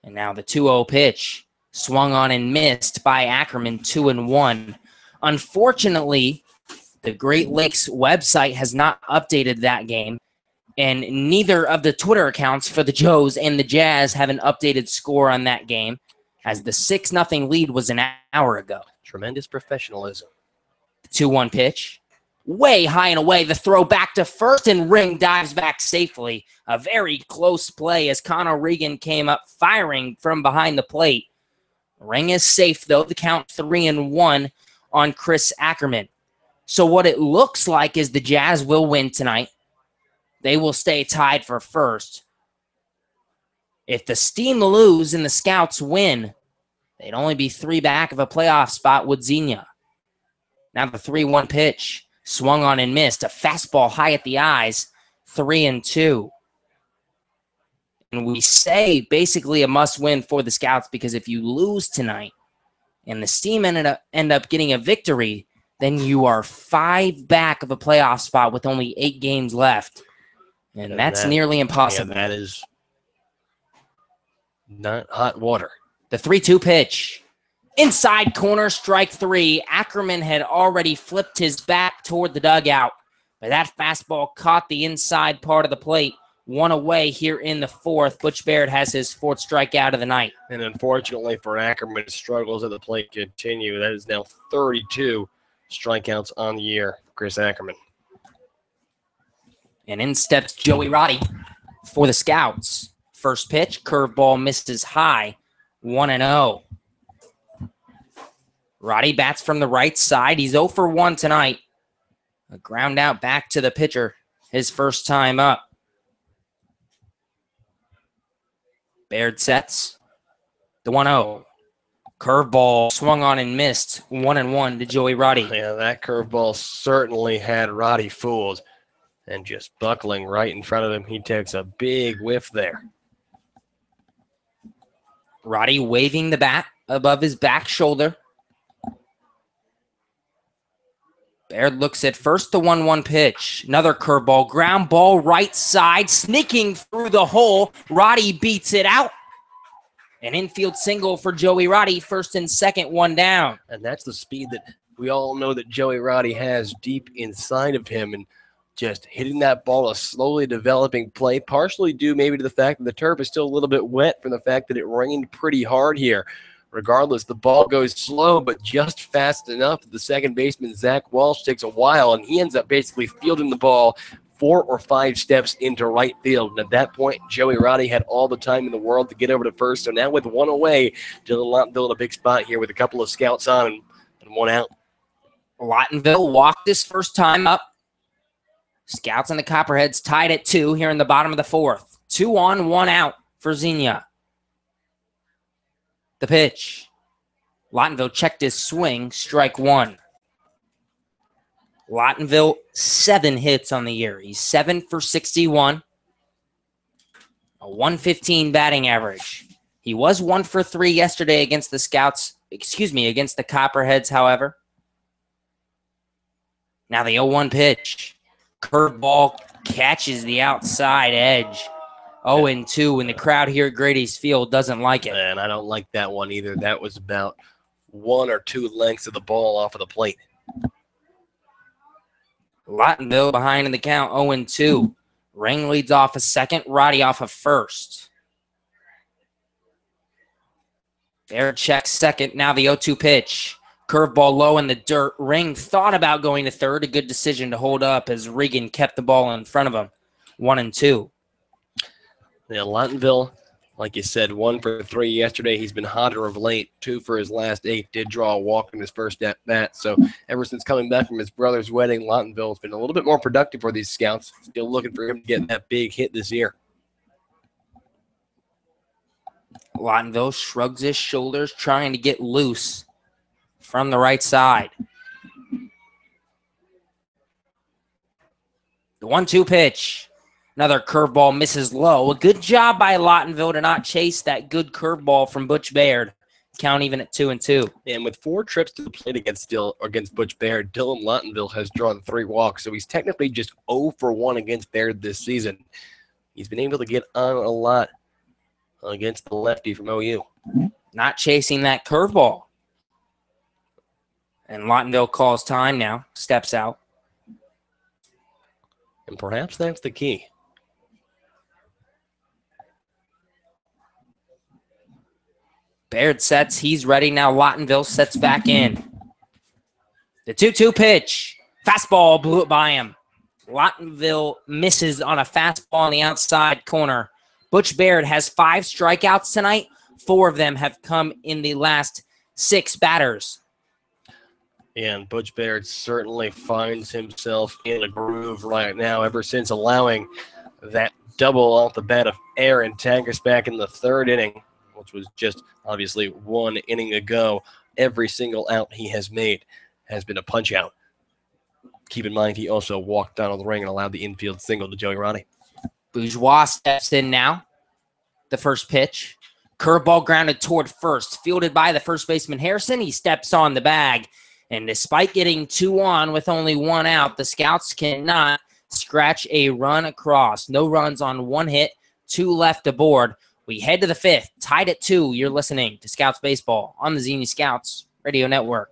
And now the 2-0 pitch swung on and missed by Ackerman, 2-1. Unfortunately, the Great Lakes website has not updated that game, and neither of the Twitter accounts for the Joes and the Jazz have an updated score on that game, as the 6-0 lead was an hour ago. Tremendous professionalism. The 2-1 pitch, way high and away, the throw back to first, and Ring dives back safely. A very close play as Connor Regan came up firing from behind the plate. Ring is safe, though. The count 3-1 on Chris Ackerman. So what it looks like is the Jazz will win tonight. They will stay tied for first. If the Steam lose and the Scouts win, they'd only be 3 back of a playoff spot with Xenia. Now the 3-1 pitch, swung on and missed. A fastball high at the eyes, 3-2. And we say basically a must-win for the Scouts, because if you lose tonight and the Steam end up getting a victory, then you are 5 back of a playoff spot with only 8 games left. And that's nearly impossible. Yeah, that is not hot water. The 3-2 pitch. Inside corner, strike 3. Ackerman had already flipped his back toward the dugout, but that fastball caught the inside part of the plate. 1 away here in the 4th. Butch Baird has his 4th strikeout of the night. And unfortunately for Ackerman, struggles at the plate continue. That is now 32 strikeouts on the year for Chris Ackerman. And in steps Joey Roddy for the Scouts. First pitch, curveball misses high, 1-0. Roddy bats from the right side. He's 0 for 1 tonight. A ground out back to the pitcher, his first time up. Baird sets the 1-0. Curveball swung on and missed, 1-1 to Joey Roddy. Yeah, that curveball certainly had Roddy fooled. And just buckling right in front of him, he takes a big whiff there. Roddy waving the bat above his back shoulder. Baird looks at first, the 1-1 pitch. Another curveball, ground ball right side, sneaking through the hole. Roddy beats it out. An infield single for Joey Roddy, first and second, 1 down. And that's the speed that we all know that Joey Roddy has deep inside of him. And just hitting that ball, a slowly developing play, partially due maybe to the fact that the turf is still a little bit wet from the fact that it rained pretty hard here. Regardless, the ball goes slow, but just fast enough that the second baseman, Zach Walsh, takes a while, and he ends up basically fielding the ball 4 or 5 steps into right field. And at that point, Joey Roddy had all the time in the world to get over to first. So now with one away, Dylan Lottenville in a big spot here with a couple of scouts on and one out. Lottenville walked his first time up. Scouts and the Copperheads tied at 2 here in the bottom of the 4th. 2 on, 1 out for Xenia. The pitch. Lottenville checked his swing, strike 1. Lottenville, 7 hits on the year. He's 7 for 61. A 115 batting average. He was 1 for 3 yesterday against the against the Copperheads, however. Now the 0-1 pitch. Curveball catches the outside edge. 0-2, and the crowd here at Grady's Field doesn't like it. And I don't like that one either. That was about 1 or 2 lengths of the ball off of the plate. Lottenville behind in the count, 0-2. Ring leads off a second, Roddy off a first. Baird checks second, now the 0-2 pitch. Curveball low in the dirt. Ring thought about going to third. A good decision to hold up as Regan kept the ball in front of him. 1-2. Yeah, Lottenville, like you said, 1 for 3 yesterday. He's been hotter of late. 2 for his last 8. Did draw a walk in his first at bat. So ever since coming back from his brother's wedding, Lottenville's been a little bit more productive for these scouts. Still looking for him to get that big hit this year. Lottenville shrugs his shoulders, trying to get loose from the right side. The 1-2 pitch. Another curveball misses low. A good job by Lottenville to not chase that good curveball from Butch Baird. Count even at 2-2. And with 4 trips to the plate against Butch Baird, Dylan Lottenville has drawn 3 walks. So he's technically just 0 for 1 against Baird this season. He's been able to get on a lot against the lefty from OU. Not chasing that curveball. And Lottenville calls time now. Steps out. And perhaps that's the key. Baird sets. He's ready now. Lottenville sets back in. The 2-2 pitch. Fastball blew it by him. Lottenville misses on a fastball on the outside corner. Butch Baird has 5 strikeouts tonight. 4 of them have come in the last 6 batters. And Butch Baird certainly finds himself in a groove right now ever since allowing that double off the bat of Aaron Taggart back in the 3rd inning, which was just obviously 1 inning ago. Every single out he has made has been a punch out. Keep in mind, he also walked down the ring and allowed the infield single to Joey Roddy. Bourgeois steps in now. The first pitch. Curveball grounded toward first. Fielded by the first baseman Harrison. He steps on the bag. And despite getting 2 on with only 1 out, the Scouts cannot scratch a run across. No runs on 1 hit. 2 left aboard. We head to the 5th. Tied at 2. You're listening to Scouts Baseball on the Xenia Scouts Radio Network.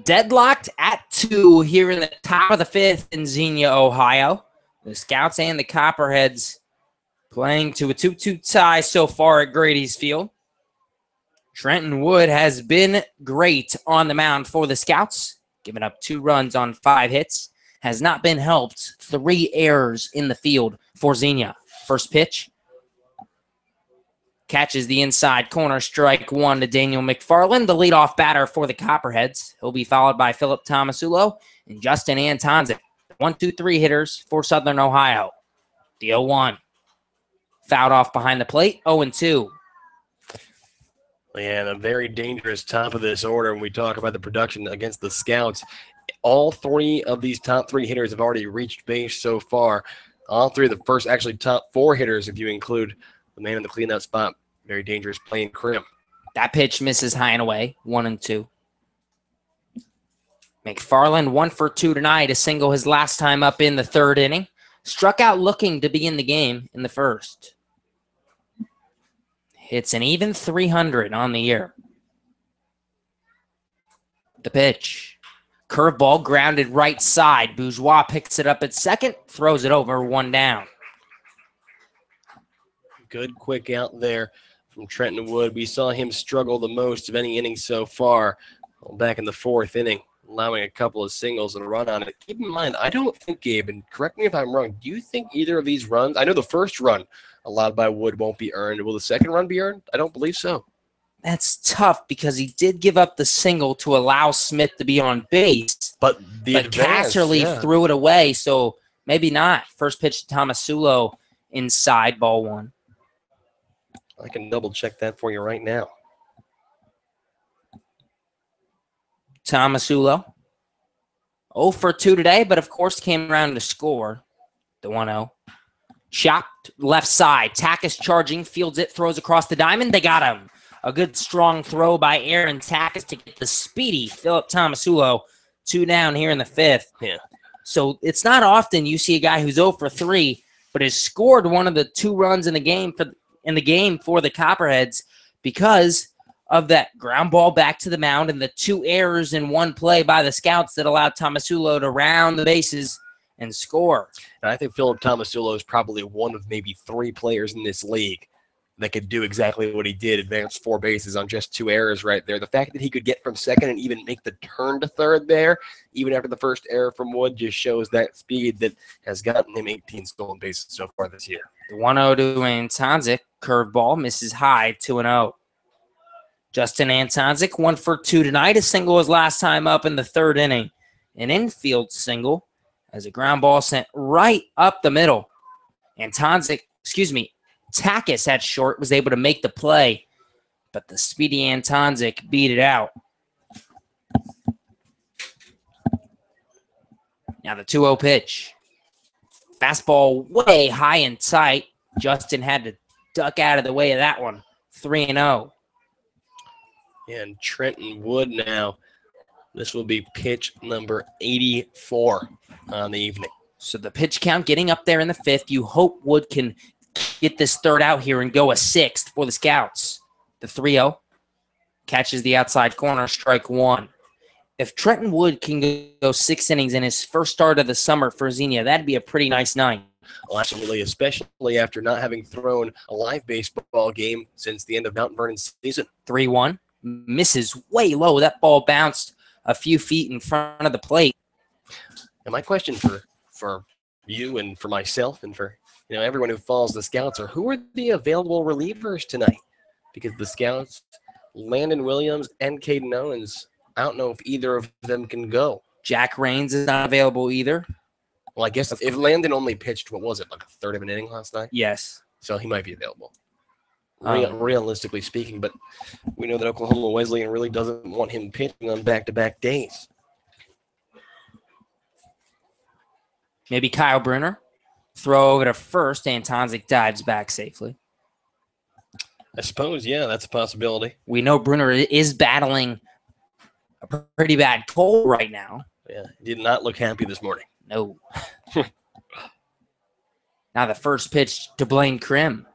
Deadlocked at 2 here in the top of the 5th in Xenia, Ohio. The Scouts and the Copperheads playing to a 2-2 tie so far at Grady's Field. Trenton Wood has been great on the mound for the Scouts, giving up 2 runs on 5 hits. Has not been helped. 3 errors in the field for Xenia. First pitch. Catches the inside corner, strike 1 to Daniel McFarland, the leadoff batter for the Copperheads. He'll be followed by Philip Tomasulo and Justin Antonzik. 1-2-3 hitters for Southern Ohio. The 0-1. Fouled off behind the plate, 0-2. Yeah, a very dangerous top of this order when we talk about the production against the Scouts. All 3 of these top 3 hitters have already reached base so far. All 3 of the first, actually top 4 hitters, if you include the man in the cleanout spot. Very dangerous playing Krim. That pitch misses high and away, 1-2. McFarland 1 for 2 tonight, a single his last time up in the 3rd inning. Struck out looking to begin the game in the 1st. Hits an even 300 on the year. The pitch. Curveball grounded right side. Bourgeois picks it up at second, throws it over, 1 down. Good quick out there from Trenton Wood. We saw him struggle the most of any inning so far back in the 4th inning, allowing a couple of singles and a run on it. Keep in mind, I don't think, Gabe, and correct me if I'm wrong, do you think either of these runs, I know the first run allowed by Wood won't be earned. Will the second run be earned? I don't believe so. That's tough because he did give up the single to allow Smith to be on base. But Casserly threw it away, so maybe not. First pitch to Tomasulo inside, ball 1. I can double check that for you right now. Tomasulo 0 for 2 today, but of course came around to score the 1-0. Chopped left side. Takis charging, fields it, throws across the diamond. They got him. A good strong throw by Aaron Takis to get the speedy Philip Tomasulo 2 down here in the 5th. Yeah. So it's not often you see a guy who's 0 for 3, but has scored one of the 2 runs in the game for the Copperheads because of that ground ball back to the mound and the 2 errors in 1 play by the Scouts that allowed Tomasulo to round the bases and score. And I think Philip Tomasulo is probably one of maybe 3 players in this league that could do exactly what he did, advance 4 bases on just 2 errors right there. The fact that he could get from second and even make the turn to third there, even after the first error from Wood, just shows that speed that has gotten him 18 stolen bases so far this year. The 1-0 to Antonzik. Curveball misses high, 2-0. Justin Antonzik, 1 for 2 tonight. A single his last time up in the 3rd inning. An infield single as a ground ball sent right up the middle. Takis at short was able to make the play, but the speedy Antonzik beat it out. Now the 2-0 pitch. Fastball way high and tight. Justin had to duck out of the way of that one. 3-0. And Trenton Wood now. This will be pitch number 84 on the evening. So the pitch count getting up there in the 5th. You hope Wood can get this 3rd out here and go a 6th for the Scouts. The 3-0 catches the outside corner, strike 1. If Trenton Wood can go 6 innings in his first start of the summer for Xenia, that'd be a pretty nice night. Well, absolutely, especially after not having thrown a live baseball game since the end of Mount Vernon's season. 3-1. Misses way low. That ball bounced a few feet in front of the plate. And my question for you and for myself and for everyone who follows the Scouts are, who are the available relievers tonight? Because the Scouts, Landon Williams and Caden Owens, I don't know if either of them can go. Jack Raines is not available either. Well, I guess if Landon only pitched, what was it, like a 1/3 of an inning last night? Yes. So he might be available. Realistically speaking, but we know that Oklahoma Wesleyan really doesn't want him pitching on back-to-back days. Maybe Kyle Brunner. Throw over to first. Antonzik dives back safely. I suppose, yeah, that's a possibility. We know Brunner is battling a pretty bad cold right now. Yeah, did not look happy this morning. No. Now the first pitch to Blaine Krim.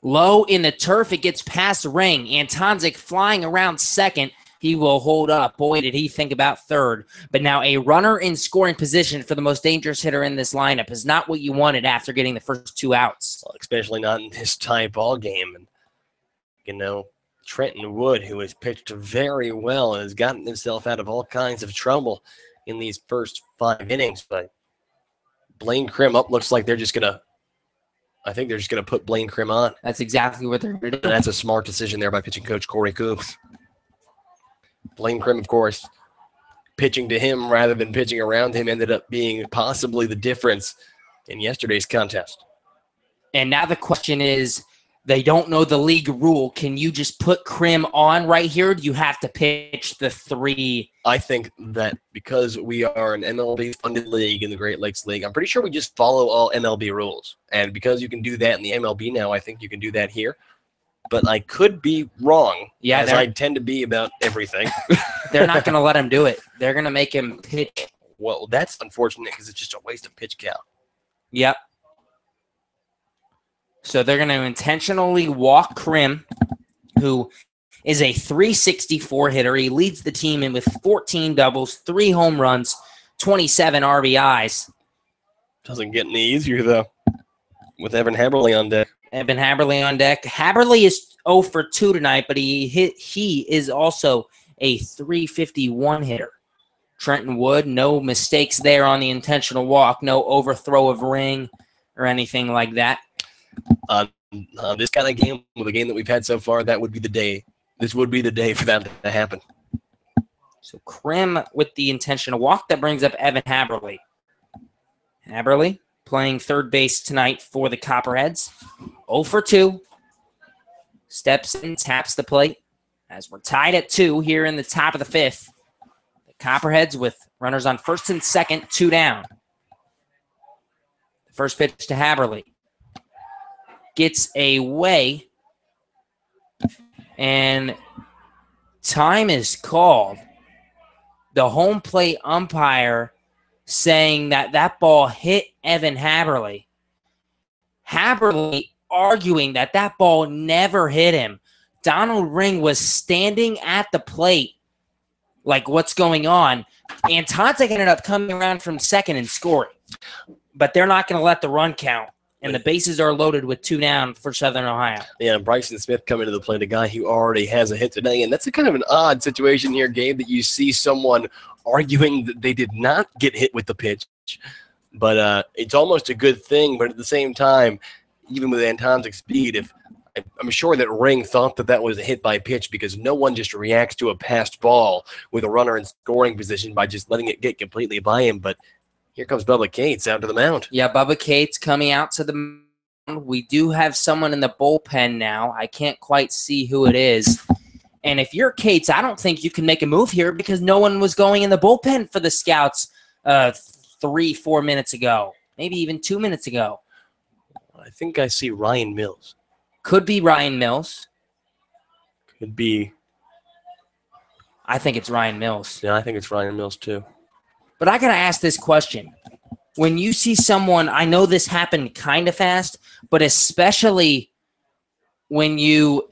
Low in the turf, it gets past the ring. Antonzik flying around second, He will hold up. Boy, did he think about third. But now a runner in scoring position for the most dangerous hitter in this lineup is not what you wanted after getting the first 2 outs. Well, especially not in this tie ball game. And, you know, Trenton Wood, who has pitched very well and has gotten himself out of all kinds of trouble in these first 5 innings. But Blaine Krim up looks like they're just going to, I think they're just going to put Blaine Krim on. That's exactly what they're going to do. And that's a smart decision there by pitching coach Corey Coombs. Blaine Krim, of course, pitching to him rather than pitching around him ended up being possibly the difference in yesterday's contest. And now the question is, they don't know the league rule. Can you just put Krim on right here? Do you have to pitch the 3? I think that because we are an MLB-funded league in the Great Lakes League, I'm pretty sure we just follow all MLB rules. And because you can do that in the MLB now, I think you can do that here. But I could be wrong, as I tend to be about everything. They're not going to let him do it. They're going to make him pitch. Well, that's unfortunate because it's just a waste of pitch count. Yep. So they're going to intentionally walk Krim, who is a .364 hitter. He leads the team in with 14 doubles, 3 home runs, 27 RBIs. Doesn't get any easier, though, with Evan Haberle on deck. Evan Haberle on deck. Haberle is 0 for 2 tonight, but he is also a .351 hitter. Trenton Wood, no mistakes there on the intentional walk, no overthrow of ring or anything like that. This kind of game, with the game that we've had so far, that would be the day. This would be the day for that to happen. So Krim with the intentional walk. That brings up Evan Haberle. Haberle playing third base tonight for the Copperheads. 0 for 2. Steps in, taps the plate. As we're tied at 2 here in the top of the 5th. The Copperheads with runners on first and second, 2 down. The first pitch to Haberle. Gets away. And time is called. The home plate umpire saying that that ball hit Evan Haberle. Haberle arguing that that ball never hit him. Donald Ring was standing at the plate like, what's going on? And Tontek ended up coming around from second and scoring. But they're not going to let the run count. And the bases are loaded with 2 down for Southern Ohio. Yeah, Bryson Smith coming to the plate, a guy who already has a hit today. And that's a kind of an odd situation here, Gabe, that you see someone arguing that they did not get hit with the pitch. But it's almost a good thing. But at the same time, even with Anton's speed, I'm sure that Ring thought that that was a hit by pitch, because no one just reacts to a passed ball with a runner in scoring position by just letting it get completely by him. But here comes Bubba Cates out to the mound. Yeah, Bubba Cates coming out to the mound. We do have someone in the bullpen now. I can't quite see who it is. And if you're Cates, I don't think you can make a move here, because no one was going in the bullpen for the Scouts 3-4 minutes ago, maybe even 2 minutes ago. I think I see Ryan Mills. Could be Ryan Mills. Could be. I think it's Ryan Mills. Yeah, I think it's Ryan Mills too. But I got to ask this question. When you see someone, I know this happened kind of fast, but especially when you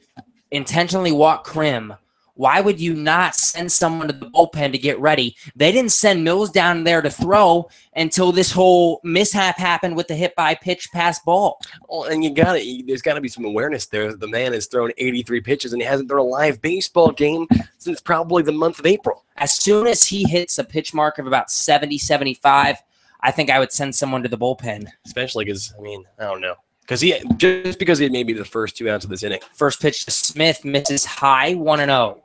intentionally walk Krim, why would you not send someone to the bullpen to get ready? They didn't send Mills down there to throw until this whole mishap happened with the hit by pitch pass ball. Well, and there's got to be some awareness there. The man has thrown 83 pitches, and he hasn't thrown a live baseball game since probably the month of April. As soon as he hits a pitch mark of about 70, 75, I think I would send someone to the bullpen. Especially because, I don't know. Just because he had maybe the first 2 outs of this inning. First pitch to Smith, misses high, 1-0.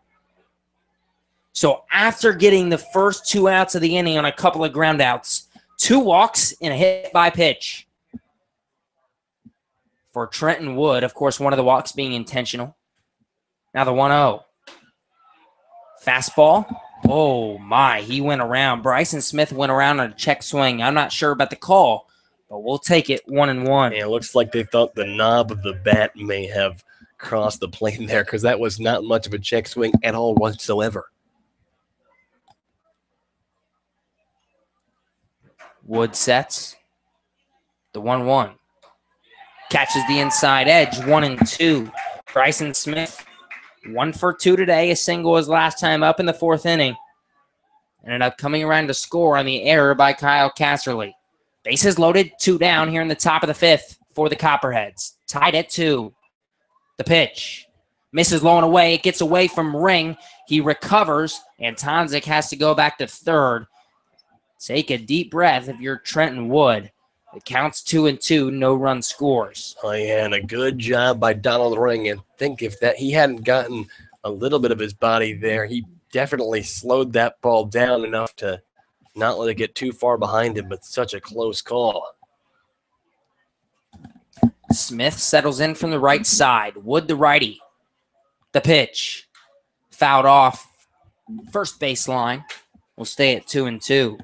So after getting the first 2 outs of the inning on a couple of ground outs, 2 walks and a hit by pitch for Trenton Wood. Of course, one of the walks being intentional. Now the 1-0. Fastball. Oh, my. He went around. Bryson Smith went around on a check swing. I'm not sure about the call, but we'll take it 1-1. Yeah, it looks like they thought the knob of the bat may have crossed the plane there, because that was not much of a check swing at all whatsoever. Wood sets the 1-1. Catches the inside edge, 1-2. Bryson Smith 1 for 2 today. A single his last time up in the 4th inning. Ended up coming around to score on the error by Kyle Casserly. Bases loaded, 2 down here in the top of the 5th for the Copperheads. Tied at 2. The pitch. Misses low and away. It gets away from Ring. He recovers, and Tonzik has to go back to 3rd. Take a deep breath if you're Trenton Wood. It counts 2-2, no run scores. Oh, yeah, and a good job by Donald Ring. And think if that he hadn't gotten a little bit of his body there, he definitely slowed that ball down enough to not let it get too far behind him, but such a close call. Smith settles in from the right side. Wood, the righty. The pitch. Fouled off. First baseline. Will stay at 2-2.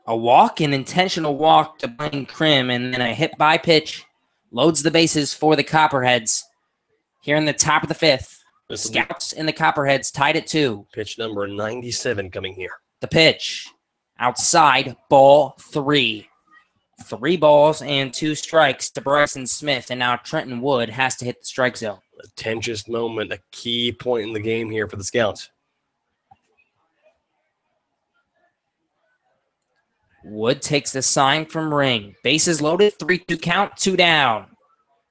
A walk, an intentional walk to Blaine Krim, and then a hit by pitch loads the bases for the Copperheads. Here in the top of the 5th, the Scouts and the Copperheads tied at 2. Pitch number 97 coming here. The pitch. Outside, ball 3. 3 balls and 2 strikes to Bryson Smith, and now Trenton Wood has to hit the strike zone. A tensious moment, a key point in the game here for the Scouts. Wood takes the sign from Ring. Bases loaded, 3-2 count, 2 down.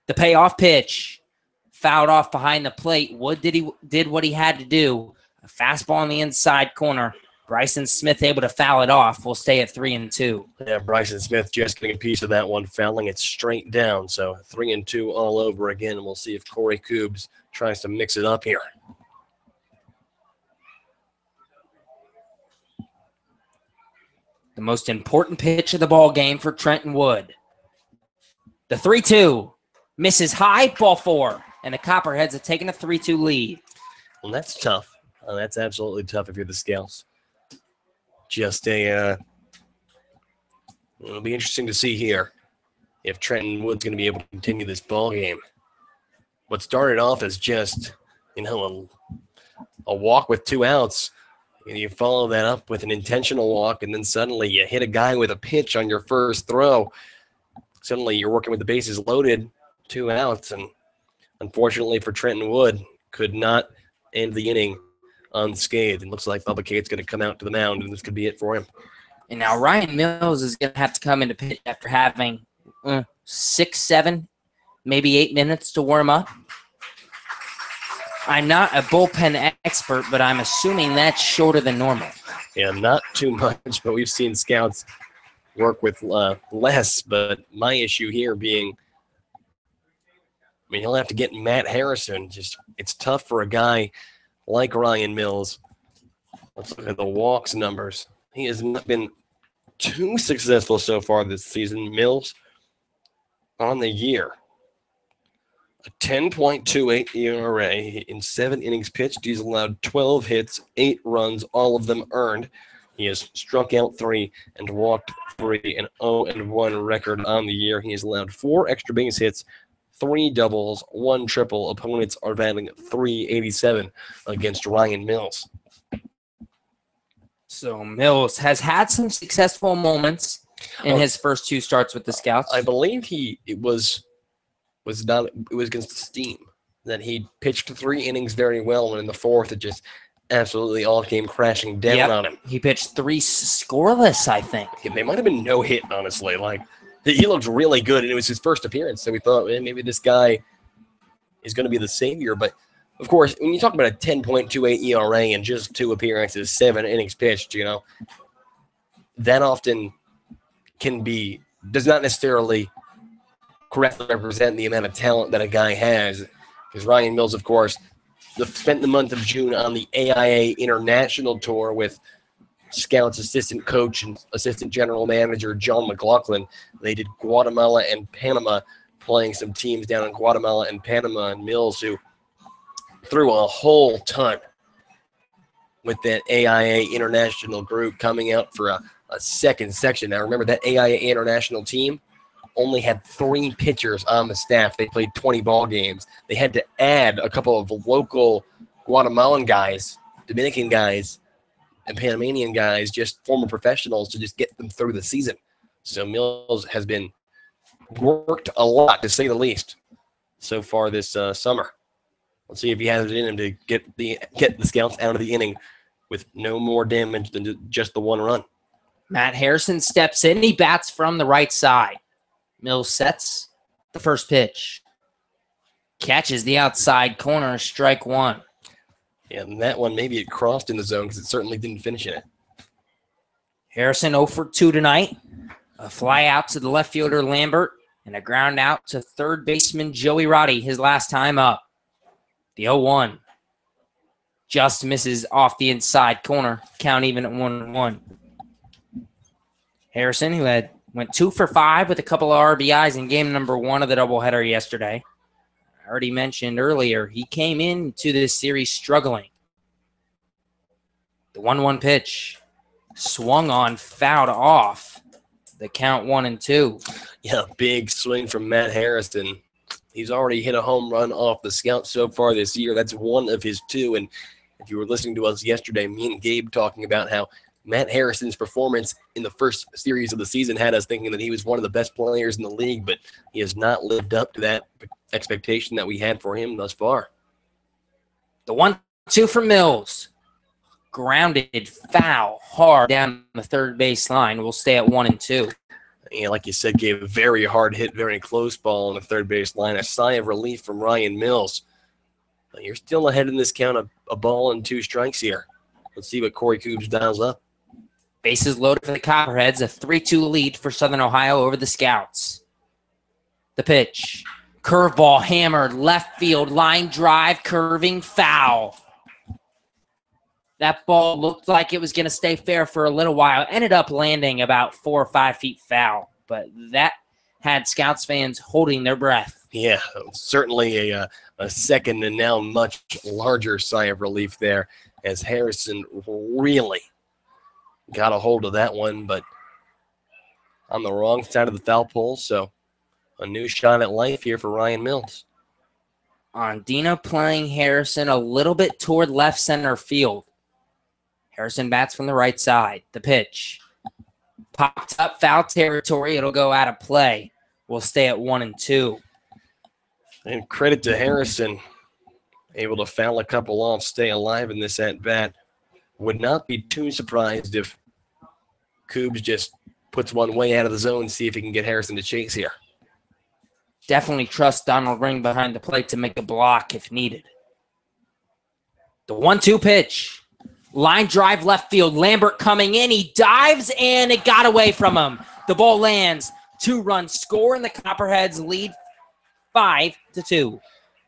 The payoff pitch. Fouled off behind the plate. Wood did what he had to do. A fastball in the inside corner. Bryson Smith able to foul it off. We'll stay at 3-2. Yeah, Bryson Smith just getting a piece of that one, fouling it straight down. So 3-2 all over again. We'll see if Corey Koobs tries to mix it up here. The most important pitch of the ball game for Trenton Wood. The 3-2 misses high, ball 4, and the Copperheads have taken a 3-2 lead. Well, that's tough. That's absolutely tough if you're the Scouts. Just it'll be interesting to see here if Trenton Wood's going to be able to continue this ball game. What started off as just, a walk with 2 outs, and you follow that up with an intentional walk, and then suddenly you hit a guy with a pitch on your first throw. Suddenly you're working with the bases loaded, 2 outs, and unfortunately for Trenton Wood, could not end the inning unscathed. It looks like Bubba Cate's going to come out to the mound, and this could be it for him. And now Ryan Mills is going to have to come into pitch after having 6, 7, maybe 8 minutes to warm up. I'm not a bullpen expert, but I'm assuming that's shorter than normal. Yeah, not too much, but we've seen Scouts work with less. But my issue here being, he'll have to get Matt Harrison. It's tough for a guy like Ryan Mills. Let's look at the walks numbers. He has not been too successful so far this season. Mills on the year. A 10.28 ERA in 7 innings pitched. He's allowed 12 hits, 8 runs, all of them earned. He has struck out 3 and walked 3, an 0-1 record on the year. He has allowed 4 extra base hits, 3 doubles, 1 triple. Opponents are batting .387 against Ryan Mills. So Mills has had some successful moments in his first 2 starts with the Scouts. I believe it was against the Steam that he pitched 3 innings very well, and in the 4th it just absolutely all came crashing down on him. He pitched 3 scoreless, I think. They might have been no hit, honestly. He looked really good, and it was his first appearance, so we thought maybe this guy is going to be the savior. But of course, when you talk about a 10.28 ERA and just 2 appearances, 7 innings pitched, that often does not necessarily correctly represent the amount of talent that a guy has. Because Ryan Mills, of course, spent the month of June on the AIA International Tour with Scouts assistant coach and assistant general manager John McLaughlin. They did Guatemala and Panama, playing some teams down in Guatemala and Panama, and Mills, who threw a whole ton with that AIA International group, coming out for a second section. Now, remember, that AIA International team only had 3 pitchers on the staff. They played 20 ball games. They had to add a couple of local Guatemalan guys, Dominican guys, and Panamanian guys, just former professionals, to just get them through the season. So Mills has been worked a lot, to say the least. so far this summer. Let's see if he has it in him to get the Scouts out of the inning with no more damage than just the one run. Matt Harrison steps in. He bats from the right side. Mills sets the first pitch. Catches the outside corner, strike one. Yeah, and that one, maybe it crossed in the zone because it certainly didn't finish in it. Harrison 0 for 2 tonight. A fly out to the left fielder, Lambert, and a ground out to third baseman, Joey Roddy, his last time up. The 0-1 just misses off the inside corner. Count even at 1-1. Harrison, who went 2 for 5 with a couple of RBIs in game number 1 of the doubleheader yesterday. I already mentioned earlier, he came into this series struggling. The 1-1 pitch swung on, fouled off. The count 1-2. Yeah, big swing from Matt Harrison. He's already hit a home run off the Scout so far this year. That's one of his 2. And if you were listening to us yesterday, me and Gabe talking about how Matt Harrison's performance in the first series of the season had us thinking that he was one of the best players in the league, but he has not lived up to that expectation that we had for him thus far. The 1-2 from Mills. Grounded foul hard down the third base line. We'll stay at 1-2. And like you said, gave a very hard hit, very close ball on the third base line. A sigh of relief from Ryan Mills. But you're still ahead in this count of a ball and 2 strikes here. Let's see what Corey Coobs dials up. Bases loaded for the Copperheads. A 3-2 lead for Southern Ohio over the Scouts. The pitch. Curveball hammered left field. Line drive, curving foul. That ball looked like it was going to stay fair for a little while. Ended up landing about 4 or 5 feet foul. But that had Scouts fans holding their breath. Yeah, certainly a second and now much larger sigh of relief there as Harrison really got a hold of that one, but on the wrong side of the foul pole. So a new shot at life here for Ryan Mills. Ondina playing Harrison a little bit toward left center field. Harrison bats from the right side. The pitch. Popped up, foul territory. It'll go out of play. We'll stay at 1-2. And credit to Harrison. Able to foul a couple off, stay alive in this at-bat. Would not be too surprised if Coobs just puts one way out of the zone, see if he can get Harrison to chase here. Definitely trust Donald Ring behind the plate to make a block if needed. The 1-2 pitch. Line drive left field. Lambert coming in. He dives, and it got away from him. The ball lands. 2-run score, and the Copperheads lead 5-2.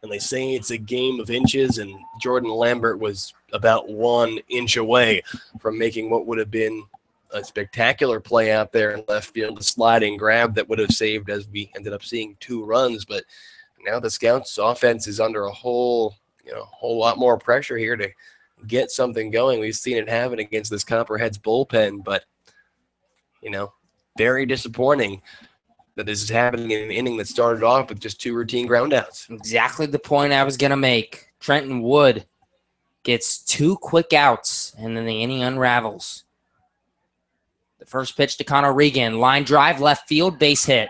And they say it's a game of inches, and Jordan Lambert was about 1 inch away from making what would have been a spectacular play out there in left field, a sliding grab that would have saved, as we ended up seeing, 2 runs. But now the Scouts' offense is under a whole lot more pressure here to get something going. We've seen it happen against this Copperheads bullpen, but, very disappointing that this is happening in an inning that started off with just 2 routine groundouts. Exactly the point I was going to make. Trenton Wood gets 2 quick outs, and then the inning unravels. The first pitch to Connor Regan. Line drive, left field, base hit.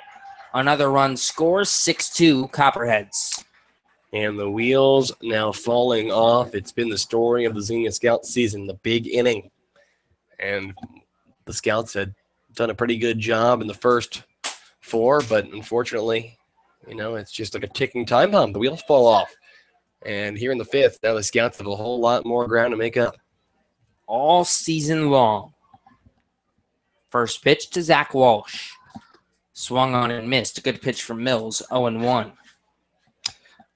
Another run scores, 6-2 Copperheads. And the wheels now falling off. It's been the story of the Xenia Scouts season, the big inning. And the Scouts had done a pretty good job in the first 4, but unfortunately, it's just like a ticking time bomb. The wheels fall off. And here in the 5th, now the Scouts have a whole lot more ground to make up. All season long. First pitch to Zach Walsh. Swung on and missed. A good pitch from Mills, 0-1.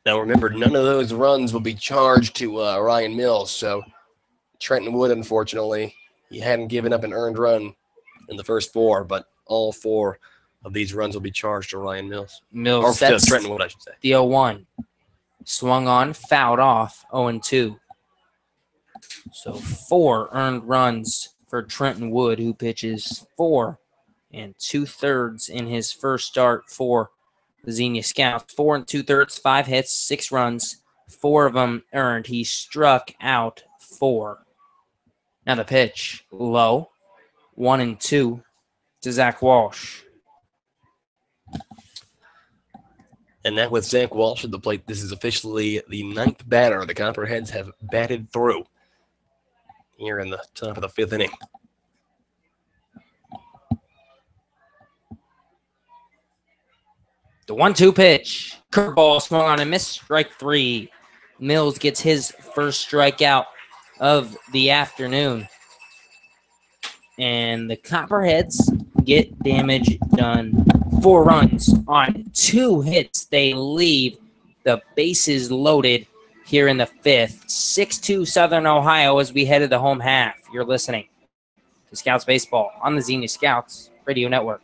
Now remember, none of those runs will be charged to Ryan Mills. So Trenton Wood, unfortunately, he hadn't given up an earned run in the first 4, but all 4 of these runs will be charged to Ryan Mills. Mills sets Trenton Wood, I should say. The 0-1. Swung on, fouled off, 0-2. So 4 earned runs for Trenton Wood, who pitches 4 2/3 in his first start for the Xenia Scouts. 4 2/3, 5 hits, 6 runs, 4 of them earned. He struck out 4. Now the pitch, low, 1-2 to Zach Walsh. And now with Zach Walsh at the plate, this is officially the 9th batter the Copperheads have batted through here in the top of the 5th inning. The 1-2 pitch. Curveball swung on and missed. Strike 3. Mills gets his first strikeout of the afternoon. And the Copperheads get damage done. 4 runs on 2 hits. They leave the bases loaded here in the 5th. 6-2 Southern Ohio as we head to the home half. You're listening to Scouts Baseball on the Xenia Scouts Radio Network.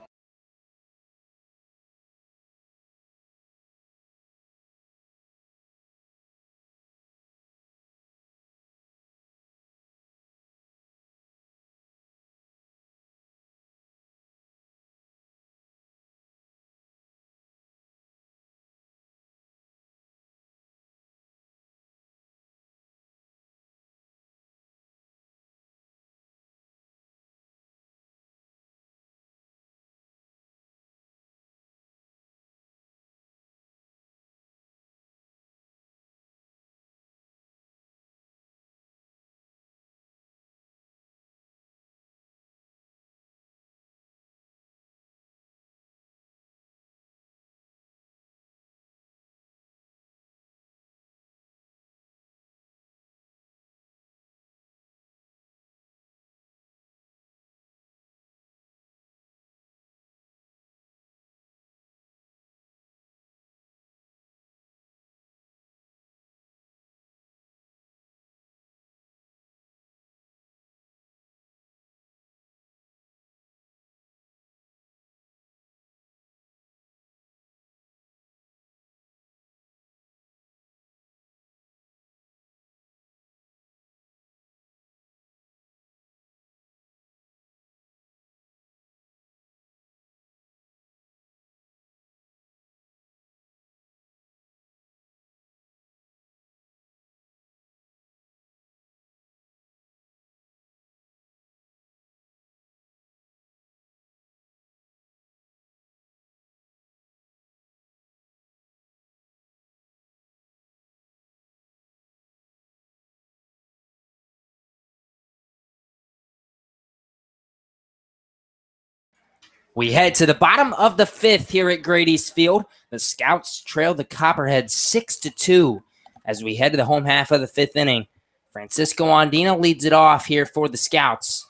We head to the bottom of the 5th here at Grady's Field. The Scouts trail the Copperheads 6-2 as we head to the home half of the 5th inning. Francisco Andino leads it off here for the Scouts.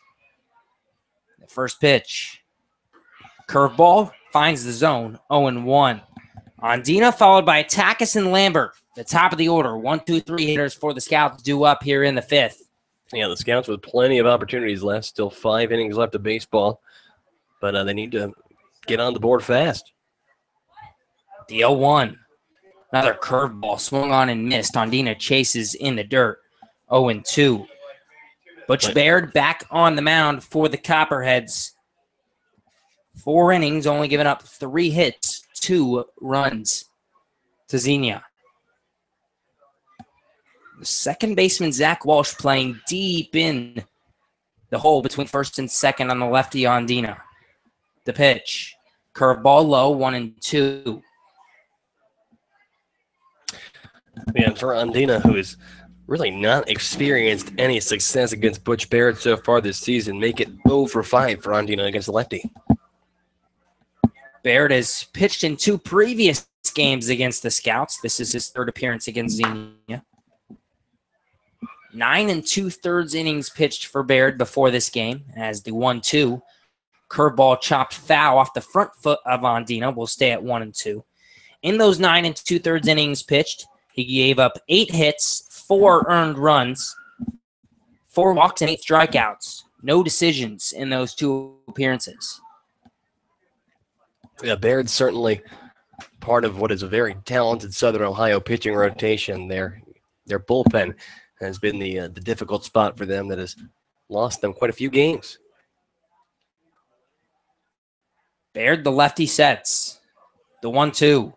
The first pitch. Curveball finds the zone, 0-1. Andino followed by Takis and Lambert. The top of the order, 1, 2, 3 hitters for the Scouts due up here in the 5th. Yeah, the Scouts with plenty of opportunities left. Still 5 innings left of baseball. But they need to get on the board fast. The 0-1. Another curveball swung on and missed. Andino chases in the dirt. 0-2. Butch Baird back on the mound for the Copperheads. 4 innings, only giving up 3 hits, 2 runs to Xenia. The second baseman, Zach Walsh, playing deep in the hole between first and second on the lefty Andino. The pitch. Curveball low, 1-2. Yeah, for Andino, who is really not experienced any success against Butch Baird so far this season, make it 0-5 for Andino against the lefty. Baird has pitched in 2 previous games against the Scouts. This is his 3rd appearance against Xenia. 9 2/3 innings pitched for Baird before this game as the 1-2. Curveball chopped foul off the front foot of Andino will stay at 1-2. In those 9 2/3 innings pitched, he gave up 8 hits, 4 earned runs, 4 walks, and 8 strikeouts. No decisions in those 2 appearances. Yeah, Baird's certainly part of what is a very talented Southern Ohio pitching rotation. Their bullpen has been the difficult spot for them that has lost them quite a few games. Baird, the lefty sets. The 1-2.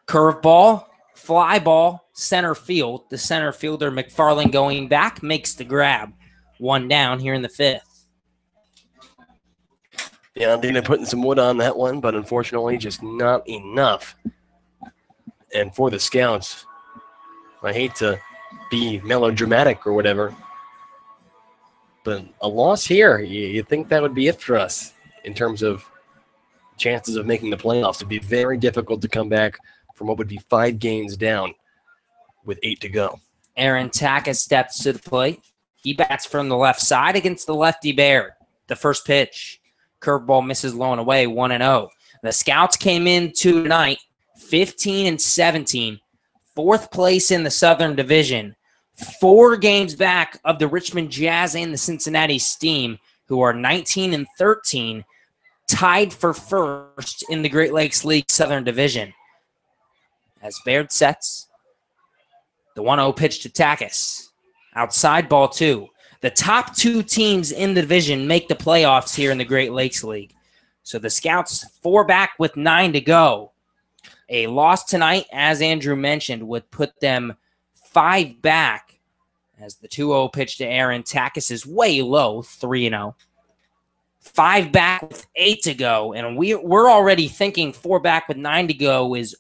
Curveball, fly ball, center field. The center fielder, McFarland, going back, makes the grab. 1 down here in the 5th. Yeah, Andino putting some wood on that one, but unfortunately just not enough And for the Scouts, I hate to be melodramatic or whatever, but a loss here, you think that would be it for us in terms of chances of making the playoffs. It'd be very difficult to come back from what would be 5 games down with 8 to go. Aaron Tackett steps to the plate. He bats from the left side against the lefty Baird. The first pitch, curveball misses low and away, 1-0. The Scouts came in tonight 15-17, 4th place in the Southern Division, 4 games back of the Richmond Jazz and the Cincinnati Steam, who are 19-13, tied for first in the Great Lakes League Southern Division. As Baird sets, the 1-0 pitch to Tackett. Outside ball 2. The top 2 teams in the division make the playoffs here in the Great Lakes League. So the Scouts 4 back with 9 to go. A loss tonight, as Andrew mentioned, would put them 5 back as the 2-0 pitch to Aaron Tackett is way low, 3-0. 5 back with 8 to go, and we're already thinking 4 back with 9 to go is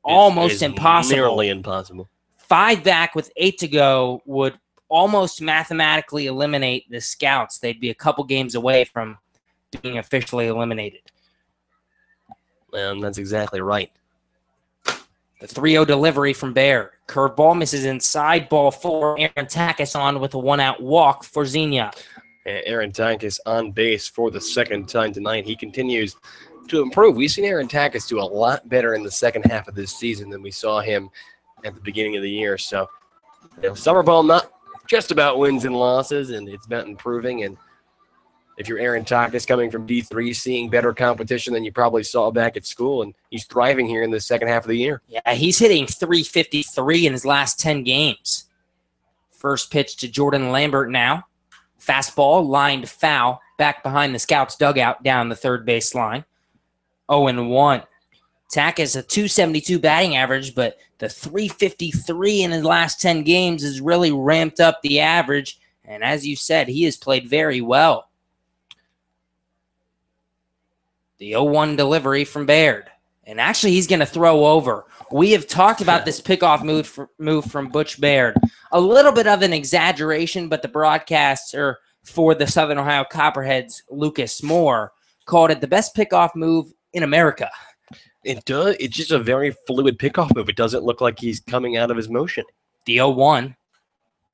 almost impossible. Nearly impossible. 5 back with 8 to go would almost mathematically eliminate the Scouts. They'd be a couple games away from being officially eliminated. And that's exactly right. The 3-0 delivery from Baird. Curveball misses inside, ball 4. Aaron Tackett on with a 1-out walk for Xenia. Aaron Tackett on base for the second time tonight. He continues to improve. We've seen Aaron Tackett do a lot better in the second half of this season than we saw him at the beginning of the year. So, summer ball not just about wins and losses, and it's about improving. And if you're Aaron Tackett coming from D3, seeing better competition than you probably saw back at school, and he's thriving here in the second half of the year. Yeah, he's hitting .353 in his last 10 games. First pitch to Jordan Lambert now. Fastball, lined foul, back behind the Scouts' dugout down the third base line. 0-1. Tackett a .272 batting average, but the .353 in his last 10 games has really ramped up the average. And as you said, he has played very well. The 0-1 delivery from Baird. And actually, he's going to throw over. We have talked about this pickoff move from Butch Baird. A little bit of an exaggeration, but the broadcaster for the Southern Ohio Copperheads, Lucas Moore, called it the best pickoff move in America. It does. It's just a very fluid pickoff move. It doesn't look like he's coming out of his motion. The 0-1,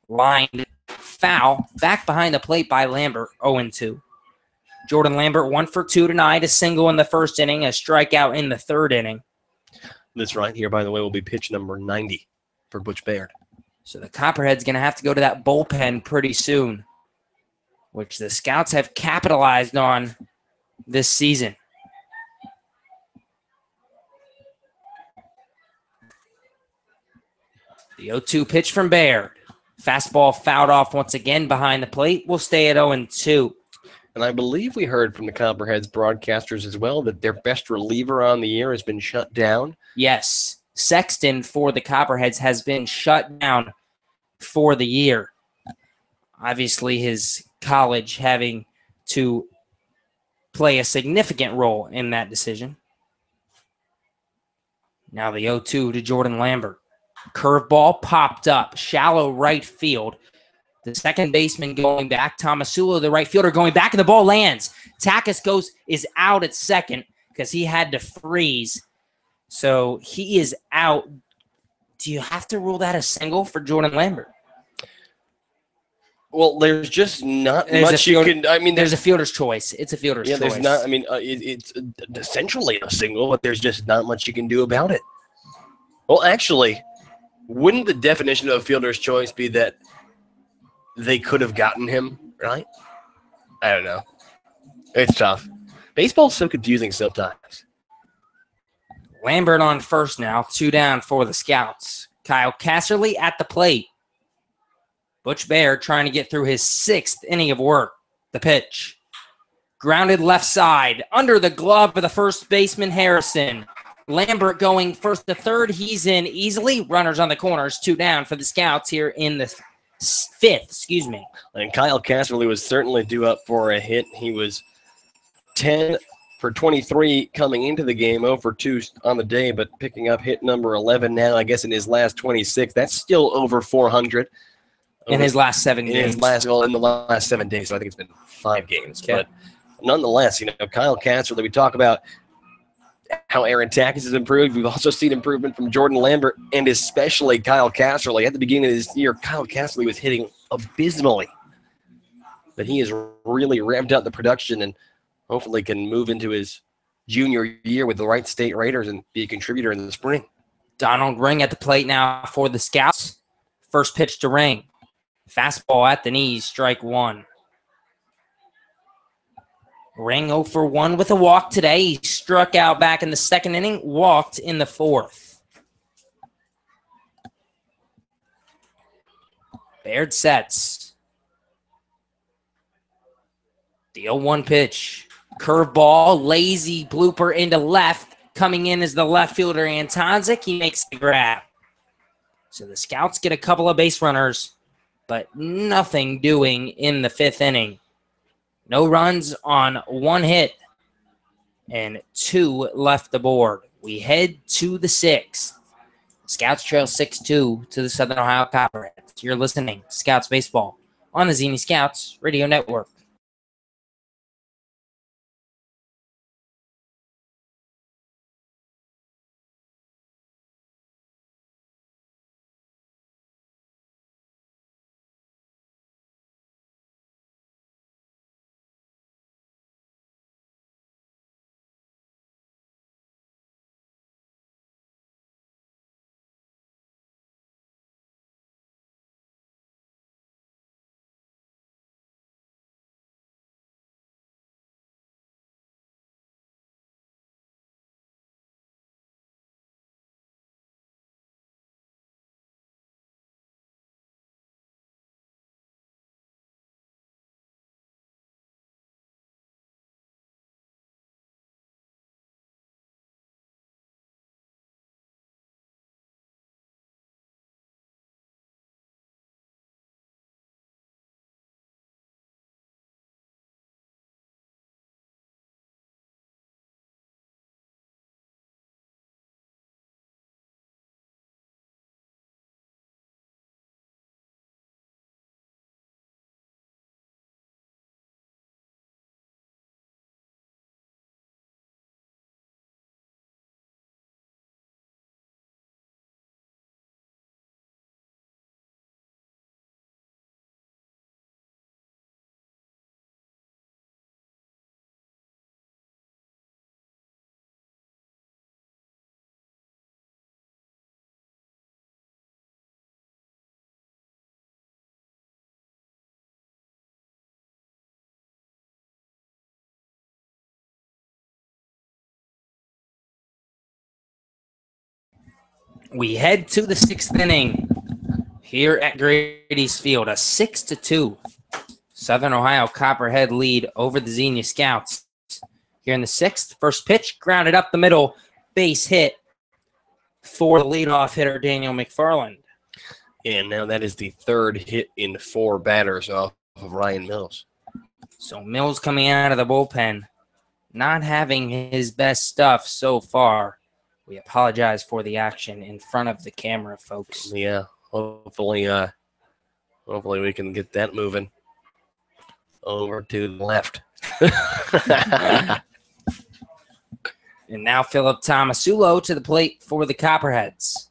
lined foul, back behind the plate by Lambert, 0-2. Jordan Lambert 1 for 2 tonight, a single in the first inning, a strikeout in the third inning. This right here, by the way, will be pitch number 90 for Butch Baird. So the Copperheads going to have to go to that bullpen pretty soon, which the Scouts have capitalized on this season. The 0-2 pitch from Baird. Fastball fouled off once again behind the plate. We'll stay at 0-2. And I believe we heard from the Copperheads broadcasters as well that their best reliever on the year has been shut down. Yes. Sexton for the Copperheads has been shut down for the year. Obviously, his college having to play a significant role in that decision. Now the 0-2 to Jordan Lambert. Curveball popped up, shallow right field. The second baseman going back. Tomasula, the right fielder, going back, and the ball lands. Tackett is out at second because he had to freeze. So he is out. Do you have to rule that a single for Jordan Lambert? Well, there's just not much you can. I mean, there's a fielder's choice. It's a fielder's choice. There's not. I mean, it's essentially a single, but there's just not much you can do about it. Well, actually, wouldn't the definition of a fielder's choice be that they could have gotten him, right? I don't know. It's tough. Baseball's so confusing sometimes. Lambert on first now, 2 down for the Scouts. Kyle Casserly at the plate. Butch Baird trying to get through his 6th inning of work. The pitch. Grounded left side, under the glove of the first baseman, Harrison. Lambert going first to third. He's in easily. Runners on the corners, 2 down for the Scouts here in the 5th, And Kyle Casserly was certainly due up for a hit. He was 10 for 23 coming into the game, 0 for 2 on the day, but picking up hit number 11 now, I guess, in his last 26. That's still over 400. In his last 7 games. In the last 7 days, so I think it's been 5 games. Okay. But nonetheless, Kyle Casserly, we talk about how Aaron Tackett has improved. We've also seen improvement from Jordan Lambert and especially Kyle Casserly. At the beginning of this year, Kyle Casserly was hitting abysmally. But he has really ramped up the production and hopefully can move into his junior year with the Wright State Raiders and be a contributor in the spring. Donald Ring at the plate now for the Scouts. First pitch to Ring. Fastball at the knees, strike 1. Ring 0 for 1 with a walk today. He struck out back in the 2nd inning, walked in the 4th. Baird sets. The 0-1 pitch. Curveball, lazy blooper into left. Coming in is the left fielder, Antonzik. He makes the grab. So the Scouts get a couple of base runners, but nothing doing in the 5th inning. No runs on 1 hit and 2 left the board. We head to the 6th. Scouts trail 6-2 to the Southern Ohio Copperheads. You're listening to Scouts Baseball on the Xenia Scouts Radio Network. We head to the 6th inning here at Grady's Field. A 6-2 Southern Ohio Copperhead lead over the Xenia Scouts. Here in the 6th, first pitch, grounded up the middle, base hit for the leadoff hitter, Daniel McFarland. And now that is the 3rd hit in 4 batters off of Ryan Mills. So Mills coming out of the bullpen, not having his best stuff so far. We apologize for the action in front of the camera, folks. Yeah, hopefully we can get that moving over to the left. And now Philip Tomasulo to the plate for the Copperheads.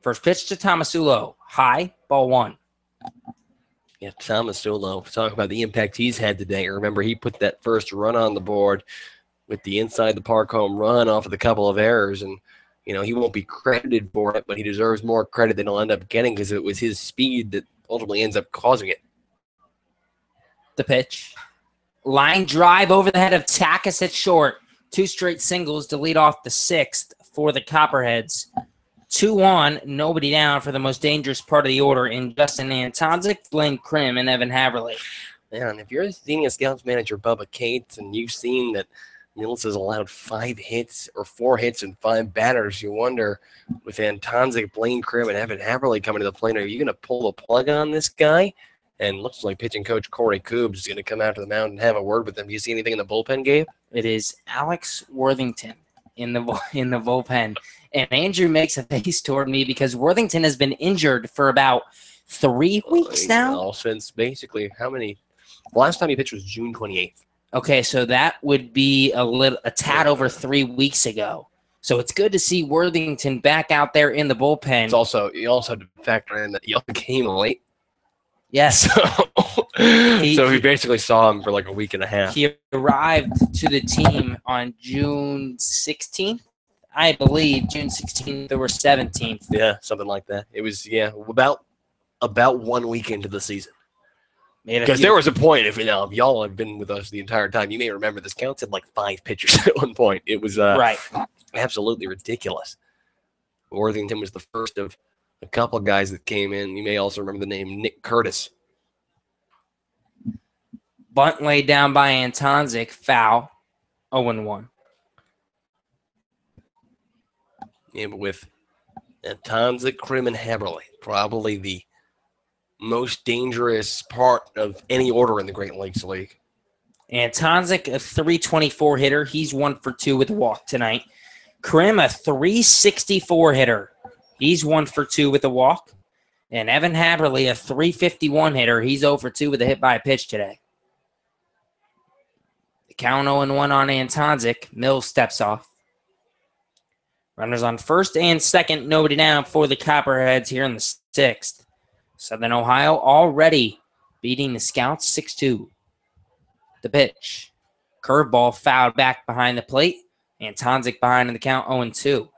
First pitch to Tomasulo. High, ball 1. Yeah, Tomasulo, talking about the impact he's had today. Remember, he put that first run on the board with the inside the park home run off of the couple of errors. And, he won't be credited for it, but he deserves more credit than he'll end up getting because it was his speed that ultimately ends up causing it. The pitch. Line drive over the head of Tackett at short. 2 straight singles to lead off the 6th for the Copperheads. 2 on, nobody down for the most dangerous part of the order in Justin Antonzik, Blaine Krim, and Evan Haverly. Yeah, and if you're a Xenia Scouts manager, Bubba Cates, and you've seen that Mills has allowed 5 hits or 4 hits and 5 batters, you wonder, with Antonzik, Blaine Krim, and Evan Haverly coming to the plate, are you going to pull the plug on this guy? And looks like pitching coach Corey Coobs is going to come out to the mound and have a word with them. Do you see anything in the bullpen, Gabe? It is Alex Worthington in the bullpen. And Andrew makes a face toward me because Worthington has been injured for about 3 weeks now. All since basically how many? The last time he pitched was June 28th. Okay, so that would be a tad over 3 weeks ago. So it's good to see Worthington back out there in the bullpen. You also have to factor in that he also came late. Yes. So he basically saw him for like a week and a half. He arrived to the team on June 16th, I believe, June 16th or 17th. Yeah, something like that. It was, about 1 week into the season. Because there was a point, if y'all have been with us the entire time, you may remember this count had like 5 pitchers at one point. It was right. Absolutely ridiculous. Worthington was the first of a couple of guys that came in. You may also remember the name Nick Curtis. Bunt laid down by Antonzik, foul, 0-1. Yeah, but with Antonzik, Krim, and Haberle, probably the most dangerous part of any order in the Great Lakes League. Antonzik, a 324 hitter. He's 1 for 2 with a walk tonight. Krim, a 364 hitter. He's 1 for 2 with a walk. And Evan Haberle, a 351 hitter. He's 0 for 2 with a hit by a pitch today. The count 0-1 on Antonzik. Mills steps off. Runners on first and second. Nobody down for the Copperheads here in the 6th. Southern Ohio already beating the Scouts 6-2. The pitch. Curveball fouled back behind the plate. Antonzik behind in the count 0-2.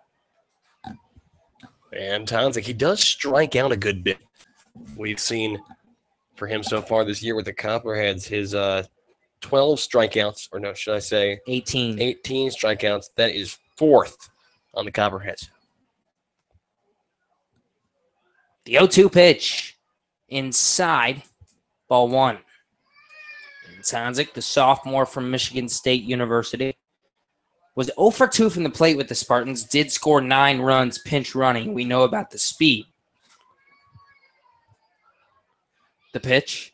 Antonzik, he does strike out a good bit. We've seen for him so far this year with the Copperheads, his 12 strikeouts, or no, should I say 18. 18 strikeouts. That is 4th on the Copperheads. The 0-2 pitch. Inside. Ball 1. Antonzik, the sophomore from Michigan State University, was 0 for 2 from the plate with the Spartans, did score 9 runs pinch running. We know about the speed. The pitch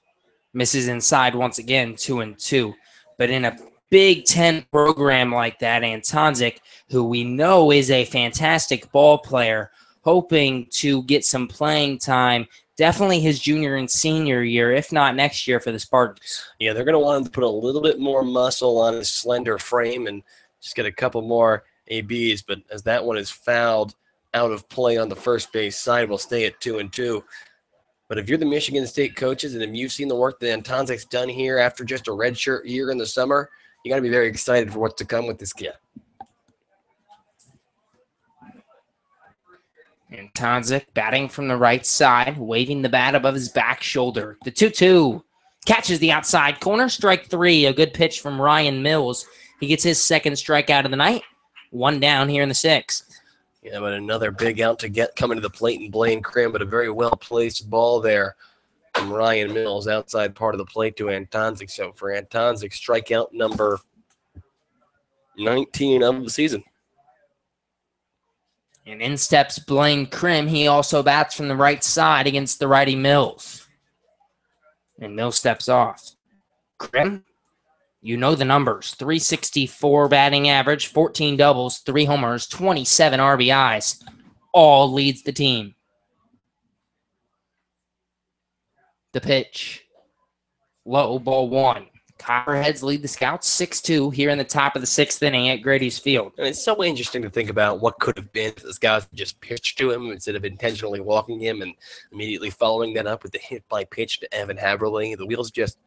misses inside once again, 2-2. But in a Big Ten program like that, Antonzik, who we know is a fantastic ball player, hoping to get some playing time, definitely his junior and senior year, if not next year for the Spartans. Yeah, they're going to want him to put a little bit more muscle on his slender frame and just get a couple more ABs, but as that one is fouled out of play on the first base side, we'll stay at 2-2. But if you're the Michigan State coaches and if you've seen the work that Antonzik's done here after just a redshirt year in the summer, you got to be very excited for what's to come with this kid. Antonzik batting from the right side, waving the bat above his back shoulder. The 2-2 catches the outside corner, strike 3. A good pitch from Ryan Mills. He gets his 2nd strikeout of the night. 1 down here in the 6th. Yeah, but another big out to get coming to the plate and Blaine Krim, but a very well-placed ball there from Ryan Mills outside part of the plate to Antonzik. So for Antonzik, strikeout number 19 of the season. And in steps Blaine Krim. He also bats from the right side against the righty Mills. And Mills steps off. Krim, you know the numbers. 364 batting average, 14 doubles, 3 homers, 27 RBIs. All leads the team. The pitch. Low, ball 1. Copperheads lead the Scouts 6-2 here in the top of the 6th inning at Grady's Field. And it's so interesting to think about what could have been if the Scouts just pitched to him instead of intentionally walking him and immediately following that up with the hit by pitch to Evan Haberle. The wheels just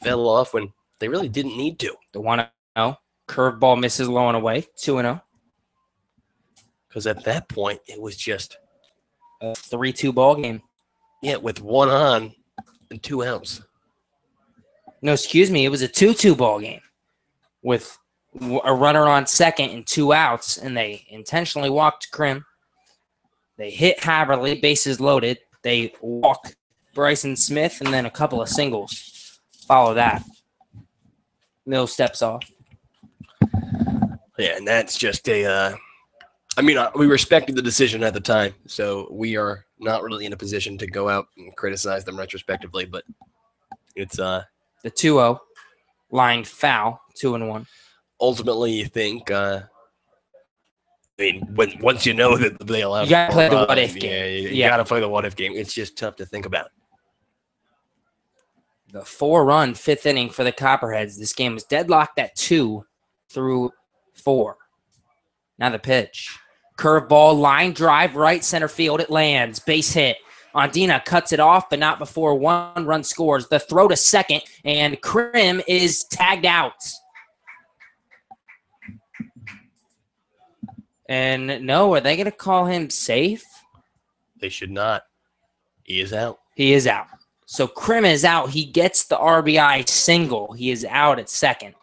fell off when they really didn't need to. The 1-0. Curveball misses low and away. 2-0. Because at that point, it was just a 3-2 ball game. Yeah, with 1 on and 2 outs. No, excuse me. It was a 2-2 ball game with a runner on second and 2 outs, and they intentionally walked Krim. They hit Haberle, bases loaded. They walk Bryson Smith, and then a couple of singles follow that. Mills steps off. Yeah, and that's just we respected the decision at the time, so we are not really in a position to go out and criticize them retrospectively, but it's The 2-0 line foul, 2-1. ultimately you think. Once you know that they allow, you gotta play the what if game. Yeah, you gotta play the what if game. It's just tough to think about. The 4-run fifth inning for the Copperheads. This game was deadlocked at 2 through 4. Now the pitch. Curveball, line drive, right center field. It lands. Base hit. Ondina cuts it off, but not before 1 run scores. The throw to second, and Krim is tagged out. And no, are they going to call him safe? They should not. He is out. He is out. So Krim is out. He gets the RBI single. He is out at second.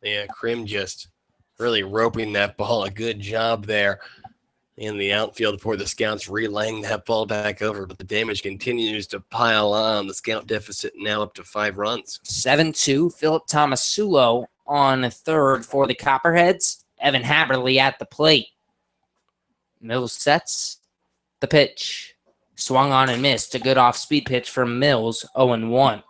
Yeah, Krim just really roping that ball. A good job there in the outfield for the Scouts, relaying that ball back over. But the damage continues to pile on. The Scout deficit now up to 5 runs. 7-2. Philip Tomasulo on third for the Copperheads. Evan Haberly at the plate. Mills sets the pitch. Swung on and missed. A good off-speed pitch from Mills, 0-1.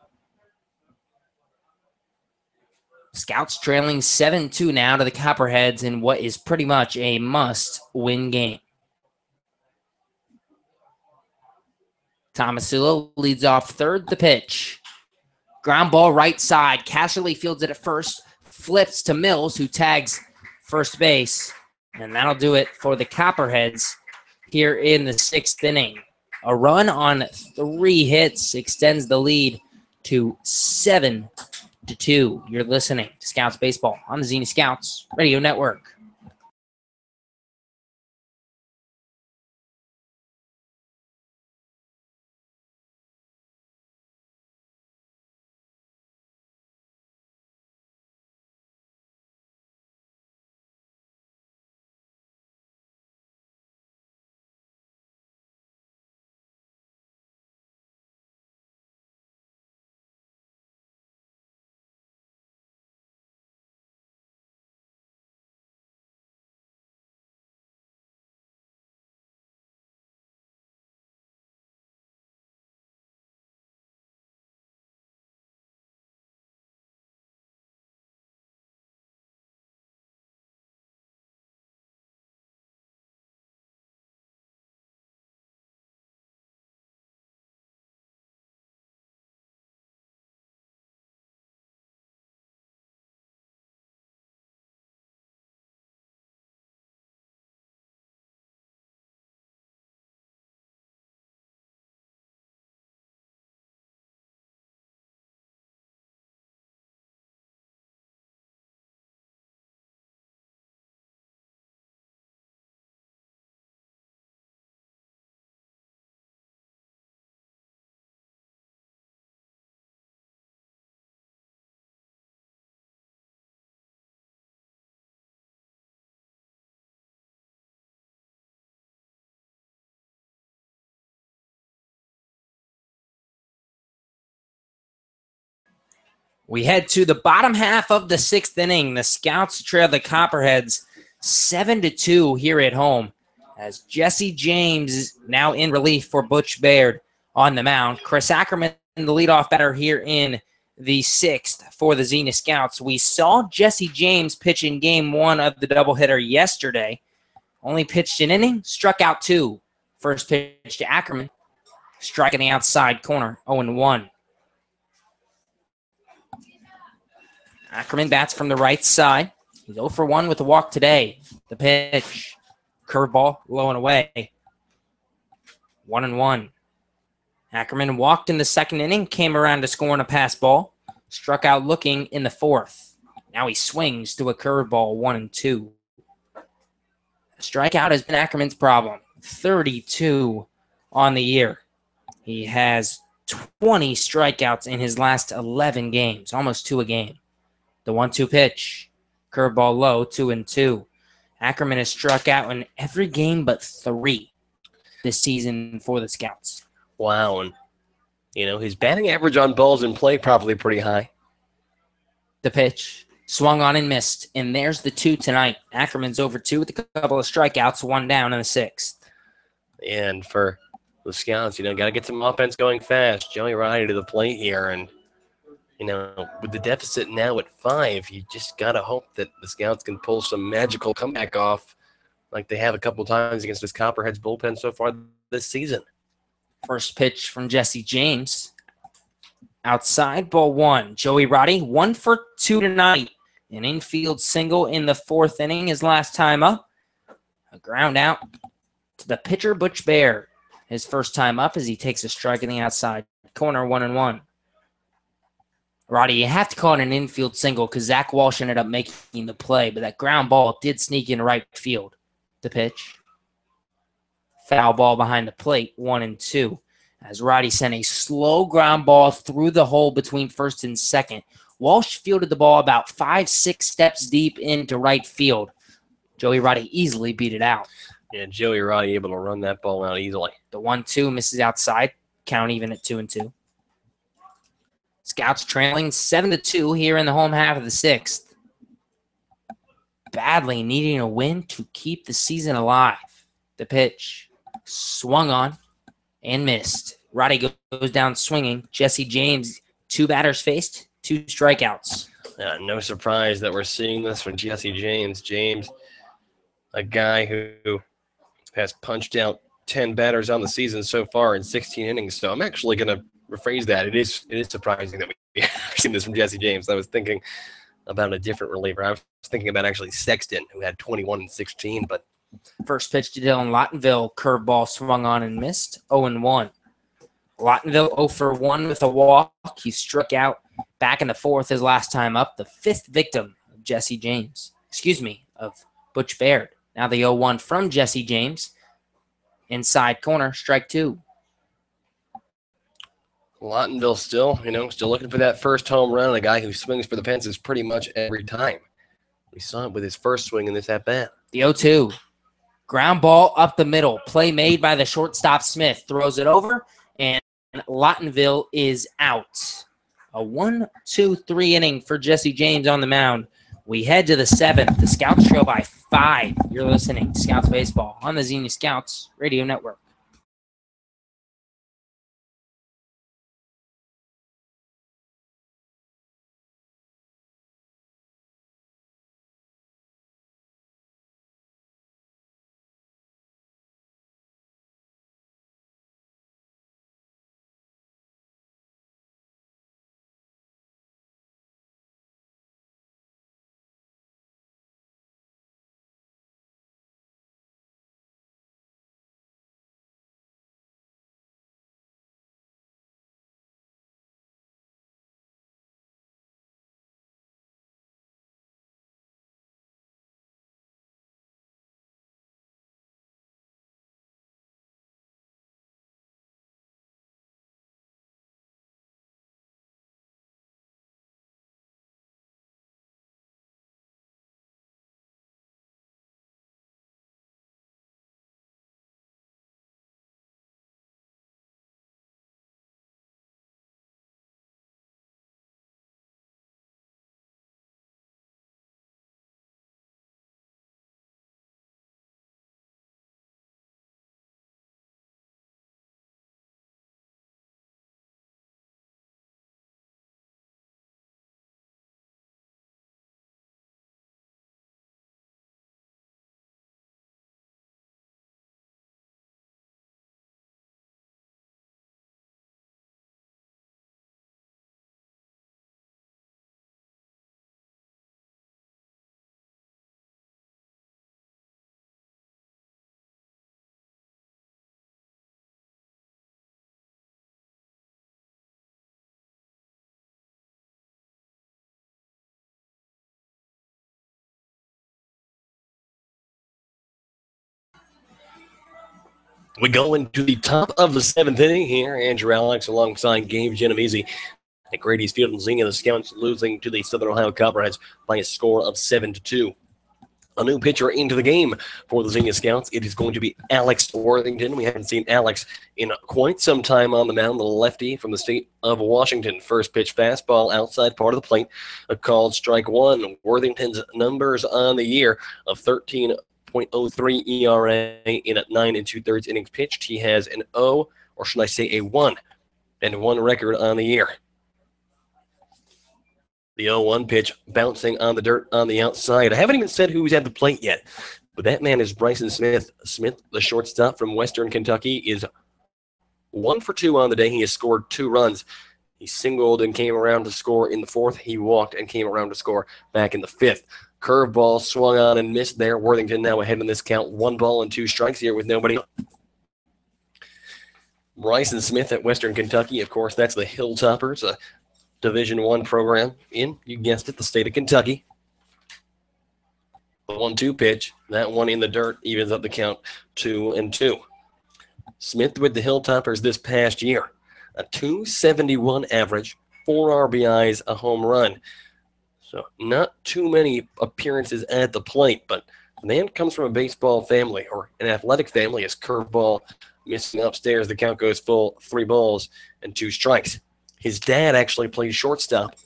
Scouts trailing 7-2 now to the Copperheads in what is pretty much a must-win game. Tomasulo leads off third, the pitch. Ground ball right side. Casserly fields it at first. Flips to Mills, who tags first base. And that'll do it for the Copperheads here in the 6th inning. A run on 3 hits extends the lead to 7-2. You're listening to Scouts Baseball on the Xenia Scouts Radio Network. We head to the bottom half of the 6th inning. The Scouts trail the Copperheads 7-2 here at home, as Jesse James is now in relief for Butch Baird on the mound. Chris Ackerman, the leadoff batter here in the 6th for the Xenia Scouts. We saw Jesse James pitch in game 1 of the doubleheader yesterday. Only pitched an inning, struck out 2. First pitch to Ackerman, striking the outside corner, 0-1. Ackerman bats from the right side. He's 0 for 1 with a walk today. The pitch. Curveball, low and away. 1-1. Ackerman walked in the 2nd inning, came around to score on a pass ball. Struck out looking in the 4th. Now he swings to a curveball, 1-2. Strikeout has been Ackerman's problem. 32 on the year. He has 20 strikeouts in his last 11 games, almost 2 a game. The 1-2 pitch. Curveball low, 2-2. Ackerman has struck out in every game but 3 this season for the Scouts. Wow. And, his batting average on balls in play probably pretty high. The pitch. Swung on and missed. And there's the 2 tonight. Ackerman's over 2 with a couple of strikeouts, 1 down in the 6th. And for the Scouts, got to get some offense going fast. Joey Roddy to the plate here. And, with the deficit now at 5, you just got to hope that the Scouts can pull some magical comeback off like they have a couple times against this Copperheads bullpen so far this season. First pitch from Jesse James. Outside, ball 1. Joey Roddy, 1 for 2 tonight. An infield single in the 4th inning, his last time up. A ground out to the pitcher, Butch Baird. His first time up as he takes a strike in the outside corner, 1-1. Roddy, you have to call it an infield single because Zach Walsh ended up making the play, but that ground ball did sneak into right field. The pitch. Foul ball behind the plate, 1-2. As Roddy sent a slow ground ball through the hole between first and second. Walsh fielded the ball about 5-6 steps deep into right field. Joey Roddy easily beat it out. Yeah, Joey Roddy able to run that ball out easily. The 1-2 misses outside. Count even at 2-2. Scouts trailing 7-2 here in the home half of the 6th. Badly needing a win to keep the season alive. The pitch swung on and missed. Roddy goes down swinging. Jesse James, 2 batters faced, 2 strikeouts. No surprise that we're seeing this from Jesse James. James, a guy who has punched out 10 batters on the season so far in 16 innings. So I'm actually going to rephrase that. It is surprising that we've seen this from Jesse James. I was thinking about a different reliever. I was thinking about actually Sexton, who had 21 and 16, but first pitch to Dylan Lottenville, curveball swung on and missed, 0-1. Lottenville 0 for 1 with a walk. He struck out back in the 4th his last time up, the 5th victim of Jesse James. Of Butch Baird. Now the 0-1 from Jesse James. Inside corner, strike 2. Lottenville still looking for that first home run. A guy who swings for the fences pretty much every time. We saw it with his first swing in this at-bat. The 0-2. Ground ball up the middle. Play made by the shortstop Smith. Throws it over, and Lottenville is out. A 1-2-3 inning for Jesse James on the mound. We head to the 7th. The Scouts trail by 5. You're listening to Scouts Baseball on the Xenia Scouts Radio Network. We go into the top of the 7th inning here. Andrew Alix alongside Gabe Genovesi at Grady's Field in Xenia. The Scouts losing to the Southern Ohio Copperheads by a score of 7-2. A new pitcher into the game for the Xenia Scouts. It is going to be Alex Worthington. We haven't seen Alex in quite some time on the mound. The lefty from the state of Washington. First pitch fastball outside part of the plate. A called strike 1. Worthington's numbers on the year of 13 .03 ERA in at 9 2/3 innings pitched. He has an O, or should I say a 1-1 record on the year. The 0-1 pitch bouncing on the dirt on the outside. I haven't even said who's at the plate yet, but that man is Bryson Smith. Smith, the shortstop from Western Kentucky, is 1 for 2 on the day. He has scored 2 runs. He singled and came around to score in the 4th. He walked and came around to score back in the 5th. Curveball swung on and missed there. Worthington now ahead in this count. 1 ball and 2 strikes here with nobody. Bryson Smith at Western Kentucky, of course, that's the Hilltoppers, a Division I program in, you guessed it, the state of Kentucky. The 1-2 pitch, that one in the dirt, evens up the count 2-2. Smith with the Hilltoppers this past year, a .271 average, 4 RBIs, a home run. So not too many appearances at the plate, but the man comes from a baseball family or an athletic family. His curveball missing upstairs. The count goes full, 3 balls and 2 strikes. His dad actually plays shortstop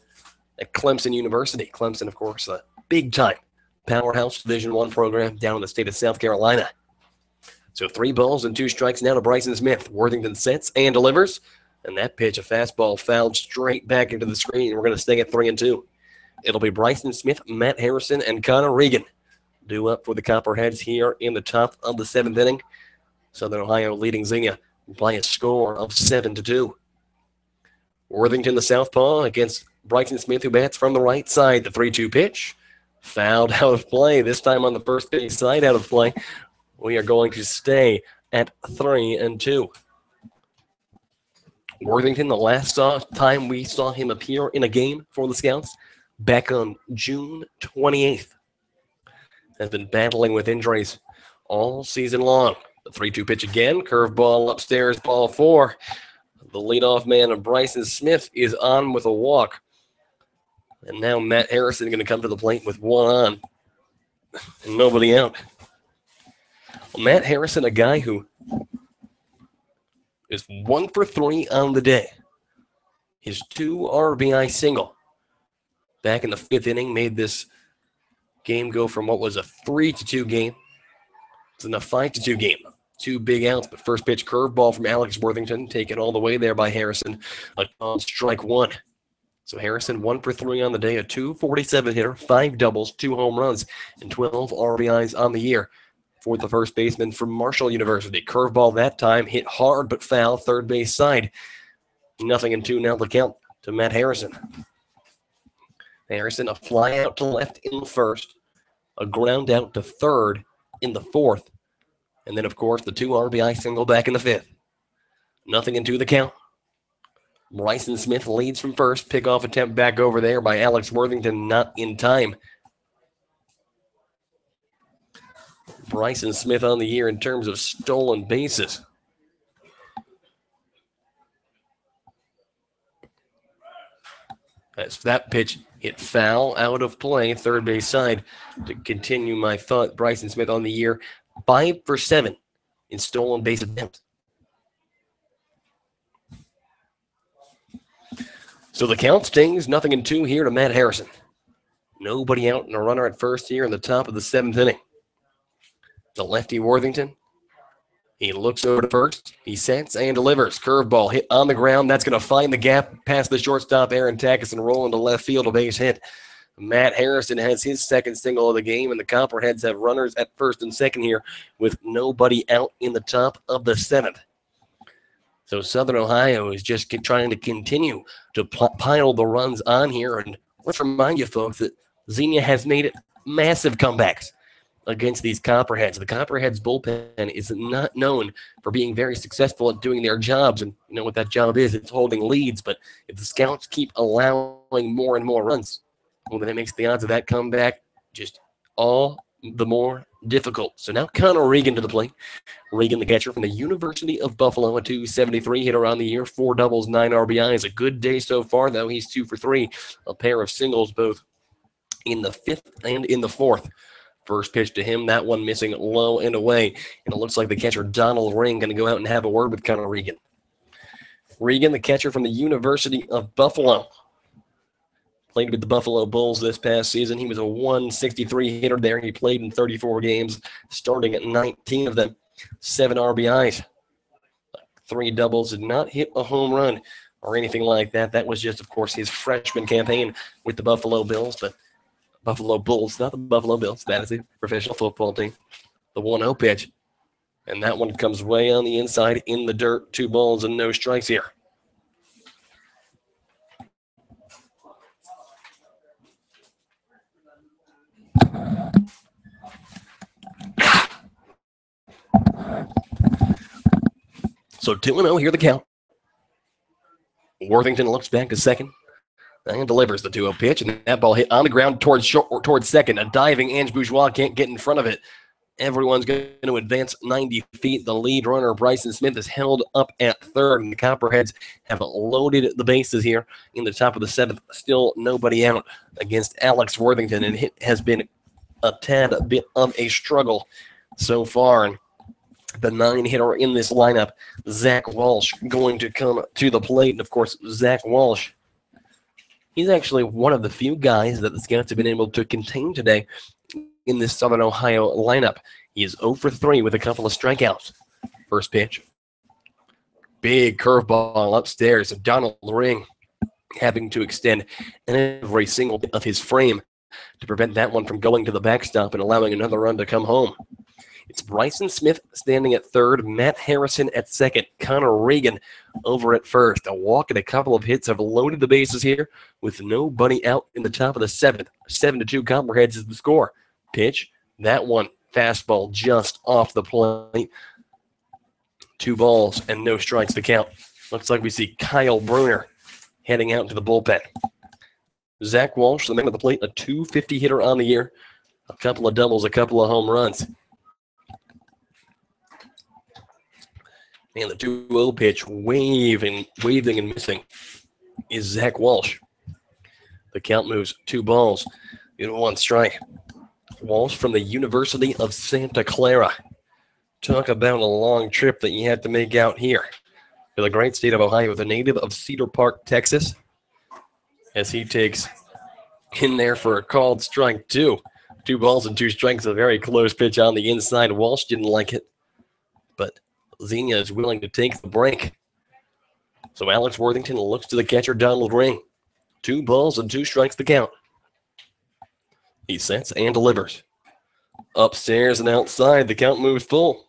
at Clemson University. Clemson, of course, a big-time powerhouse Division I program down in the state of South Carolina. So 3 balls and 2 strikes now to Bryson Smith. Worthington sets and delivers. And that pitch, a fastball fouled straight back into the screen. We're going to stay at 3-2. It'll be Bryson Smith, Matt Harrison, and Connor Regan due up for the Copperheads here in the top of the 7th inning. Southern Ohio leading Xenia by a score of 7-2. Worthington, the southpaw, against Bryson Smith, who bats from the right side. The 3-2 pitch, fouled out of play. This time on the first base side, out of play. We are going to stay at 3-2. Worthington, the last time we saw him appear in a game for the Scouts, back on June 28th. Has been battling with injuries all season long. The 3-2 pitch again, curveball upstairs, ball 4. The leadoff man of Bryson Smith is on with a walk. And now Matt Harrison going to come to the plate with 1 on and nobody out. Well, Matt Harrison, a guy who is 1 for 3 on the day. His 2 RBI single back in the 5th inning made this game go from what was a 3-2 game to a 5-2 game. 2 big outs, but first pitch curveball from Alex Worthington, taken all the way there by Harrison. On strike 1. So Harrison 1 for 3 on the day, a .247 hitter, 5 doubles, 2 home runs, and 12 RBIs on the year for the first baseman from Marshall University. Curveball that time, hit hard but foul, third base side. 0-2 now the count to Matt Harrison. Harrison, a fly out to left in the 1st, a ground out to 3rd in the 4th, and then, of course, the 2 RBI single back in the 5th. 0-2 the count. Bryson Smith leads from first. Pickoff attempt back over there by Alex Worthington, not in time. Bryson Smith on the year in terms of stolen bases. As that pitch hit foul out of play, third base side. To continue my thought, Bryson Smith on the year, 5 for 7 in stolen base attempts. So the count stays 0-2 here to Matt Harrison. Nobody out and a runner at first here in the top of the 7th inning. The lefty Worthington, he looks over to first. He sets and delivers. Curveball hit on the ground. That's going to find the gap past the shortstop, Aaron Takis, and roll into left field, a base hit. Matt Harrison has his 2nd single of the game, and the Copperheads have runners at first and second here with nobody out in the top of the 7th. So Southern Ohio is just trying to continue to pile the runs on here. And let's remind you, folks, that Xenia has made massive comebacks against these Copperheads. The Copperheads bullpen is not known for being very successful at doing their jobs. And you know what that job is? It's holding leads. But if the Scouts keep allowing more and more runs, well, then it makes the odds of that comeback just all the more difficult. So now Connor Regan to the plate. Regan, the catcher from the University of Buffalo, a .273 hitter on the year, 4 doubles, 9 RBIs. A good day so far, though. He's 2 for 3. A pair of singles both in the 5th and in the 4th. First pitch to him, that one missing low and away. And it looks like the catcher, Donald Ring, going to go out and have a word with Connor Regan. Regan, the catcher from the University of Buffalo. Played with the Buffalo Bulls this past season. He was a 163 hitter there. He played in 34 games, starting at 19 of them. 7 RBIs, 3 doubles, did not hit a home run or anything like that. That was just, of course, his freshman campaign with the Buffalo Bills. But Buffalo Bulls, not the Buffalo Bills. That is a professional football team. The 1-0 pitch. And that one comes way on the inside in the dirt. 2 balls and no strikes here. So 2-0, here the count. Worthington looks back to second and delivers the 2-0 pitch, and that ball hit on the ground towards second. A diving Ange Bourgeois can't get in front of it. Everyone's going to advance 90 feet. The lead runner, Bryson Smith, is held up at third, and the Copperheads have loaded the bases here in the top of the 7th. Still nobody out against Alix Worthington, and it has been a bit of a struggle so far. And the 9-hitter in this lineup, Zach Walsh, going to come to the plate. And, of course, Zach Walsh, he's actually one of the few guys that the Scouts have been able to contain today in this Southern Ohio lineup. He is 0 for 3 with a couple of strikeouts. First pitch. Big curveball upstairs. Donald Ring having to extend every single bit of his frame to prevent that one from going to the backstop and allowing another run to come home. It's Bryson Smith standing at third, Matt Harrison at second, Connor Reagan over at first. A walk and a couple of hits have loaded the bases here with nobody out in the top of the 7th. 7-2 Copperheads is the score. Pitch, that one, fastball just off the plate. 2 balls and no strikes to count. Looks like we see Kyle Bruner heading out to the bullpen. Zach Walsh, the man at the plate, a .250 hitter on the year. A couple of doubles, a couple of home runs. And the 2-0 pitch, waving and missing, is Zach Walsh. The count moves 2 balls in 1 strike. Walsh from the University of Santa Clara. Talk about a long trip that you had to make out here to the great state of Ohio, the native of Cedar Park, Texas, as he takes in there for a called strike 2. 2 balls and 2 strikes, a very close pitch on the inside. Walsh didn't like it, but Xenia is willing to take the break. So Alix Worthington looks to the catcher, Donald Ring. 2 balls and 2 strikes to count. He sets and delivers. Upstairs and outside, the count moves full.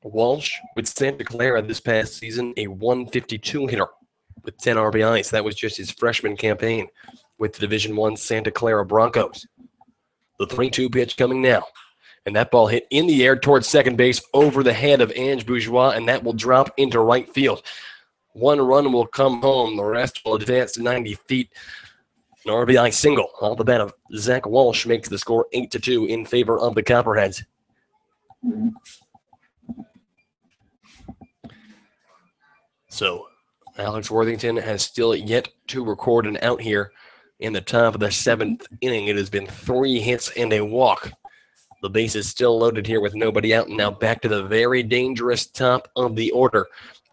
Walsh with Santa Clara this past season, a 152 hitter with 10 RBIs. That was just his freshman campaign with the Division I Santa Clara Broncos. The 3-2 pitch coming now. And that ball hit in the air towards second base over the head of Ange Bourgeois, and that will drop into right field. 1 run will come home. The rest will advance to 90 feet. An RBI single off the bat of Zach Walsh makes the score 8-2 in favor of the Copperheads. So Alix Worthington has still yet to record an out here in the top of the 7th inning. It has been 3 hits and a walk. The base is still loaded here with nobody out. Now back to the very dangerous top of the order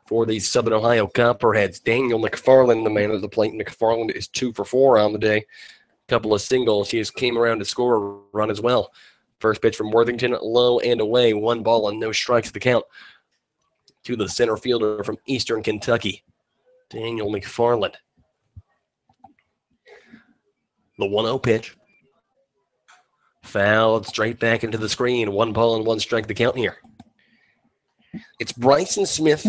for the Southern Ohio Copperheads. Daniel McFarland, the man at the plate. McFarland is 2 for 4 on the day. Couple of singles. He just came around to score a run as well. First pitch from Worthington, low and away. 1 ball and no strikes to count to the center fielder from Eastern Kentucky, Daniel McFarland. The 1-0 pitch. Fouled straight back into the screen. 1 ball and 1 strike to count here. It's Bryson Smith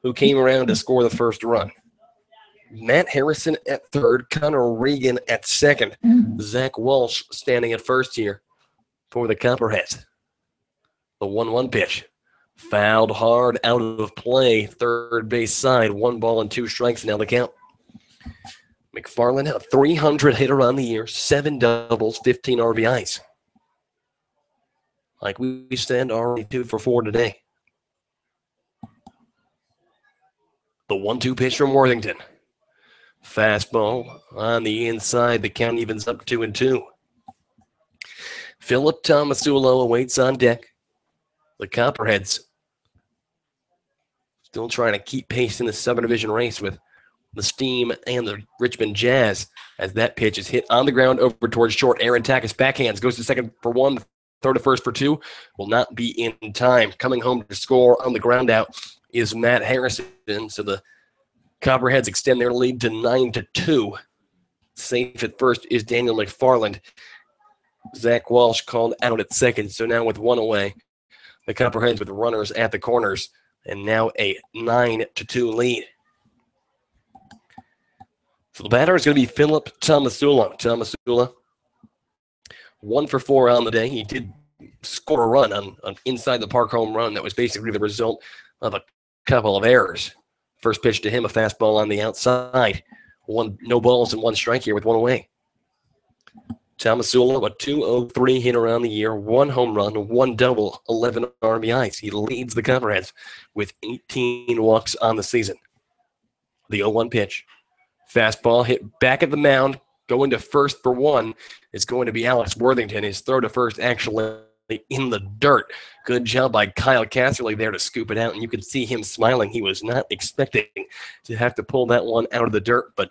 who came around to score the first run. Matt Harrison at third. Connor Reagan at second. Zach Walsh standing at first here for the Copperheads. The 1-1 pitch. Fouled hard out of play. Third base side. 1 ball and 2 strikes now the count. McFarland, a 300 hitter on the year, 7 doubles, 15 RBIs. Like we said, already 2 for 4 today. The 1-2 pitch from Worthington. Fastball on the inside. The count evens up 2-2. Philip Tomasulo awaits on deck. The Copperheads still trying to keep pace in the Southern Division race with the Steam and the Richmond Jazz as that pitch is hit on the ground over towards short. Aaron Takis backhands, goes to second for one, throw to first for two, will not be in time. Coming home to score on the ground out is Matt Harrison. So the Copperheads extend their lead to 9-2. Safe at first is Daniel McFarland. Zach Walsh called out at second. So now with one away, the Copperheads with runners at the corners, and now a 9-2 lead. So the batter is going to be Philip Tomasula. Tomasula, 1 for 4 on the day. He did score a run on inside the park home run that was basically the result of a couple of errors. First pitch to him, a fastball on the outside. No balls and 1 strike here with 1 away. Tomasula, a 203 hitter on the year, 1 home run, 1 double, 11 RBIs. He leads the Copperheads with 18 walks on the season. The 0-1 pitch. Fastball hit back at the mound, going to first for 1. It's going to be Alex Worthington. His throw to first actually in the dirt. Good job by Kyle Casserly there to scoop it out, and you can see him smiling. He was not expecting to have to pull that one out of the dirt, but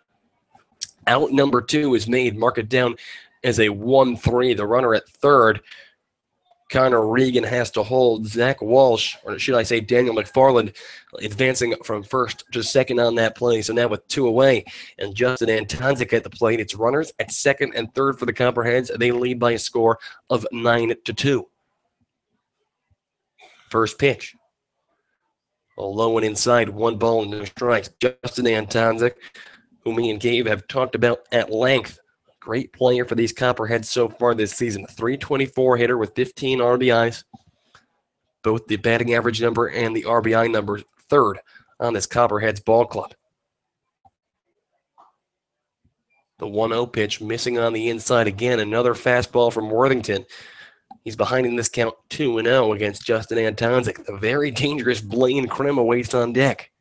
out number 2 is made. Mark it down as a 1-3. The runner at third, Connor Regan, has to hold. Zach Walsh, or should I say Daniel McFarland, advancing from first to second on that play. So now with 2 away, and Justin Antonzik at the plate. It's runners at second and third for the Copperheads. They lead by a score of 9-2. First pitch. A low and inside, 1 ball and no strikes. Justin Antonzik, who me and Gabe have talked about at length. Great player for these Copperheads so far this season. A .324 hitter with 15 RBIs. Both the batting average number and the RBI number third on this Copperheads ball club. The 1-0 pitch missing on the inside again. Another fastball from Worthington. He's behind in this count 2-0 against Justin Antonzik. The very dangerous Blaine Krim awaits on deck.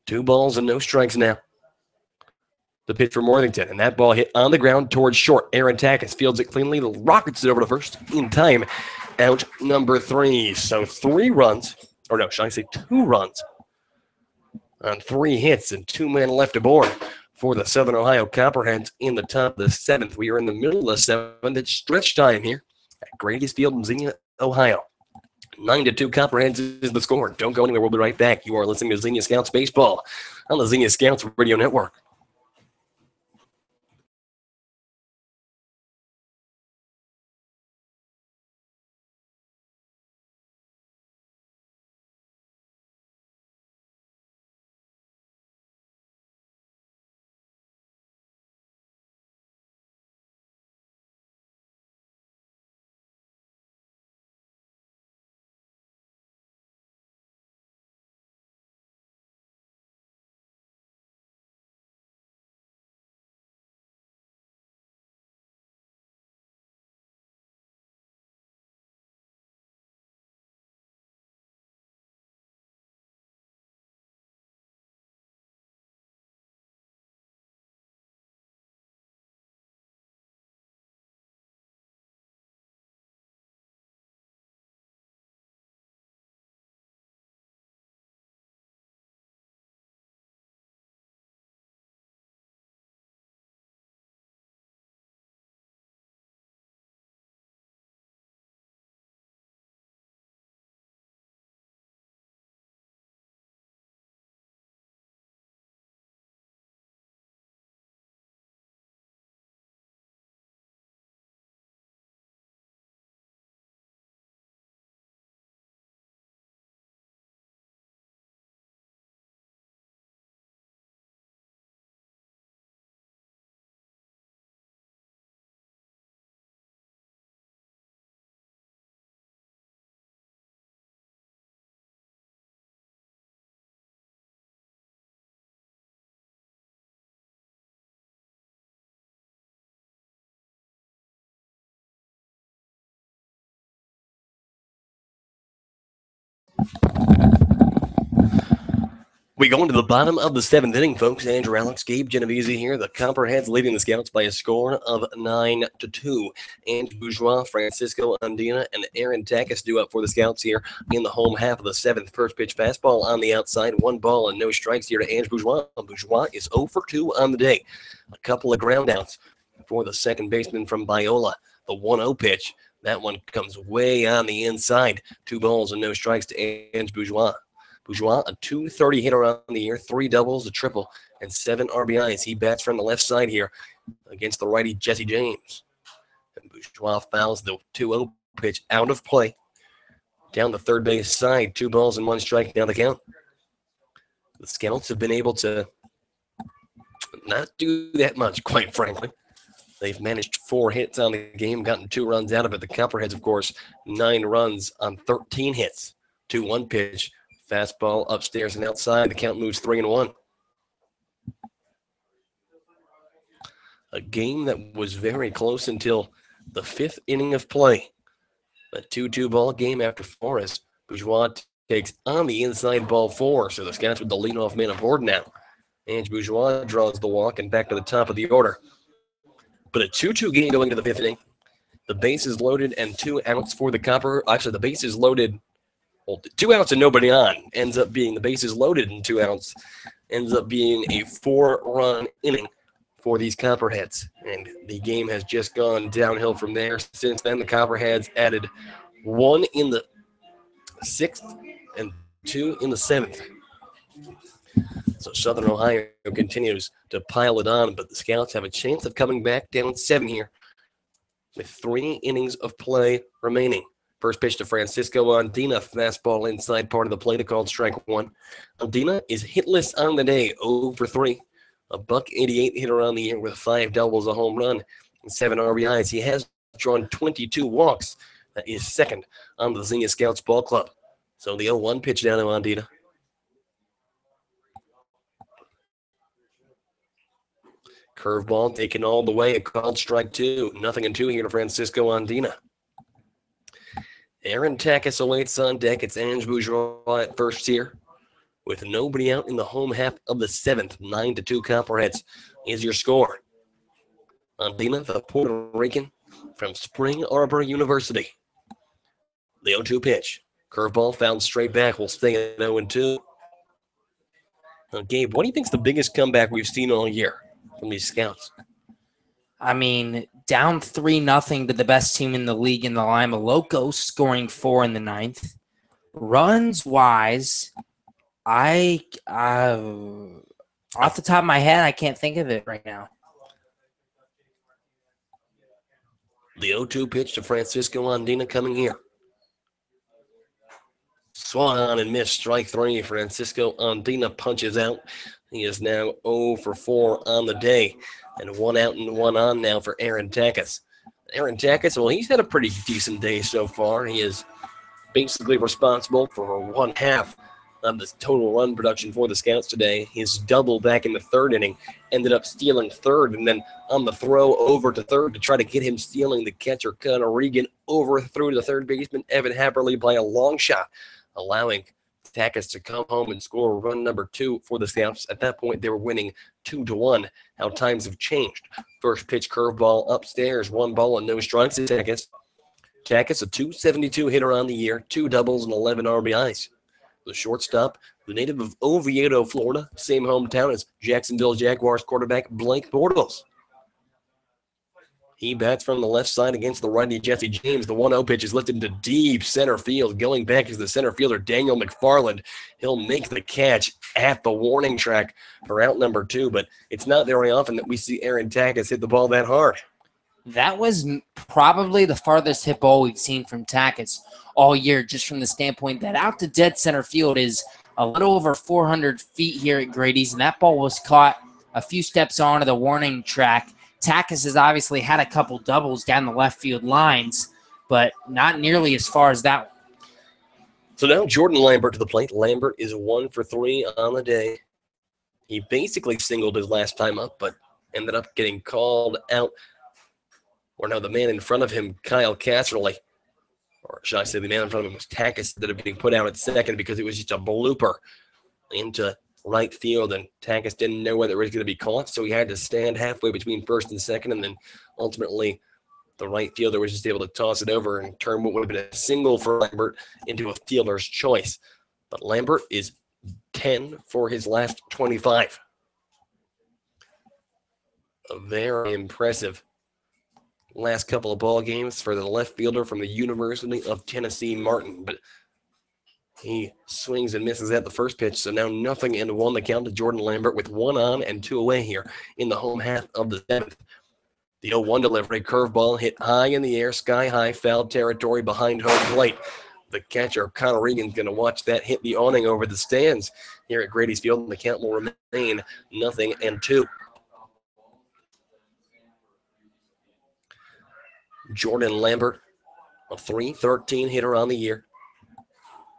2 balls and no strikes now. The pitch from Worthington, and that ball hit on the ground towards short. Aaron Takis fields it cleanly, rockets it over to first in time. Out number 3. So 3 runs, or no, should I say 2 runs on 3 hits and 2 men left aboard for the Southern Ohio Copperheads in the top of the 7th. We are in the middle of the 7th. It's stretch time here at Grady's Field in Xenia, Ohio. 9-2 Copperheads is the score. Don't go anywhere. We'll be right back. You are listening to Xenia Scouts Baseball on the Xenia Scouts Radio Network. We go into the bottom of the 7th inning, folks. Andrew, Alix, Gabe Genovesi here. The Copperheads leading the Scouts by a score of 9-2. And Bourgeois, Francisco Andina, and Aaron Takis do up for the Scouts here in the home half of the 7th. First pitch fastball on the outside. 1 ball and no strikes here to Ange Bourgeois. Bourgeois is 0 for 2 on the day. A couple of ground outs for the second baseman from Biola. The 1-0 pitch. That one comes way on the inside. 2 balls and no strikes to Ange Bourgeois. Bourgeois, a .230 hitter on the year, 3 doubles, a triple, and 7 RBIs. He bats from the left side here against the righty Jesse James. And Bourgeois fouls the 2-0 pitch out of play. Down the third base side, 2 balls and 1 strike down the count. The Scouts have been able to not do that much, quite frankly. They've managed 4 hits on the game, gotten 2 runs out of it. The Copperheads, of course, 9 runs on 13 hits. 2-1 pitch. Fastball upstairs and outside. The count moves 3-1. A game that was very close until the 5th inning of play. A 2-2 ball game after 4 as Bourgeois takes on the inside ball 4. So the Scouts with the leadoff man aboard now. Ange Bourgeois draws the walk and back to the top of the order. But a 2-2 game going to the 5th inning. The base is loaded and 2 outs for the Copper. Actually, the base is loaded. Well, 2 outs and nobody on. Ends up being the bases loaded and 2 outs. Ends up being a 4-run inning for these Copperheads. And the game has just gone downhill from there. Since then, the Copperheads added 1 in the 6th and 2 in the 7th. So Southern Ohio continues to pile it on, but the Scouts have a chance of coming back down 7 here with 3 innings of play remaining. First pitch to Francisco Andina, fastball inside part of the plate, called strike 1. Andina is hitless on the day, 0 for 3. A .188 hitter on the year with 5 doubles, a home run, and 7 RBIs. He has drawn 22 walks. That is second on the Xenia Scouts ball club. So the 0-1 pitch down to Andina. Curveball taken all the way, a called strike 2. 0-2 here to Francisco Andina. Aaron Takis awaits on deck. It's Ange Bourgeois at first here. With nobody out in the home half of the 7th, 9-2 Copperheads is your score. Andina, the Puerto Rican from Spring Arbor University. The 0-2 pitch. Curveball fouled straight back. Will stay at 0-2. Now, Gabe, what do you think is the biggest comeback we've seen all year from these Scouts? I mean, down 3-0 to the best team in the league in the Lima Locos, scoring 4 in the 9th. Runs-wise, off the top of my head, I can't think of it right now. The 0-2 pitch to Francisco Andina coming here. Swung on and missed, strike 3. Francisco Andina punches out. He is now 0 for 4 on the day. And 1 out and 1 on now for Aaron Takis. Aaron Takis, well, he's had a pretty decent day so far. He is basically responsible for 1/2 of the total run production for the Scouts today. His double back in the 3rd inning ended up stealing 3rd, and then on the throw over to 3rd to try to get him stealing, the catcher, Connor Regan, overthrew the 3rd baseman, Evan Haberly, by a long shot, allowing Takis to come home and score run number 2 for the Scouts. At that point, they were winning 2-1. How times have changed. First pitch curveball upstairs, 1 ball and no strikes to Takis. Takis, a .272 hitter on the year, 2 doubles and 11 RBIs. The shortstop, the native of Oviedo, Florida, same hometown as Jacksonville Jaguars quarterback Blake Bortles. He bats from the left side against the righty Jesse James. The 1-0 pitch is lifted into deep center field. Going back is the center fielder, Daniel McFarland. He'll make the catch at the warning track for out number 2, but it's not very often that we see Aaron Takis hit the ball that hard. That was probably the farthest hit ball we've seen from Takis all year, just from the standpoint that out to dead center field is a little over 400 feet here at Grady's, and that ball was caught a few steps onto the warning track. Takis has obviously had a couple doubles down the left field lines, but not nearly as far as that one. So now Jordan Lambert to the plate. Lambert is 1 for 3 on the day. He basically singled his last time up, but ended up getting called out. Or no, the man in front of him, Kyle Casserly, or should I say the man in front of him was Takis, that ended up getting put out at second because it was just a blooper into right field, and Takis didn't know whether it was going to be caught, so he had to stand halfway between first and second, and then ultimately the right fielder was just able to toss it over and turn what would have been a single for Lambert into a fielder's choice. But Lambert is 10 for his last 25. A very impressive last couple of ball games for the left fielder from the University of Tennessee, Martin. But he swings and misses at the first pitch, so now 0-1 the count to Jordan Lambert with 1 on and 2 away here in the home half of the 7th. The 0-1 delivery, curveball hit high in the air, sky high, foul territory behind home plate. The catcher, Connor Regan's going to watch that hit the awning over the stands here at Grady's Field, and the count will remain 0-2. Jordan Lambert, a .313 hitter on the year.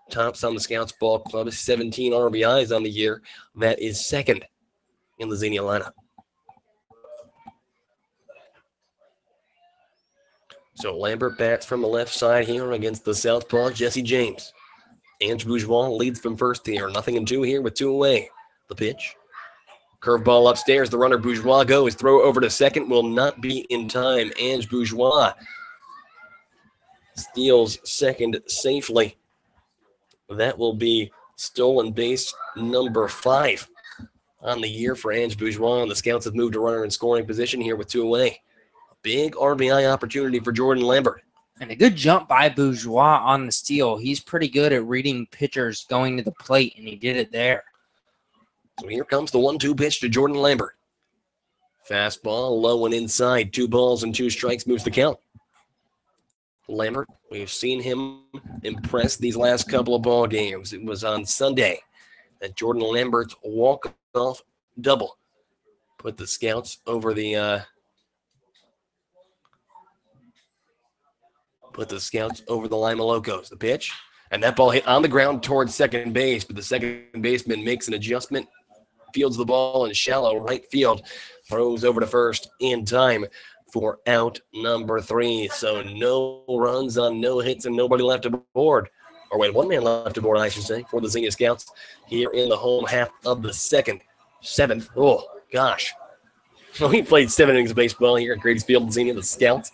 Tops on the Scouts Ball Club, 17 RBIs on the year. That is second in the Xenia lineup. So Lambert bats from the left side here against the southpaw, Jesse James. Ange Bourgeois leads from first here. 0-2 here with 2 away. The pitch. Curveball upstairs. The runner Bourgeois goes. Throw over to second will not be in time. Ange Bourgeois steals second safely. That will be stolen base number 5 on the year for Ange Bourgeois. And the Scouts have moved a runner in scoring position here with 2 away. A big RBI opportunity for Jordan Lambert. And a good jump by Bourgeois on the steal. He's pretty good at reading pitchers going to the plate, and he did it there. So here comes the 1-2 pitch to Jordan Lambert. Fastball, low and inside. 2 balls and 2 strikes moves the count. Lambert, we've seen him impress these last couple of ball games. It was on Sunday that Jordan Lambert's walk-off double put the Scouts over the Lima Locos. The pitch, and that ball hit on the ground towards second base, but the second baseman makes an adjustment, fields the ball in shallow right field, throws over to first in time for out number 3. So no runs on no hits and nobody left aboard. Or wait, 1 man left aboard, I should say, for the Xenia Scouts here in the home half of the 7th. Oh, gosh. We played 7 innings of baseball here at Grady's Field, Xenia, the Scouts.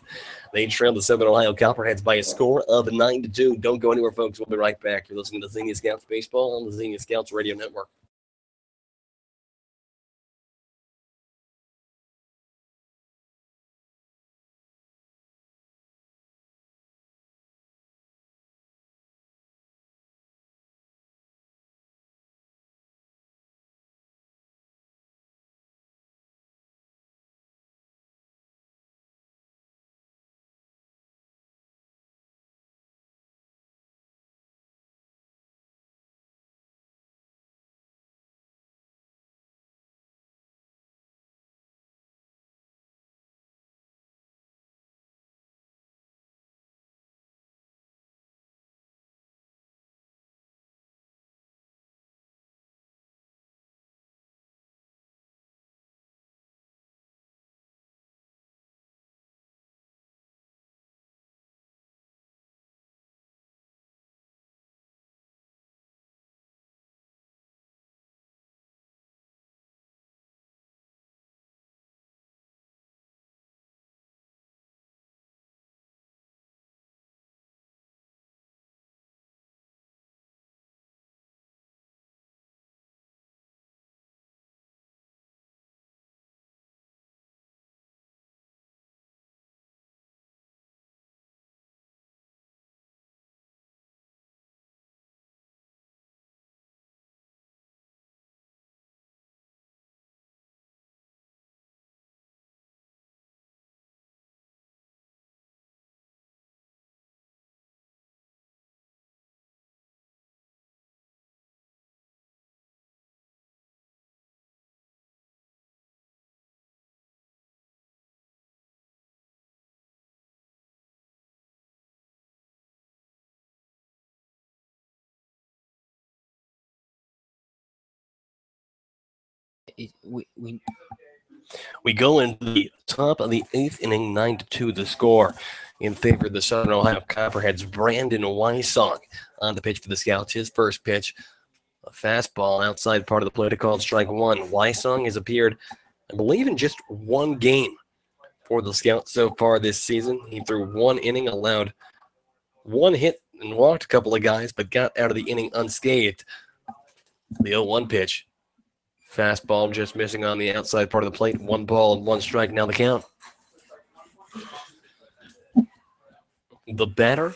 They trailed the Southern Ohio Copperheads by a score of 9-2. Don't go anywhere, folks. We'll be right back. You're listening to Xenia Scouts Baseball on the Xenia Scouts Radio Network. We go into the top of the 8th inning, 9-2 the score in favor of the Southern Ohio Copperheads. Brandon Wysong on the pitch for the Scouts. His first pitch A fastball outside part of the plate called strike one. Wysong has appeared, I believe, in just one game for the Scouts so far this season. He threw one inning, allowed one hit, and walked a couple of guys, but got out of the inning unscathed. The 0-1 pitch. Fastball just missing on the outside part of the plate. 1 ball and 1 strike now the count. The batter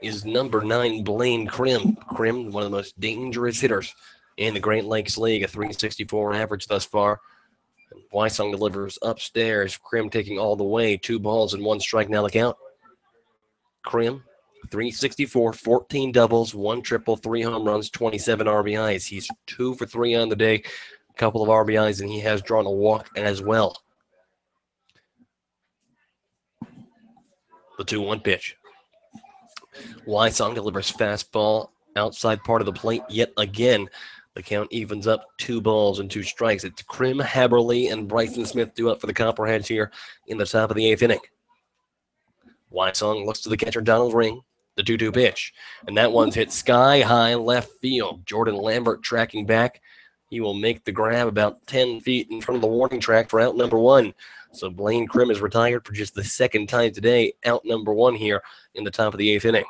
is number 9, Blaine Krim. Krim, one of the most dangerous hitters in the Great Lakes League, a 364 average thus far. Wysong delivers upstairs. Krim taking all the way. 2 balls and 1 strike now the count. Krim, 364, 14 doubles, 1 triple, 3 home runs, 27 RBIs. He's 2 for 3 on the day, a couple of RBIs, and he has drawn a walk as well. The 2-1 pitch. Wysong delivers fastball outside part of the plate yet again. The count evens up, 2 balls and 2 strikes. It's Krim, Haberly, and Bryson Smith due up for the Copperheads here in the top of the 8th inning. Wysong looks to the catcher, Donald Ring. The 2-2 pitch. And that one's hit sky high left field. Jordan Lambert tracking back. He will make the grab about 10 feet in front of the warning track for out number 1. So Blaine Krim is retired for just the 2nd time today. Out number 1 here in the top of the 8th inning.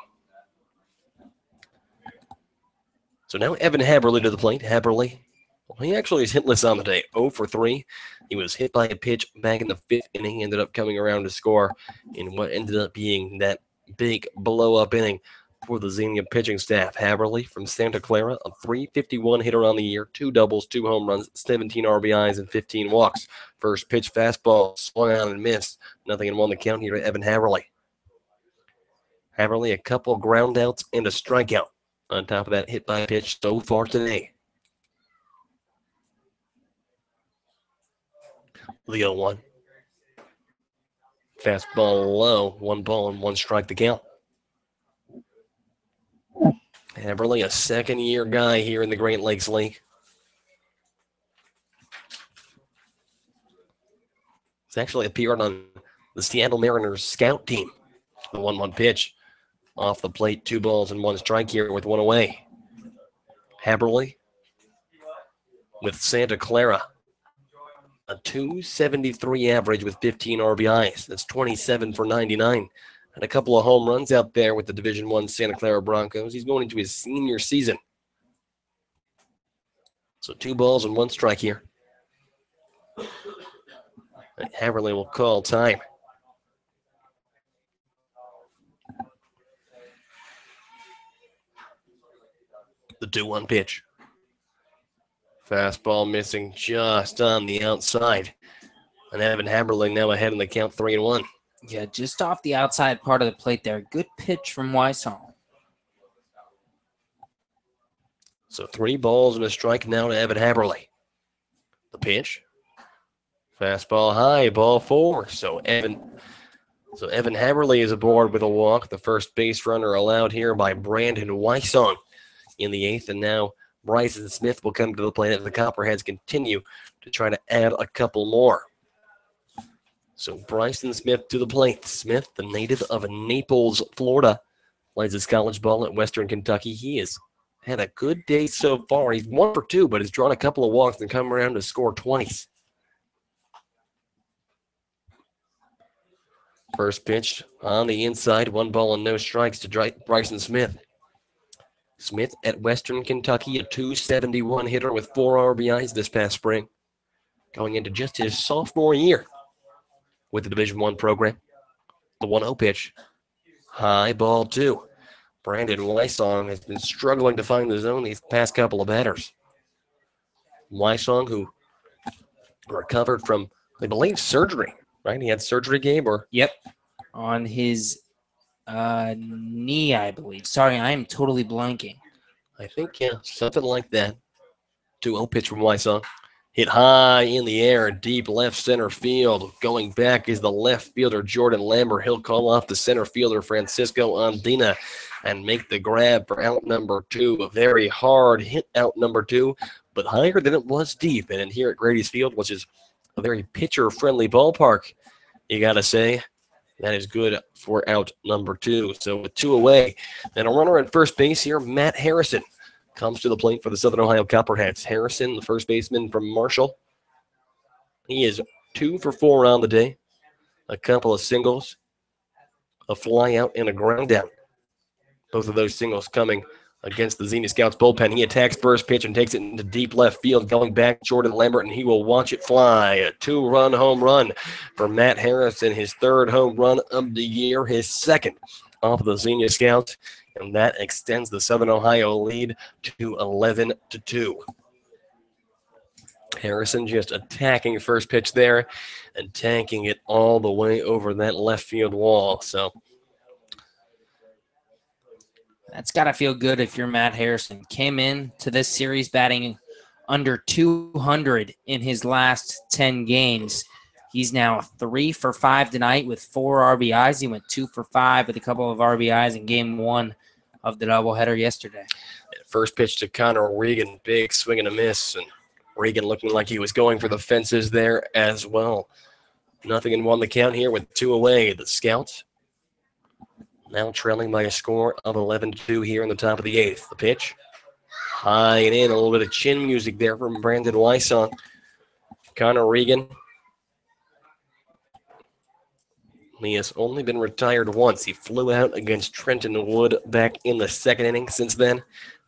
So now Evan Haberly to the plate. Haberly, well, he actually is hitless on the day, 0 for 3. He was hit by a pitch back in the 5th inning. He ended up coming around to score in what ended up being that big blow-up inning for the Xenia pitching staff. Haberly from Santa Clara, a 351 hitter on the year, 2 doubles, 2 home runs, 17 RBIs, and 15 walks. First pitch fastball, swung out and missed. 0-1 the count here to Evan Haberly. Haberly, a couple ground outs and a strikeout on top of that hit by pitch so far today. The 0-1. Fastball low, 1 ball and 1 strike the count. Haberly, a 2nd-year guy here in the Great Lakes League. He's actually appeared on the Seattle Mariners scout team. The 1-1 pitch off the plate, 2 balls and 1 strike here with 1 away. Haberly with Santa Clara, a 273 average with 15 RBIs. That's 27 for 99. And a couple of home runs out there with the Division I Santa Clara Broncos. He's going into his senior season. So 2 balls and 1 strike here. And Haberly will call time. The 2-1 pitch. Fastball missing just on the outside. And Evan Haberly now ahead in the count, 3-1. Yeah, just off the outside part of the plate there. Good pitch from Wysong. So 3 balls and a strike now to Evan Haberly. The pitch. Fastball high, ball 4. So Evan Haberly is aboard with a walk. The first base runner allowed here by Brandon Wysong in the 8th. And now Bryson Smith will come to the plate as the Copperheads continue to try to add a couple more. So Bryson Smith to the plate. Smith, the native of Naples, Florida, plays his college ball at Western Kentucky. He has had a good day so far. He's 1 for 2, but has drawn a couple of walks and come around to score 20s. First pitch on the inside, 1 ball and no strikes to Bryson Smith. Smith at Western Kentucky, a 271 hitter with 4 RBIs this past spring, going into just his sophomore year with the Division I program. The 1-0 pitch. High, ball 2. Brandon Wysong has been struggling to find the zone these past couple of batters. Wysong, who recovered from, I believe, surgery, right? He had surgery, Gabe? Yep, on his knee, I believe. Sorry, I am totally blanking. I think, yeah, something like that. 2-0 pitch from Wysong. Hit high in the air, deep left center field. Going back is the left fielder, Jordan Lambert. He'll call off the center fielder, Francisco Andina, and make the grab for out number 2. A very hard hit out number 2, but higher than it was deep. And here at Grady's Field, which is a very pitcher-friendly ballpark, you got to say, that is good for out number 2. So with 2 away, and a runner at first base here, Matt Harrison comes to the plate for the Southern Ohio Copperheads. Harrison, the first baseman from Marshall. He is 2 for 4 on the day. A couple of singles, a fly out, and a ground out. Both of those singles coming against the Xenia Scouts bullpen. He attacks first pitch and takes it into deep left field, going back Jordan Lambert, and he will watch it fly. A 2-run home run for Matt Harrison, his 3rd home run of the year, his 2nd off of the Xenia Scouts, and that extends the Southern Ohio lead to 11-2. Harrison just attacking first pitch there and tanking it all the way over that left field wall. So that's got to feel good if you're Matt Harrison. Came in to this series batting under 200 in his last 10 games. He's now 3 for 5 tonight with 4 RBIs. He went 2 for 5 with a couple of RBIs in game 1 of the doubleheader yesterday. First pitch to Connor Regan, big swing and a miss, and Regan looking like he was going for the fences there as well. 0-1 the count here with 2 away. The Scouts now trailing by a score of 11-2 here in the top of the 8th. The pitch, high and in, a little bit of chin music there from Brandon Wysong. Connor Regan, he has only been retired once. He flew out against Trenton Wood back in the 2nd inning. Since then,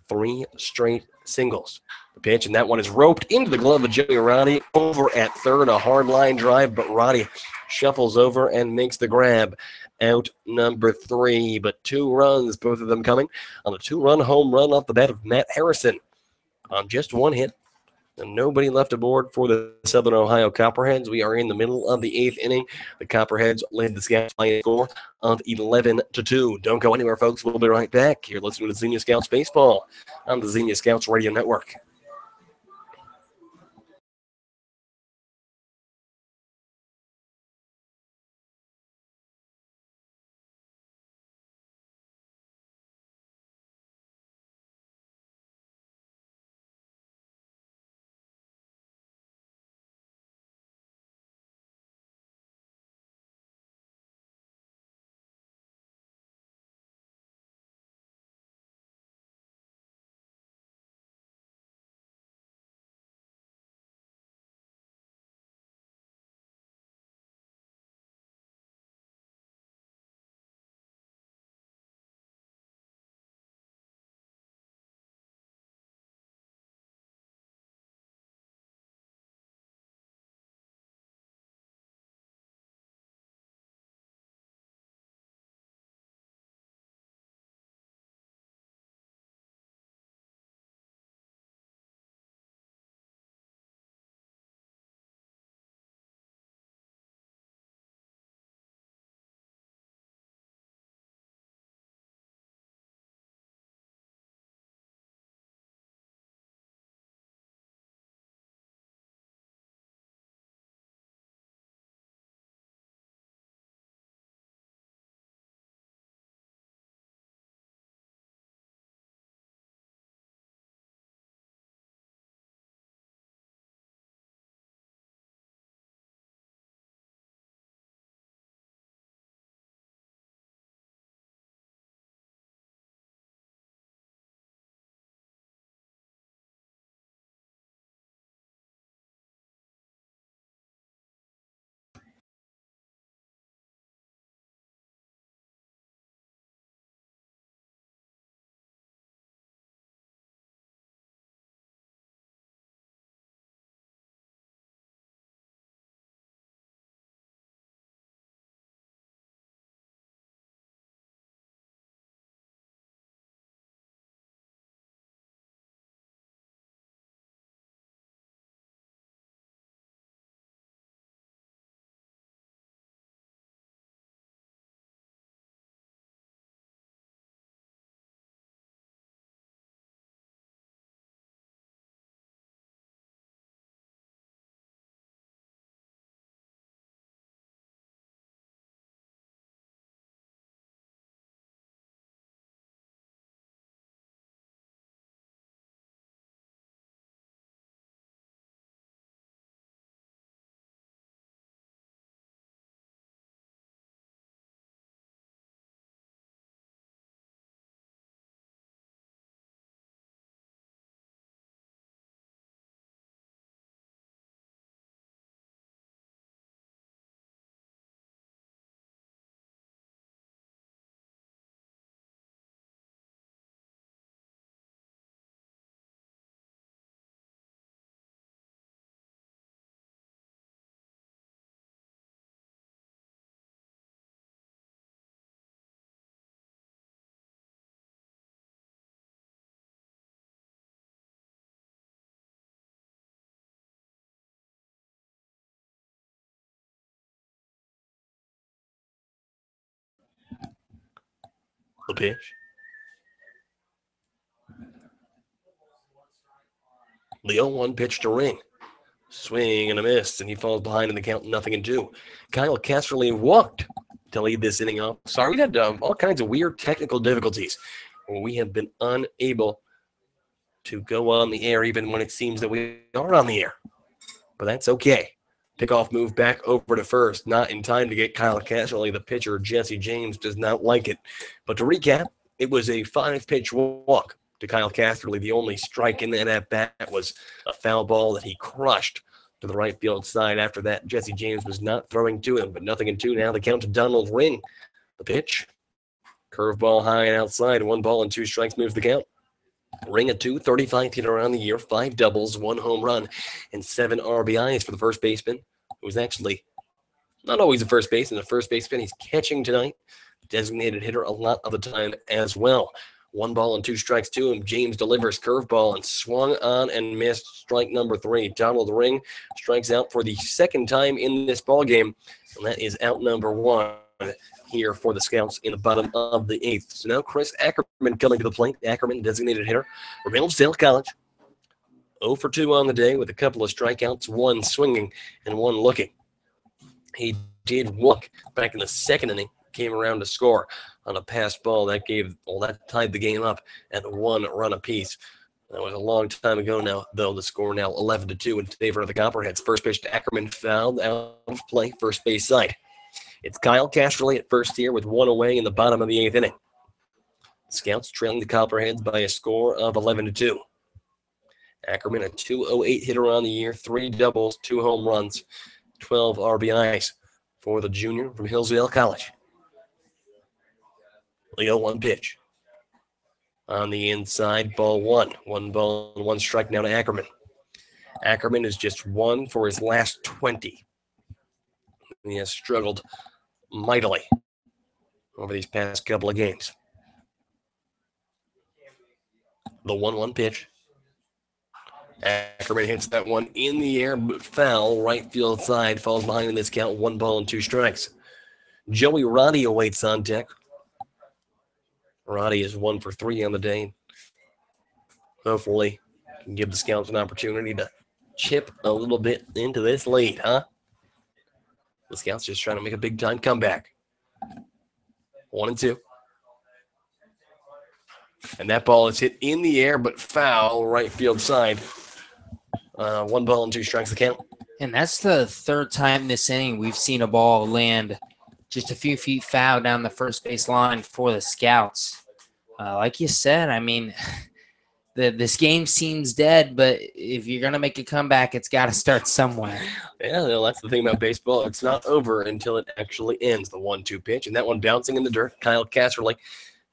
3 straight singles. The pitch, and that one is roped into the glove of Joey Roddy over at third. A hard line drive, but Roddy shuffles over and makes the grab. Out number 3, but 2 runs, both of them coming on a 2-run home run off the bat of Matt Harrison on just 1 hit. And nobody left aboard for the Southern Ohio Copperheads. We are in the middle of the 8th inning. The Copperheads led the Scouts by a score of 11-2. Don't go anywhere, folks. We'll be right back. You're listening to Xenia Scouts Baseball on the Xenia Scouts Radio Network. The pitch. The 0-1 pitch to Ring. Swing and a miss, and he falls behind in the count, 0-2. Kyle Casterly walked to lead this inning off. Sorry, we had all kinds of weird technical difficulties. We have been unable to go on the air even when it seems that we are on the air. But that's okay. Pickoff move back over to first, not in time to get Kyle Casterly. The pitcher, Jesse James, does not like it. But to recap, it was a 5-pitch walk to Kyle Casterly. The only strike in that at-bat was a foul ball that he crushed to the right field side. After that, Jesse James was not throwing to him, but 0-2. Now the count to Donald Ring. The pitch. Curveball high and outside. 1 ball and 2 strikes moves the count. Ring a 235 hitter around the year, 5 doubles, 1 home run, and 7 RBIs for the first baseman, who was actually not always a first baseman. The first baseman, he's catching tonight. Designated hitter a lot of the time as well. 1 ball and 2 strikes to him. James delivers curveball and swung on and missed. Strike number 3. Donald Ring strikes out for the second time in this ball game, and that is out number 1 here for the Scouts in the bottom of the 8th. So now Chris Ackerman coming to the plate. Ackerman, designated hitter from Hillsdale College. 0 for 2 on the day with a couple of strikeouts, 1 swinging and 1 looking. He did walk back in the second inning, came around to score on a passed ball that tied the game up at 1 run apiece. That was a long time ago now, though. The score now 11-2 in favor of the Copperheads. First pitch to Ackerman, fouled out of play, first base side. It's Kyle Casterly at first here with 1 away in the bottom of the 8th inning. Scouts trailing the Copperheads by a score of 11-2. Ackerman, a 208 hitter on the year, 3 doubles, 2 home runs, 12 RBIs for the junior from Hillsdale College. The 0-1 pitch. On the inside, ball 1. 1 ball and 1 strike now to Ackerman. Ackerman is just 1 for his last 20. He has struggled mightily over these past couple of games. The 1-1 pitch. Ackerman hits that one in the air, but foul. Right field side, falls behind in this count. 1 ball and 2 strikes. Joey Roddy awaits on deck. Roddy is 1 for 3 on the day. Hopefully, can give the Scouts an opportunity to chip a little bit into this lead, huh? The Scouts just trying to make a big-time comeback. 1-2. And that ball is hit in the air, but foul, right field side. 1 ball and 2 strikes the count. And that's the 3rd time this inning we've seen a ball land just a few feet foul down the first base line for the Scouts. Like you said, I mean, this game seems dead, but if you're going to make a comeback, it's got to start somewhere. Yeah, well, that's the thing about baseball. It's not over until it actually ends. The 1-2 pitch, and that one bouncing in the dirt. Kyle Casterly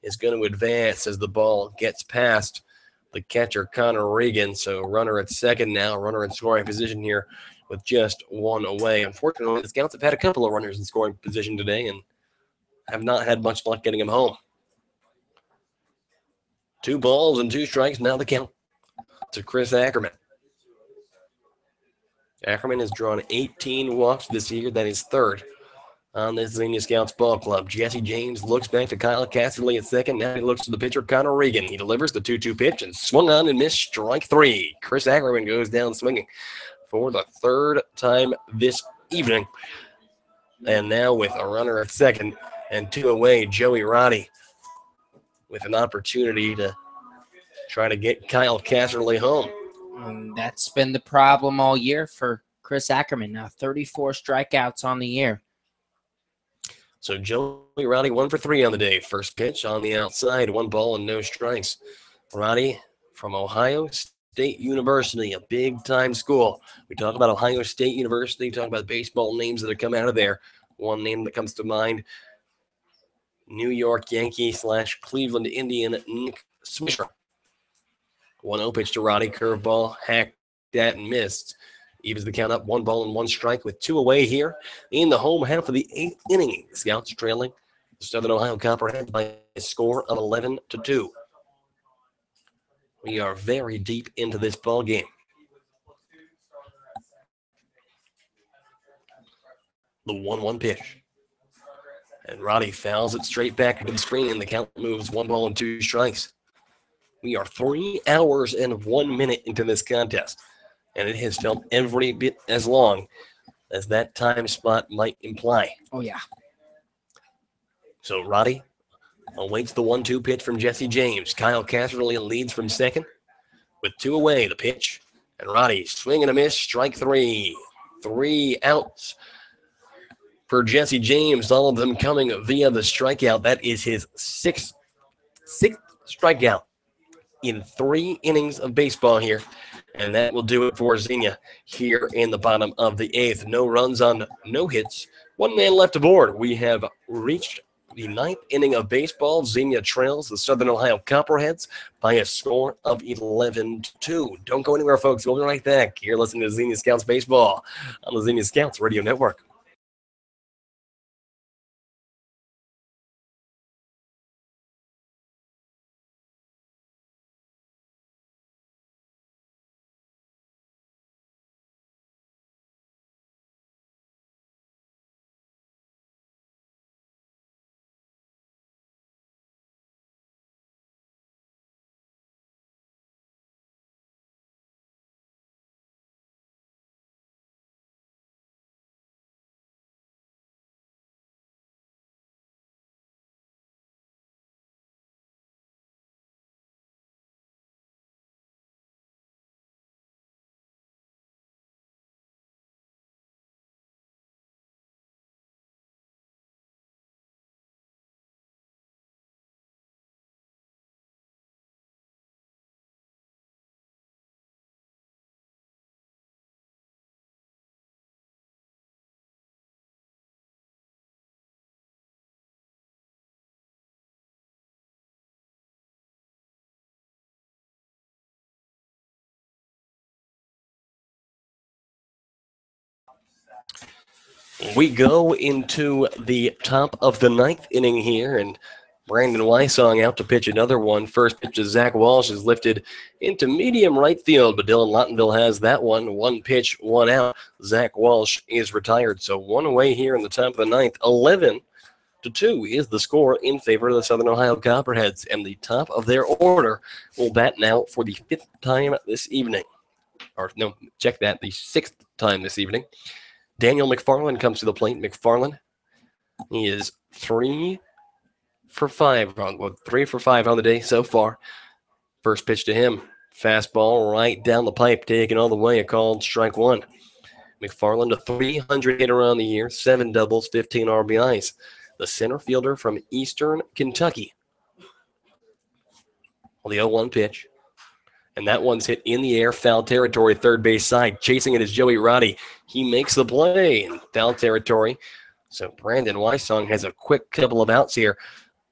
is going to advance as the ball gets past the catcher, Connor Regan. So runner at second now, runner in scoring position here with just 1 away. Unfortunately, the Scouts have had a couple of runners in scoring position today and have not had much luck getting them home. 2 balls and 2 strikes, now the count to Chris Ackerman. Ackerman has drawn 18 walks this year. That is 3rd on this Xenia Scouts ball club. Jesse James looks back to Kyle Casterly at second. Now he looks to the pitcher, Connor Regan. He delivers the 2-2 pitch and swung on and missed. Strike 3. Chris Ackerman goes down swinging for the 3rd time this evening. And now with a runner at second and 2 away, Joey Roddy with an opportunity to try to get Kyle Casterly home. And that's been the problem all year for Chris Ackerman. Now 34 strikeouts on the year. So Joey Roddy 1 for 3 on the day. First pitch on the outside, 1 ball and no strikes. Roddy from Ohio State University, a big-time school. We talk about Ohio State University, talk about baseball names that have come out of there. One name that comes to mind, New York Yankee / Cleveland Indian Nick Swisher. 1-0 pitch to Roddy, curveball, hacked at and missed. Evens the count up, 1 ball and 1 strike with 2 away here in the home half of the 8th inning. Scouts trailing the Southern Ohio Copperheads by a score of 11-2. We are very deep into this ball game. The 1-1 pitch. And Roddy fouls it straight back into the screen, and the count moves 1 ball and 2 strikes. We are 3 hours and 1 minute into this contest, and it has felt every bit as long as that time spot might imply. Oh, yeah. So Roddy awaits the 1-2 pitch from Jesse James. Kyle Casserly leads from second with 2 away. The pitch, and Roddy swing and a miss, strike 3. 3 outs for Jesse James, all of them coming via the strikeout. That is his sixth strikeout in 3 innings of baseball here. And that will do it for Xenia here in the bottom of the 8th. No runs on no hits. 1 man left aboard. We have reached the 9th inning of baseball. Xenia trails the Southern Ohio Copperheads by a score of 11-2. Don't go anywhere, folks. We'll be right back. You're listening to Xenia Scouts Baseball on the Xenia Scouts Radio Network. We go into the top of the 9th inning here, and Brandon Wysong out to pitch another one. First pitch to Zach Walsh is lifted into medium right field, but Dylan Lottenville has that one. 1 pitch, 1 out. Zach Walsh is retired, so 1 away here in the top of the 9th. 11-2 is the score in favor of the Southern Ohio Copperheads, and the top of their order will bat now for the 5th time this evening. Or no, check that, the 6th time this evening. Daniel McFarland comes to the plate. McFarland, he is 3 for 5 on 3 for 5 on the day so far. First pitch to him, fastball right down the pipe, taken all the way, a called strike 1. McFarland, a 300 hitter on the year, 7 doubles, 15 RBIs. The center fielder from Eastern Kentucky. On the 0-1 pitch. And that one's hit in the air, foul territory, third base side. Chasing it is Joey Roddy. He makes the play in foul territory. So Brandon Wysong has a quick couple of outs here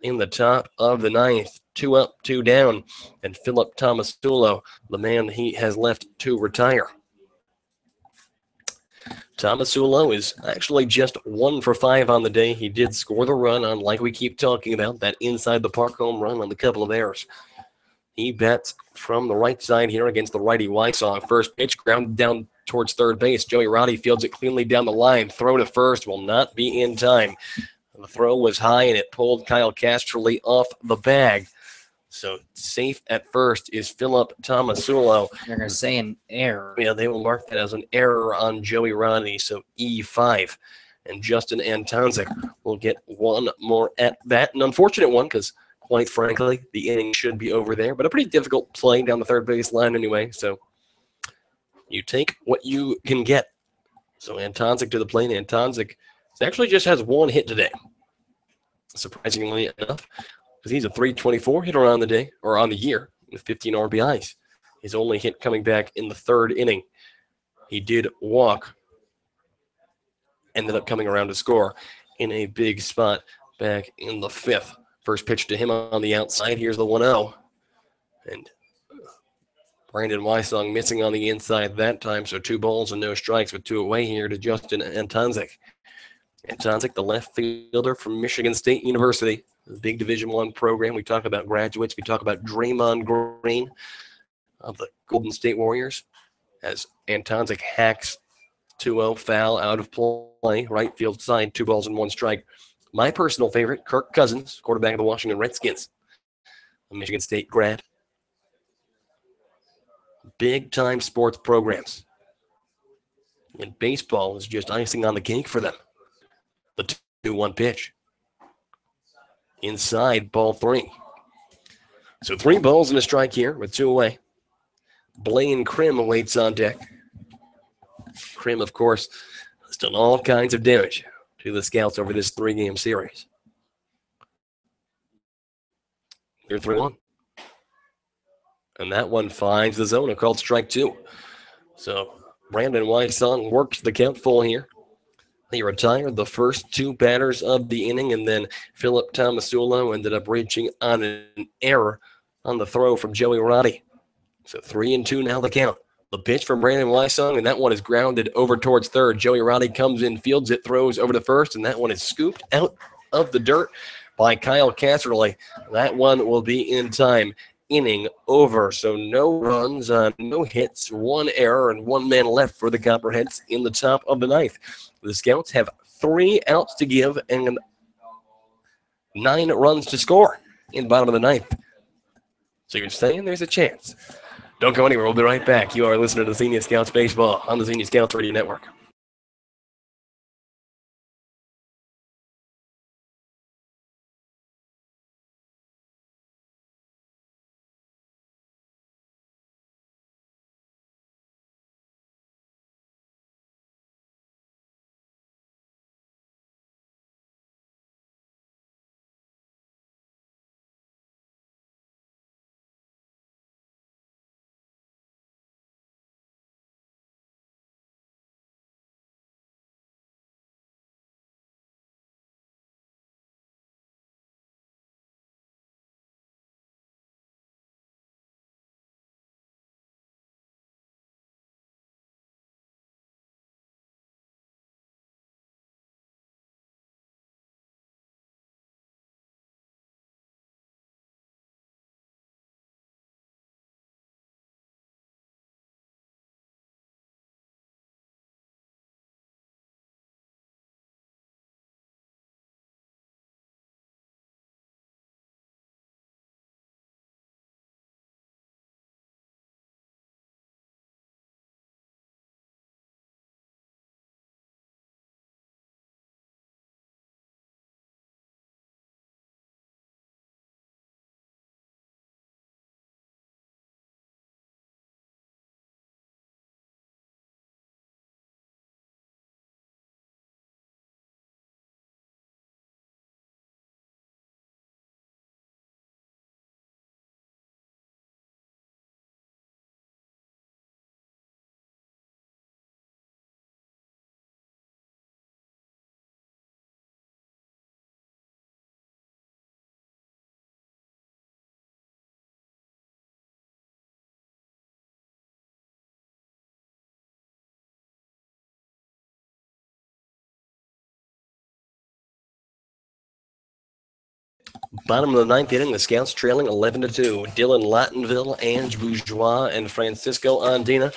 in the top of the 9th. 2 up, 2 down. And Philip Tomasulo, the man he has left to retire. Tomasulo is actually just 1 for 5 on the day. He did score the run on, like we keep talking about, that inside the park home run on the couple of errors. He bats from the right side here against the righty Wysong. First pitch grounded down towards third base. Joey Roddy fields it cleanly down the line. Throw to first will not be in time. The throw was high, and it pulled Kyle Casterly off the bag. So safe at first is Philip Tomasulo. They're going to say an error. Yeah, they will mark that as an error on Joey Roddy, so E5. And Justin Antonzik will get one more at bat. An unfortunate one because, quite frankly, the inning should be over there. But a pretty difficult play down the third base line anyway. So you take what you can get. So Antonzik to the plate. Antonzik actually just has 1 hit today, surprisingly enough, because he's a 324 hitter on the day, or on the year, with 15 RBIs. His only hit coming back in the 3rd inning. He did walk. Ended up coming around to score in a big spot back in the 5th. First pitch to him on the outside. Here's the 1-0. And Brandon Wysong missing on the inside that time, so 2 balls and no strikes with 2 away here to Justin Antonzik. Antonzik, the left fielder from Michigan State University, the big Division I program. We talk about graduates. We talk about Draymond Green of the Golden State Warriors as Antonzik hacks 2-0 foul out of play, right field side, 2 balls and 1 strike My personal favorite, Kirk Cousins, quarterback of the Washington Redskins, a Michigan State grad. Big-time sports programs. And baseball is just icing on the cake for them. The 2-1 pitch. Inside, ball 3. So 3 balls and a strike here with 2 away. Blaine Krim awaits on deck. Krim, of course, has done all kinds of damage to the Scouts over this 3-game series. Here 3-1. And that one finds the zone, a called strike 2. So Brandon Wysong works the count full here. He retired the first 2 batters of the inning, and then Philip Tomasulo ended up reaching on an error on the throw from Joey Roddy. So 3-2 now the count. The pitch from Brandon Wysong, and that one is grounded over towards third. Joey Roddy comes in, fields it, throws over to first, and that one is scooped out of the dirt by Kyle Casserly. That one will be in time. Inning over, so no runs, no hits, 1 error, and 1 man left for the Copperheads in the top of the 9th. The Scouts have 3 outs to give and 9 runs to score in the bottom of the 9th. So you're saying there's a chance. Don't go anywhere. We'll be right back. You are listening to Xenia Scouts Baseball on the Xenia Scouts Radio Network. Bottom of the 9th inning, the Scouts trailing 11-2. Dylan Lattenville, Ange Bourgeois, and Francisco Andina.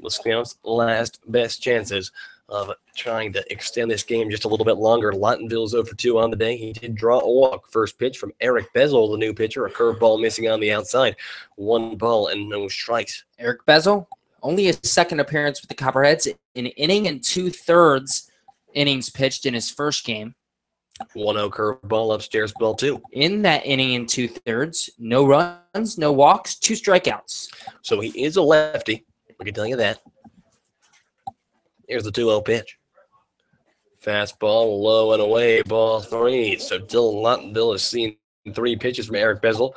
The Scouts' last best chances of trying to extend this game just a little bit longer. Lattenville's 0-2 on the day. He did draw a walk. First pitch from Eric Bezel, the new pitcher. A curveball missing on the outside. 1 ball and no strikes. Eric Bezel, only his 2nd appearance with the Copperheads. An inning and 2/3 innings pitched in his first game. 1-0 curveball upstairs, ball 2. In that inning and 2/3, no runs, no walks, 2 strikeouts. So he is a lefty. We can tell you that. Here's the 2-0 pitch. Fastball low and away, ball 3. So Dylan Lattenville has seen 3 pitches from Eric Bezel.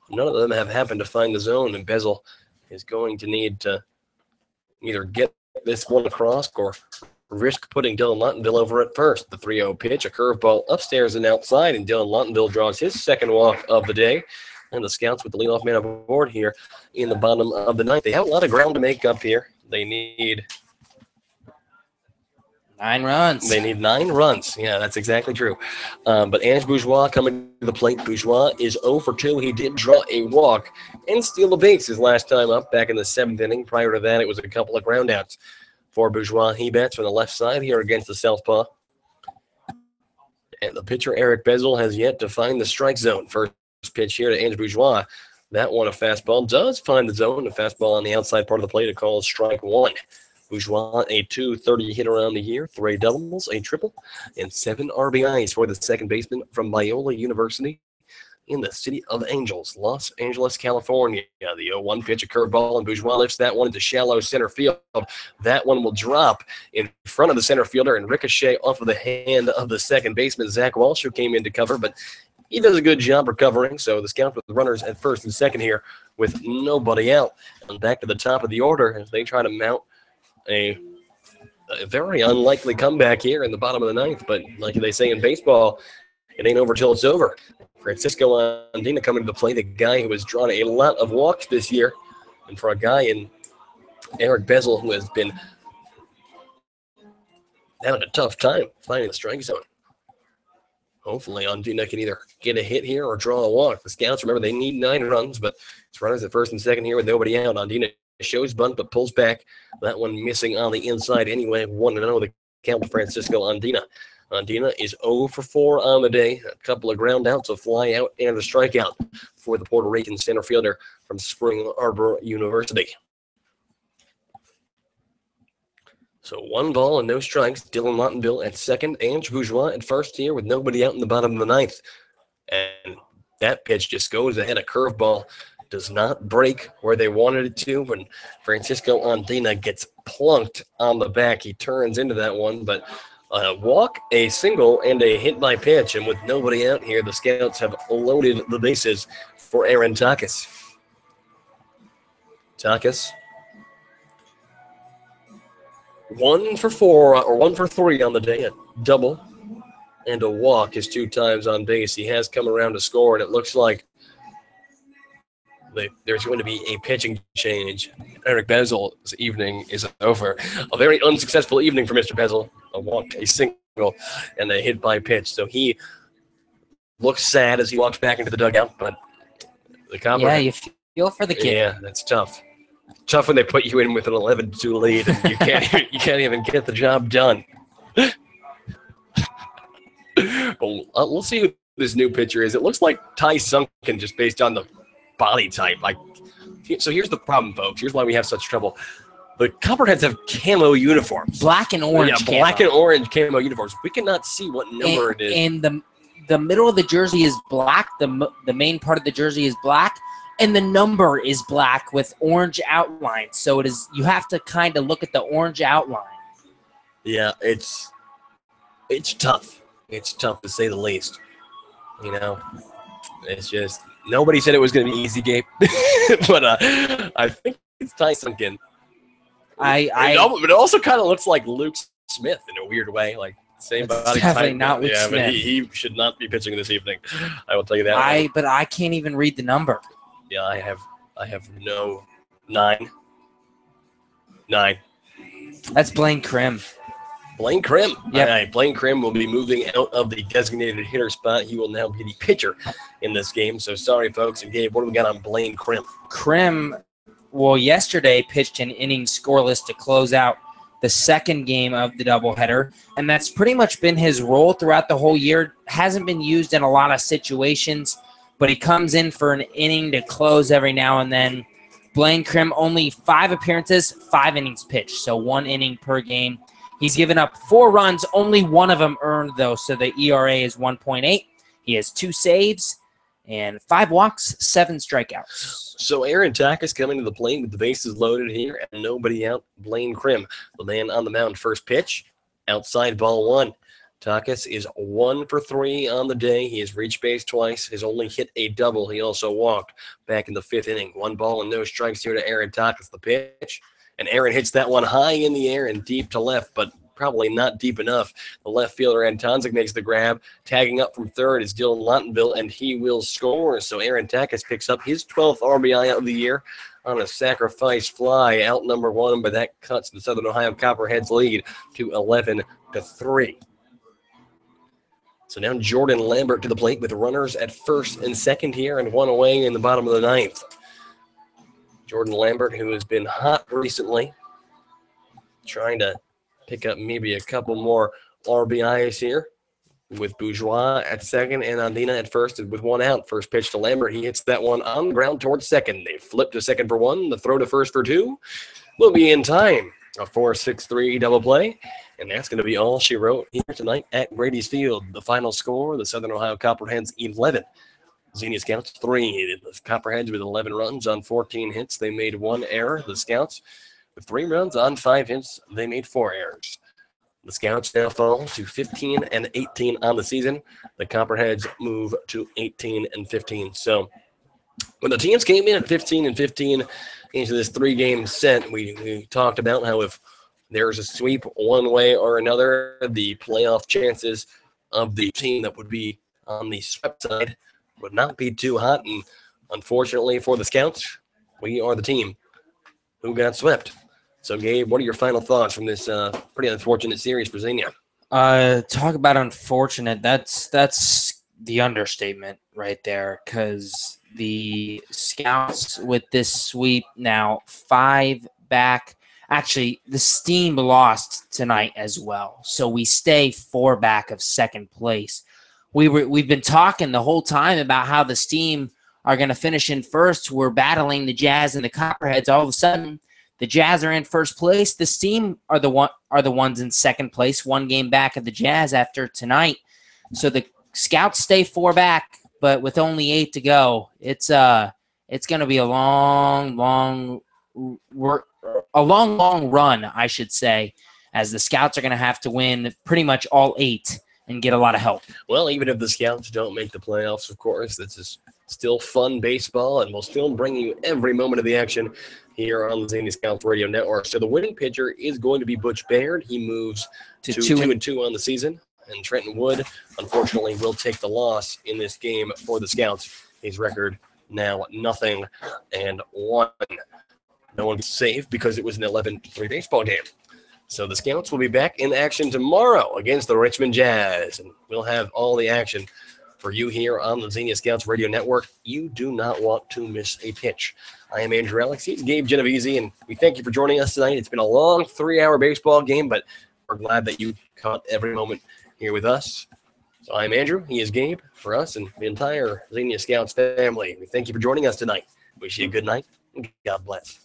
None of them have happened to find the zone, and Bezel is going to need to either get this one across or risk putting Dylan Lattenville over at first. The 3-0 pitch, a curveball upstairs and outside, and Dylan Lattenville draws his 2nd walk of the day. And the Scouts with the leadoff man aboard here in the bottom of the 9th. They have a lot of ground to make up here. They need 9 runs. They need 9 runs. Yeah, that's exactly true. But Ange Bourgeois coming to the plate. Bourgeois is 0-2. He did draw a walk and steal the base his last time up back in the 7th inning. Prior to that, it was a couple of groundouts for Bourgeois. He bats from the left side here against the southpaw. And the pitcher, Eric Bezel, has yet to find the strike zone. First pitch here to Ange Bourgeois. That one, a fastball, does find the zone. A fastball on the outside part of the plate, a call strike one. Bourgeois, a .230 hit around the year, 3 doubles, a triple, and 7 RBIs for the second baseman from Biola University in the City of Angels, Los Angeles, California. The 0-1 pitch, a curveball, and Bourgeois lifts that one into shallow center field. That one will drop in front of the center fielder and ricochet off of the hand of the second baseman, Zach Walsh, who came in to cover, but he does a good job recovering. So the Scouts with the runners at first and second here with nobody out. And back to the top of the order as they try to mount a very unlikely comeback here in the bottom of the ninth. But like they say in baseball, it ain't over till it's over. Francisco Andina coming to the plate, a guy who has drawn a lot of walks this year. And for a guy in Eric Bezel who has been having a tough time finding the strike zone. Hopefully Andina can either get a hit here or draw a walk. The Scouts, remember, they need 9 runs, but it's runners at first and second here with nobody out. Andina shows bunt but pulls back. That one missing on the inside anyway. 1-0 the count with Francisco Andina. Andina is 0 for 4 on the day. A couple of ground outs, a fly out, and a strikeout for the Puerto Rican center fielder from Spring Arbor University. So 1 ball and no strikes. Dylan Montanville at second. Ange Bourgeois at first here with nobody out in the bottom of the ninth. And that pitch just goes ahead. A curveball does not break where they wanted it to. When Francisco Andina gets plunked on the back, he turns into that one. But a walk, a single, and a hit by pitch. And with nobody out here, the Scouts have loaded the bases for Aaron Takis. Takis, 1 for 4 or 1 for 3 on the day, a double and a walk his 2 times on base. He has come around to score, and it looks like there's going to be a pitching change. Eric Bezel's evening is over. A very unsuccessful evening for Mr. Bezel. A walk, a single, and a hit by pitch. So he looks sad as he walks back into the dugout, but the Copperheads. Yeah, you feel for the kid. Yeah, that's tough. Tough when they put you in with an 11-2 lead and you can't even get the job done. Well, we'll see who this new pitcher is. It looks like Ty Sunken just based on the body type. So here's the problem, folks. Here's why we have such trouble. The Copperheads have camo uniforms. Black and orange. Yeah, black and orange camo uniforms. We cannot see what number it is. And the middle of the jersey is black. The main part of the jersey is black. And the number is black with orange outlines. So it is. You have to kind of look at the orange outline. Yeah, it's tough. It's tough to say the least. You know, it's just nobody said it was going to be easy, Gabe. But I think it's Ty Sunken. It also kind of looks like Luke Smith in a weird way, like same body type. Definitely not Luke Smith. But he should not be pitching this evening. I will tell you that. But I can't even read the number. Yeah, I have no 9. That's Blaine Krim. Blaine Krim. Yep. All right, Blaine Krim will be moving out of the designated hitter spot. He will now be the pitcher in this game. So sorry, folks. And Gabe, what do we got on Blaine Krim? Krim, well, yesterday pitched an inning scoreless to close out the second game of the doubleheader, and that's pretty much been his role throughout the whole year. Hasn't been used in a lot of situations, but he comes in for an inning to close every now and then. Blaine Krim, only 5 appearances, 5 innings pitched, so 1 inning per game. He's given up 4 runs, only 1 of them earned, though, so the ERA is 1.8. He has 2 saves and 5 walks, 7 strikeouts. So Aaron Takis coming to the plate with the bases loaded here and nobody out. Blaine Krim, the man on the mound. First pitch, outside ball 1. Takis is 1 for 3 on the day. He has reached base twice. Has only hit a double. He also walked back in the 5th inning. 1 ball and no strikes here to Aaron Takis. The pitch. And Aaron hits that one high in the air and deep to left, but probably not deep enough. The left fielder, Antonzik, makes the grab. Tagging up from third is Dylan Montanville, and he will score. So Aaron Takis picks up his 12th RBI of the year on a sacrifice fly out number 1, but that cuts the Southern Ohio Copperheads lead to 11-3. So now Jordan Lambert to the plate with runners at first and second here and 1 away in the bottom of the 9th. Jordan Lambert, who has been hot recently, trying to pick up maybe a couple more RBIs here. with Bourgeois at second and Andina at first with one out. First pitch to Lambert. He hits that one on the ground towards second. They flip to second for one. The throw to first for two will be in time. A 4-6-3 double play. And that's going to be all she wrote here tonight at Grady's Field. The final score, the Southern Ohio Copperheads 11. Xenia Scouts 3. The Copperheads with 11 runs on 14 hits. They made one error. The Scouts with 3 runs on 5 hits. They made 4 errors. The Scouts now fall to 15-18 on the season. The Copperheads move to 18-15. So when the teams came in at 15-15 into this 3-game set, we talked about how if there's a sweep one way or another, the playoff chances of the team that would be on the swept side would not be too hot. And unfortunately for the Scouts, we are the team who got swept. So, Gabe, what are your final thoughts from this pretty unfortunate series for Xenia? Talk about unfortunate. That's the understatement right there, because the Scouts with this sweep now 5 back. Actually, the Steam lost tonight as well, so we stay 4 back of second place. We've been talking the whole time about how the Steam are going to finish in first. We're battling the Jazz and the Copperheads. All of a sudden, the Jazz are in first place. The Steam are the ones in second place, 1 game back of the Jazz after tonight. So the Scouts stay 4 back, but with only 8 to go, it's going to be a long run, I should say, as the Scouts are going to have to win pretty much all 8 and get a lot of help. Well, even if the Scouts don't make the playoffs, of course, this is still fun baseball, and we'll still bring you every moment of the action here on the Xenia Scouts Radio Network. So the winning pitcher is going to be Butch Baird. He moves to 2-2 on the season, and Trenton Wood, unfortunately, will take the loss in this game for the Scouts. His record now 0-1. No one's safe because it was an 11-3 baseball game. So the Scouts will be back in action tomorrow against the Richmond Jazz, and we'll have all the action for you here on the Xenia Scouts Radio Network. You do not want to miss a pitch. I am Andrew Alix. He's Gabe Genovesi, and we thank you for joining us tonight. It's been a long 3-hour baseball game, but we're glad that you caught every moment here with us. So I'm Andrew. He is Gabe. For us and the entire Xenia Scouts family, we thank you for joining us tonight. Wish you a good night, and God bless.